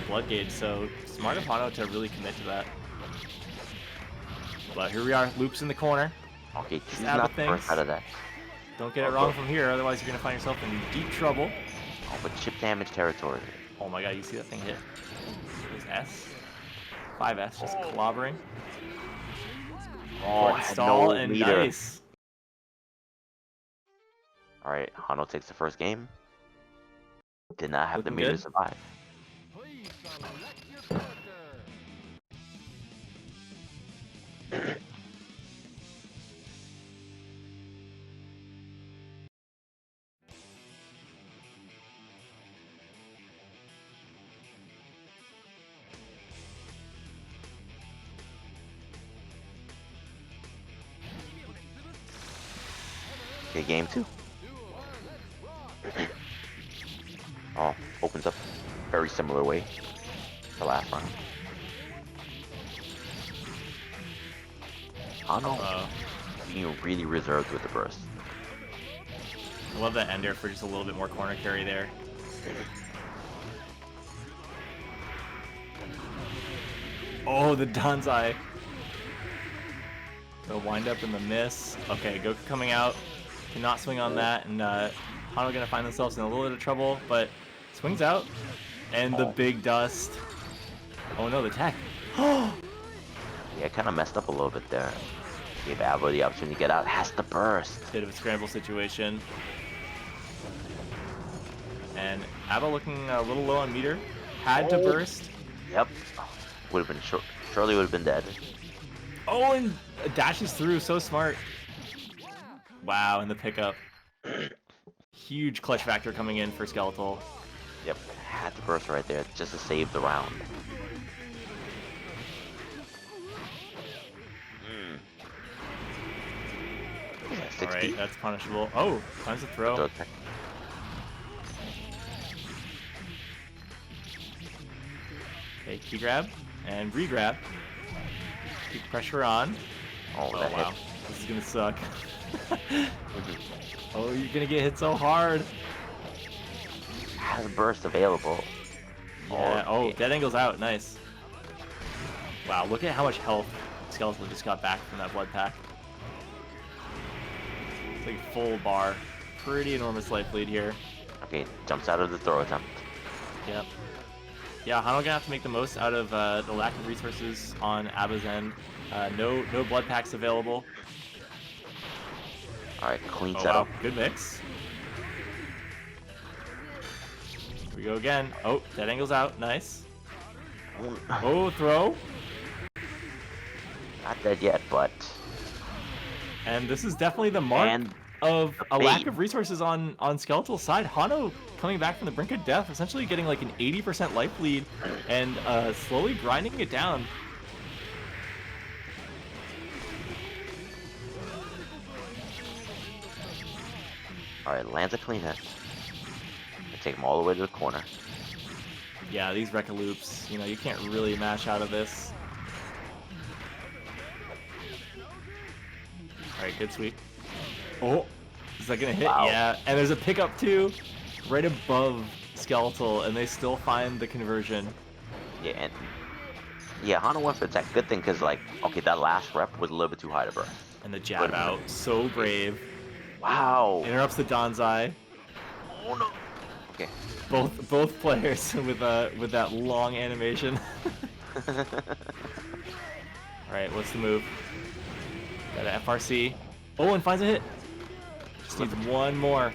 blood gauge, so smart of Hano to really commit to that. But here we are, loops in the corner. Okay, she's not first out of that. Don't get it wrong from here, otherwise you're going to find yourself in deep trouble. Oh, but chip damage territory. Oh my god, you see that thing hit? It was S. 5S, just clobbering. Oh, stall and meter. Nice. Alright, Hano takes the first game. Did not have Looking the meter good. to survive. Okay, game 2. Oh, opens up very similar way to last round. Hano being really reserved with the burst. I love that ender for just a little bit more corner carry there. Oh, the Danzai. The wind up and the miss. Okay, Goku coming out. Cannot swing on that, and Hano gonna find themselves in a little bit of trouble, but swings out. And the big dust. Oh no, the tech. Yeah, kind of messed up a little bit there. Gave a.b.a the opportunity to get out. Has to burst. Bit of a scramble situation. And a.b.a looking a little low on meter. Had to burst. Yep. Would have been Surely would have been dead. Oh, and dashes through, so smart. Wow, and the pickup. Huge clutch factor coming in for Skeletal. Yep, had to burst right there just to save the round. Yeah, alright, that's punishable. Oh, times the throw. Okay, key grab and re-grab. Keep pressure on. Oh, wow. Hit. This is gonna suck. Oh, you're gonna get hit so hard. Has burst available. Yeah, oh, dead angle's out, nice. Wow, look at how much health Skeletal just got back from that blood pack. It's like full bar. Pretty enormous life lead here. Okay, jumps out of the throw attempt. Yep. Yeah, Hano gonna have to make the most out of the lack of resources on a.b.a.'s end. No blood packs available. Alright, clean oh, setup. Wow. Good mix. Here we go again. Oh, dead angle's out. Nice. Oh, throw. Not dead yet, but... And this is definitely the mark of a lack of resources on Skeletal's side. Hano coming back from the brink of death, essentially getting like an 80% life lead and slowly grinding it down. Alright, lands a clean hit. Take him all the way to the corner. Yeah, these Rekka loops, you know, you can't really mash out of this. Alright, good sweep. Oh, is that gonna hit? Wow. Yeah, and there's a pickup too, right above Skeletal, and they still find the conversion. Yeah, and Hano went for attack. Good thing, because, like, okay, that last rep was a little bit too high to burn. And the jab out, so brave. Wow. Interrupts the Danzai. Oh no. Okay. Both players with that long animation. Alright, what's the move? Got an FRC. Oh, and finds a hit. Just needs one more.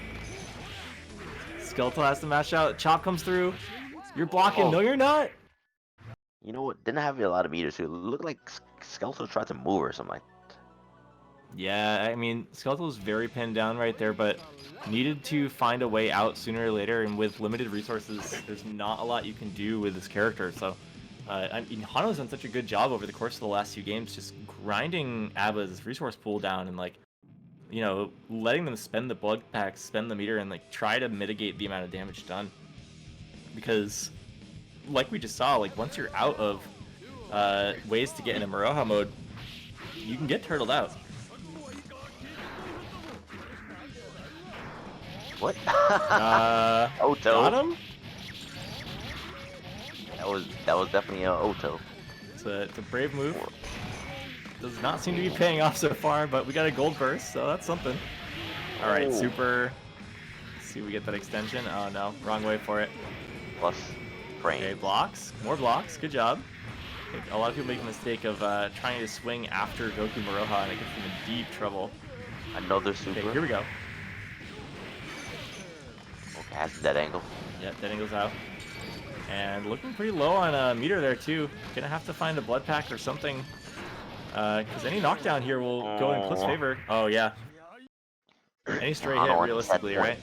Skeletal has to mash out. Chop comes through. You're blocking. Oh. No, you're not. You know what? Didn't have a lot of meters, too. It looked like Skeletal tried to move or something like that. Yeah, I mean, Skeletal was very pinned down right there, but needed to find a way out sooner or later, and with limited resources, there's not a lot you can do with this character, so... I mean, Hano's done such a good job over the course of the last few games, just grinding a.b.a.'s resource pool down and, like, you know, letting them spend the blood packs, spend the meter, and, like, try to mitigate the amount of damage done. Because, like we just saw, like, once you're out of ways to get into Maroha mode, you can get turtled out. What? Got him? That was definitely an Oto. It's a brave move. Does not seem to be paying off so far, but we got a gold burst, so that's something. All right, super. Let's see if we get that extension. Oh no, wrong way for it. Plus frame. Okay, blocks. More blocks. Good job. I think a lot of people make the mistake of trying to swing after Goku Maroha, and it gets them in deep trouble. Another super. Okay, here we go. Okay, has that angle. Yeah, that angle's out. And looking pretty low on meter there too. Gonna have to find a blood pack or something. Because any knockdown here will go in Cliff's favor. Oh yeah. Any straight hit realistically, right?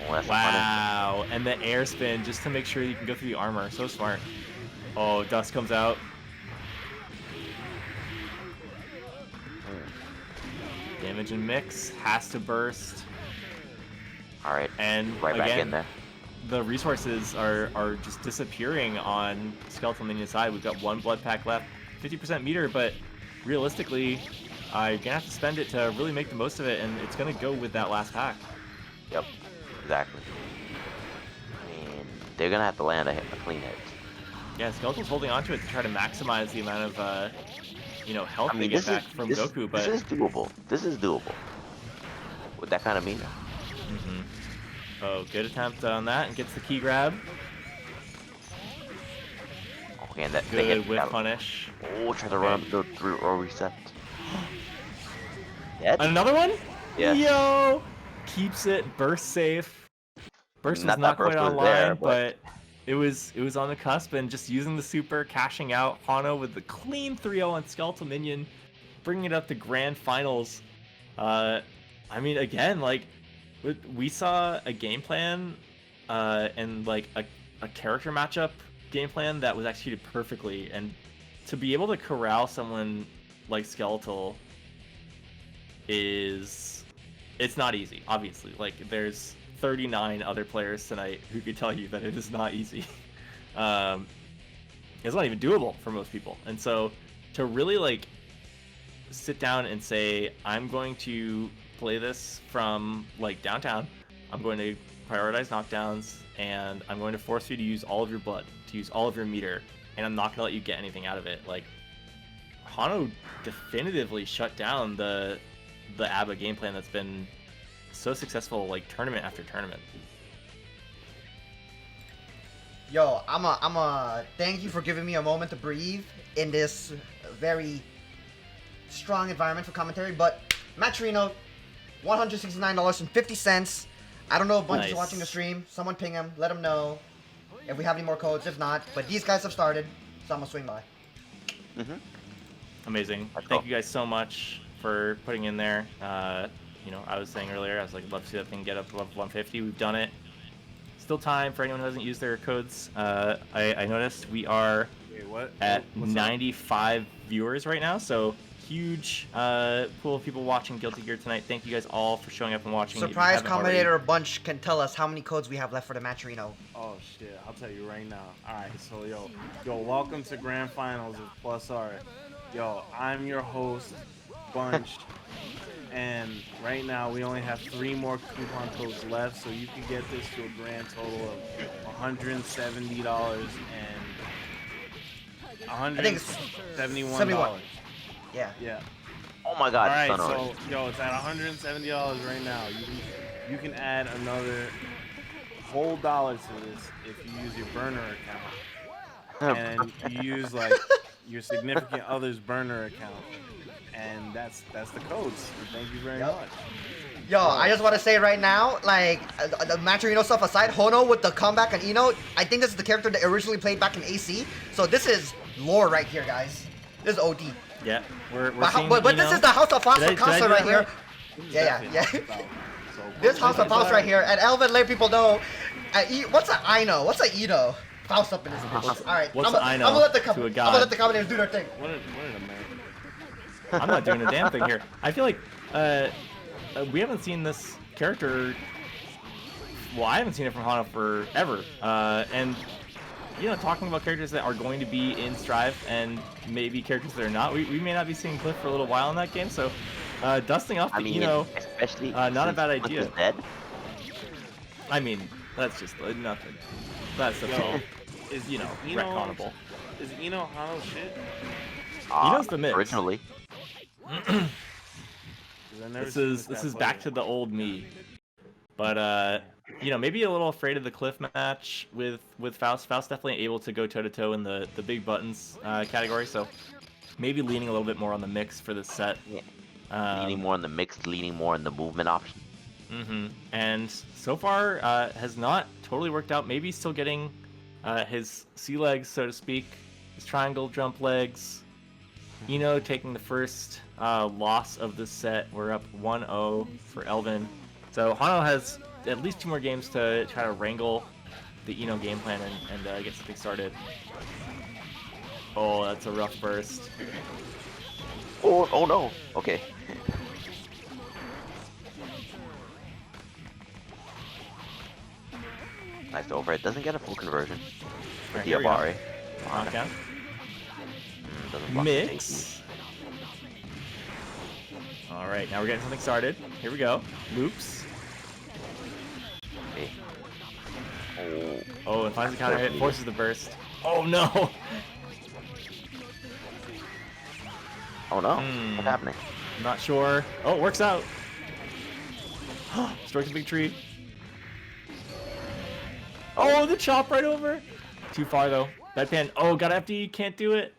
Oh, wow. And the air spin just to make sure you can go through the armor. So smart. Oh, dust comes out. Damage and mix. Has to burst. Alright, and right again, back in there. The resources are just disappearing on Skeletal Minion side. We've got one blood pack left, 50% meter, but realistically, you're gonna have to spend it to really make the most of it, and it's gonna go with that last pack. Yep, exactly. And they're gonna have to land a clean hit. Yeah, Skeletal's holding onto it to try to maximize the amount of you know, health they get back from Goku, but this is doable. This is doable with that kind of meter. Oh, good attempt on that, and gets the key grab. Okay, and that good whip punish. Oh, try to run through or reset. Dead? Another one? Yeah. Yo! Keeps it, burst safe. Burst was not quite online, but it was on the cusp, and just using the super, cashing out, Hano with the clean 3-0 on Skeletal Minion, bringing it up to grand finals. I mean, again, like, we saw a game plan and like a character matchup game plan that was executed perfectly, and to be able to corral someone like Skeletal it's not easy, obviously. Like, there's 39 other players tonight who could tell you that it is not easy. It's not even doable for most people. And so to really like sit down and say, I'm going to play this from like downtown, I'm going to prioritize knockdowns, and I'm going to force you to use all of your blood, to use all of your meter, and I'm not going to let you get anything out of it. Like, Hano definitively shut down the a.b.a game plan that's been so successful, like, tournament after tournament. Yo, I'm thank you for giving me a moment to breathe in this very strong environment for commentary. But Matt Trino, $169.50. I don't know if Bunch is watching the stream. Someone ping him, let him know if we have any more codes. If not, but these guys have started, so I'm gonna swing by. Amazing. Thank you guys so much for putting in there. You know, I was saying earlier, I was like, love to see that thing get up above 150. We've done it. Still time for anyone who hasn't used their codes. I noticed we are at 95 viewers right now, so huge pool of people watching Guilty Gear tonight. Thank you guys all for showing up and watching. Surprise commentator Bunch can tell us how many codes we have left for the Matcherino. Oh shit, I'll tell you right now. Alright, so yo, welcome to Grand Finals of +R. Yo, I'm your host, Bunch. And right now we only have 3 more coupon codes left, so you can get this to a grand total of $170 and $171. Yeah. Oh my God! All right, so yo, it's at $170 right now. You can add another whole dollar to this if you use your burner account, and you use like your significant other's burner account, and that's the codes. Thank you very much. Yo, I just want to say right now, like, the Matcherino stuff aside, Hono with the comeback and Eno, I think this is the character that originally played back in AC. So this is lore right here, guys. This is OD. Yeah, we're but this is the House of Casa right here. Yeah. This House of Faust right here, and Elvin let people know. What's an Ino? What's an Eno? Faust up in his bitch. All right, I'm gonna let the commentators do their thing. What an American. I'm not doing a damn thing here. I feel like we haven't seen this character. Well, I haven't seen it from Hana forever, and you know, talking about characters that are going to be in Strive and maybe characters that are not, we may not be seeing Cliff for a little while in that game. So dusting off the Eno, especially not a bad idea. Dead. I mean, that's just nothing. That's the whole, you know, retconnable. Is Eno Hano shit? Eno's the mix. Originally. This is back to the old me, but you know, maybe a little afraid of the Cliff match with Faust. Faust definitely able to go toe to toe in the big buttons category, so maybe leaning a little bit more on the mix for this set. Yeah. Leaning more on the mix, leaning more on the movement option. And so far has not totally worked out. Maybe still getting his sea legs, so to speak, his triangle jump legs. Eno taking the first loss of the set. We're up 1-0 for Elvin. So Hano has at least 2 more games to try to wrangle the Eno game plan and get something started. Oh, that's a rough burst. Oh no. Okay. Nice overhead. Doesn't get a full conversion. Right, The a.b.a. Knockdown. Mix. All right, now we're getting something started. Here we go. Loops. Okay. Oh, and finds the counter hit, forces the burst. Oh no! Oh no! What's happening? I'm not sure. Oh, it works out. Strikes a big tree. Oh, the chop right over. Too far though. Bedpan. Oh, got FD. Can't do it.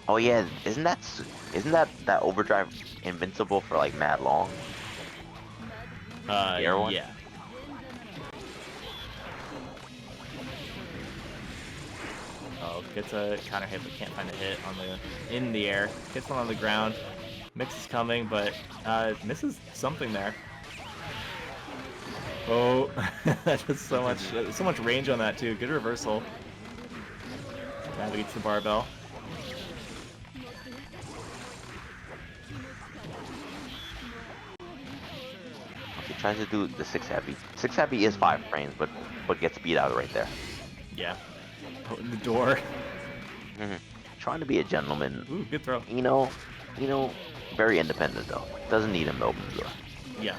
Oh yeah, isn't that overdrive invincible for like mad long? air one? Yeah. Oh, gets a counter hit, but can't find a hit on in the air. Gets one on the ground. Mix is coming, but misses something there. Oh, that's so much range on that too. Good reversal. Navigates the barbell. He tries to do the 6 heavy. 6 heavy is 5 frames, but gets beat out right there. Yeah. Open the door. Trying to be a gentleman. Ooh, good throw. Very independent though. Doesn't need him to open the door. Yeah.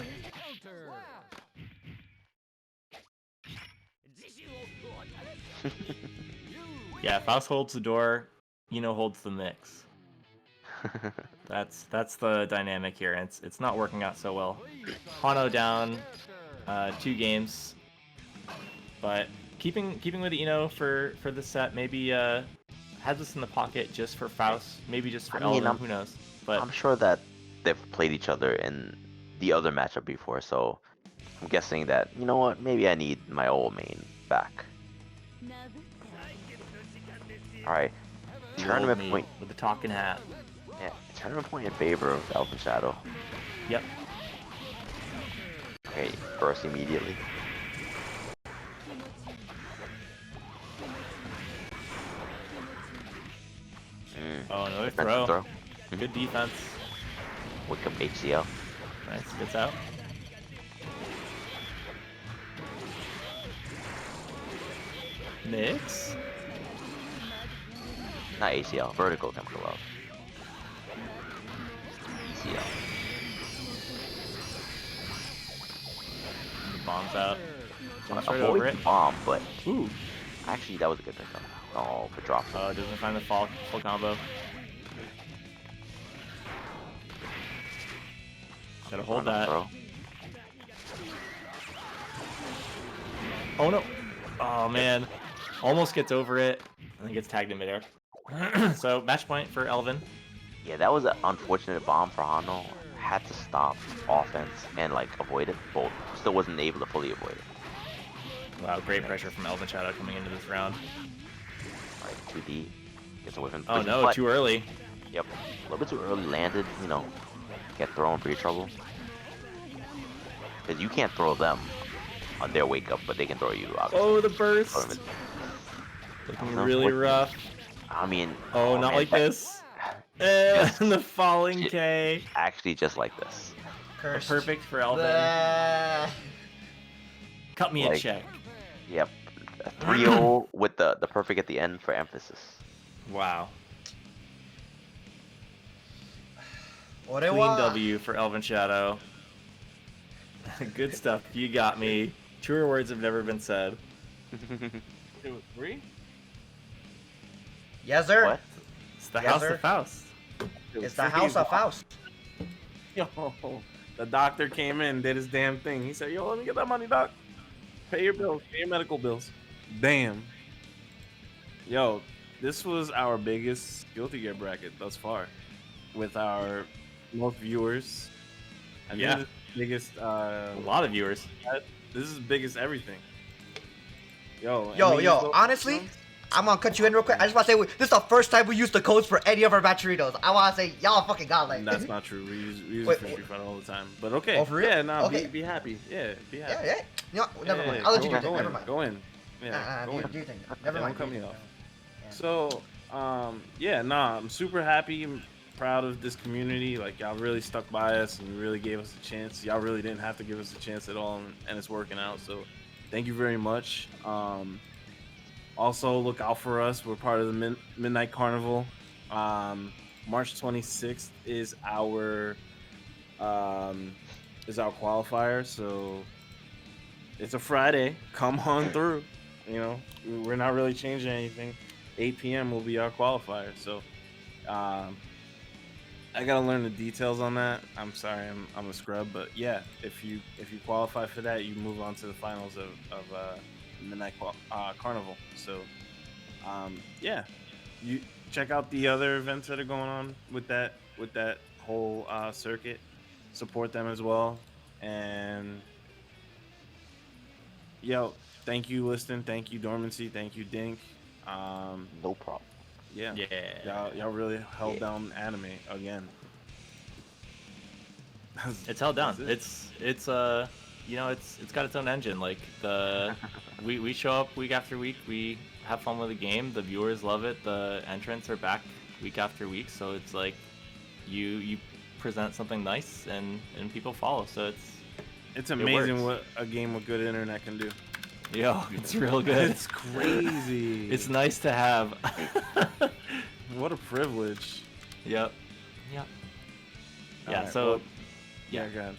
Yeah, Faust holds the door, holds the mix. That's the dynamic here, and it's not working out so well. Hano down 2 games, but keeping with it, for the set, maybe has this in the pocket just for Faust, maybe just for Elvin, who knows? But I'm sure that they've played each other in the other matchup before, so I'm guessing that, you know what, maybe I need my old main back. Alright, tournament point with the talking hat. Yeah, tournament point in favor of Elven Shadow. Yep. Okay, burst immediately. Oh, another throw. Good defense. Wake up HCL. Nice, gets out. Mix. Not ACL, vertical chemical out. ACL. The bomb's out. Jumps right Avoid over it. Bomb, but ooh, actually that was a good pickup. Oh, but drop. Oh, doesn't find the full combo. Gotta hold that. Throw. Oh no! Oh man, almost gets over it, and then gets tagged in midair. So match point for Elvin. Yeah, that was an unfortunate bomb for Hano. Had to stop offense and avoid it, but still wasn't able to fully avoid it. Wow, great pressure from Elvin Shadow coming into this round. Alright, 2D. Gets away from the oh no, too early. Yep. A little bit too early landed, get thrown for your trouble. Because you can't throw them on their wake up, but they can throw you out. Oh, the burst! Looking really rough. I mean... Oh, not like this. And the falling K. Actually, just like this. Cursed. Perfect for Elvin. Cut me a check. Yep. A 3-0 with the perfect at the end for emphasis. Wow. Clean Clean W for Elvin Shadow. Good stuff. You got me. Truer words have never been said. 2-3? Yes, sir. What? It's the house of Faust. It's the house of Faust. Yo, the doctor came in, did his damn thing. He said, yo, let me get that money, doc. Pay your bills, pay your medical bills. Damn. Yo, this was our biggest Guilty Gear bracket thus far. With our most viewers. I think this is the biggest, a lot of viewers. This is the biggest everything. Yo, honestly, I'm gonna cut you in real quick. I just want to say, this is the first time we used the codes for any of our Matcheritos. I want to say, y'all fucking godlike. That's not true. We use it for Street Fighter all the time. But okay. Oh, for real? Yeah, nah, Okay. be happy. Yeah, be happy. Yeah. No, never mind. I'll let you do that. Never mind. Go in. Yeah, go in. Do your thing. Never mind. Don't cut me off. Yeah. So, I'm super happy and proud of this community. Like, y'all really stuck by us and really gave us a chance. Y'all really didn't have to give us a chance at all, and it's working out. So, thank you very much. Also, look out for us. We're part of the Midnight Carnival. March 26th is our qualifier. So, it's a Friday. Come on through. We're not really changing anything. 8 p.m. will be our qualifier. So, I gotta learn the details on that. I'm sorry, I'm a scrub, but yeah, if you qualify for that, you move on to the finals of Midnight Carnival. So, yeah, you check out the other events that are going on with that whole circuit. Support them as well, and Yo, thank you, Liston. Thank you, Dormancy. Thank you, Dink. No problem. Yeah. Y'all really held down anime again. It's held down. It's you know, it's got its own engine. Like we show up week after week. We have fun with the game. The viewers love it. The entrants are back week after week. So it's like you present something nice and people follow. So it's amazing what a game with good internet can do. Yo, it's real good. It's crazy. It's nice to have. What a privilege. Yep. Yeah. Right, So. Well, yeah, go ahead.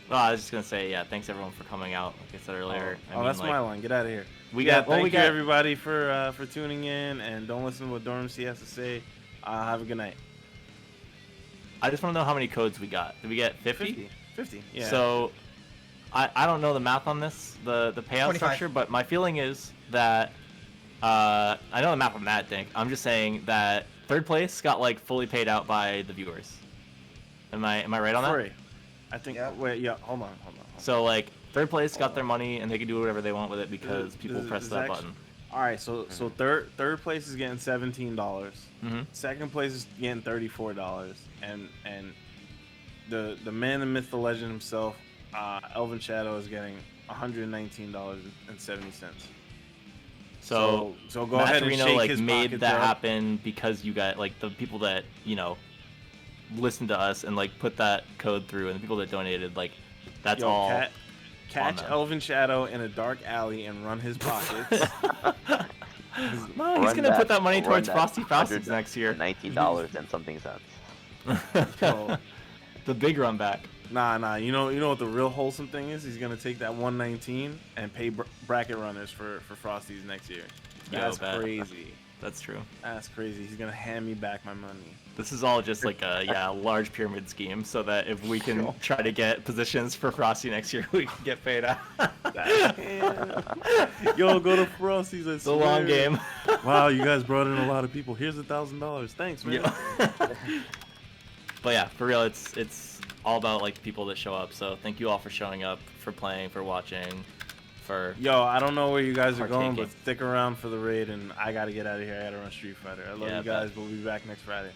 Well, I was just gonna say, yeah, thanks everyone for coming out. Like I said earlier. I mean, that's my line. Get out of here. Thank you everybody for tuning in, and don't listen to what Dormancy has to say. Have a good night. I just want to know how many codes we got. Did we get 50? 50. Yeah. So, I don't know the math on this, the payout 25. structure, but my feeling is that I know the math on that, Dink. I'm just saying that third place got like fully paid out by the viewers. Am I right on that? Free. I think. Yep. Wait. Yeah. Hold on. So like third place got their money and they can do whatever they want with it because people press that button. All right. So third place is getting $17. Mm-hmm. Second place is getting $34, and the man, the myth, the legend himself, Elvin Shadow is getting $119.70. So go ahead and shake like his made pocket that there. happen because you got like the people that listened to us and like put that code through, and the people that donated, like that's all. Catch Elvin Shadow in a dark alley and run his pockets. No, he's gonna put that money towards Frosty Frosties next year. $19 and something cents. So, the big run back. Nah. You know what the real wholesome thing is? He's gonna take that 119 and pay bracket runners for Frosties next year. That's crazy. That's true. That's crazy. He's gonna hand me back my money. This is all just like a large pyramid scheme, so that if we can try to get positions for Frosty next year, we can get paid out. Yo, go to Frosty's. It's a long game. Wow, you guys brought in a lot of people. Here's $1,000. Thanks, man. Yeah. But yeah, for real, it's all about like the people that show up. So thank you all for showing up, for playing, for watching. Yo, I don't know where you guys are going, but stick around for the raid, and I gotta get out of here. I gotta run Street Fighter. I love you guys. We'll be back next Friday.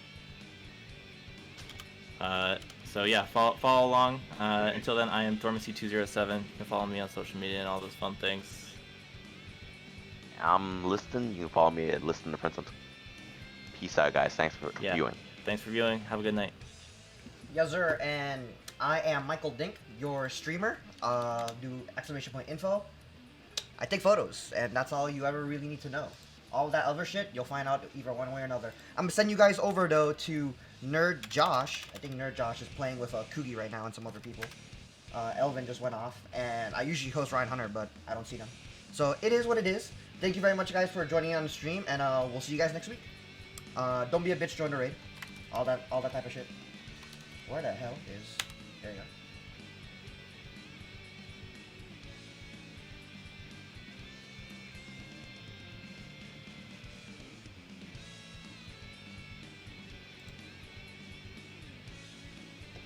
So yeah, follow along. Until then, I am Dormancy207. You can follow me on social media and all those fun things. I'm Liston. You can follow me at Liston the Prince. Peace out, guys. Thanks for viewing. Thanks for viewing. Have a good night. Yes, sir. And I am Michael Dink, your streamer. Do !info. I take photos, and that's all you ever really need to know. All that other shit, you'll find out either one way or another. I'm gonna send you guys over though to Nerd Josh. I think Nerd Josh is playing with Kugi right now and some other people. Elvin just went off, and I usually host Ryan Hunter, but I don't see them. So it is what it is. Thank you very much, guys, for joining on the stream, and we'll see you guys next week. Don't be a bitch, join the raid. All that type of shit. Where the hell is... There you go.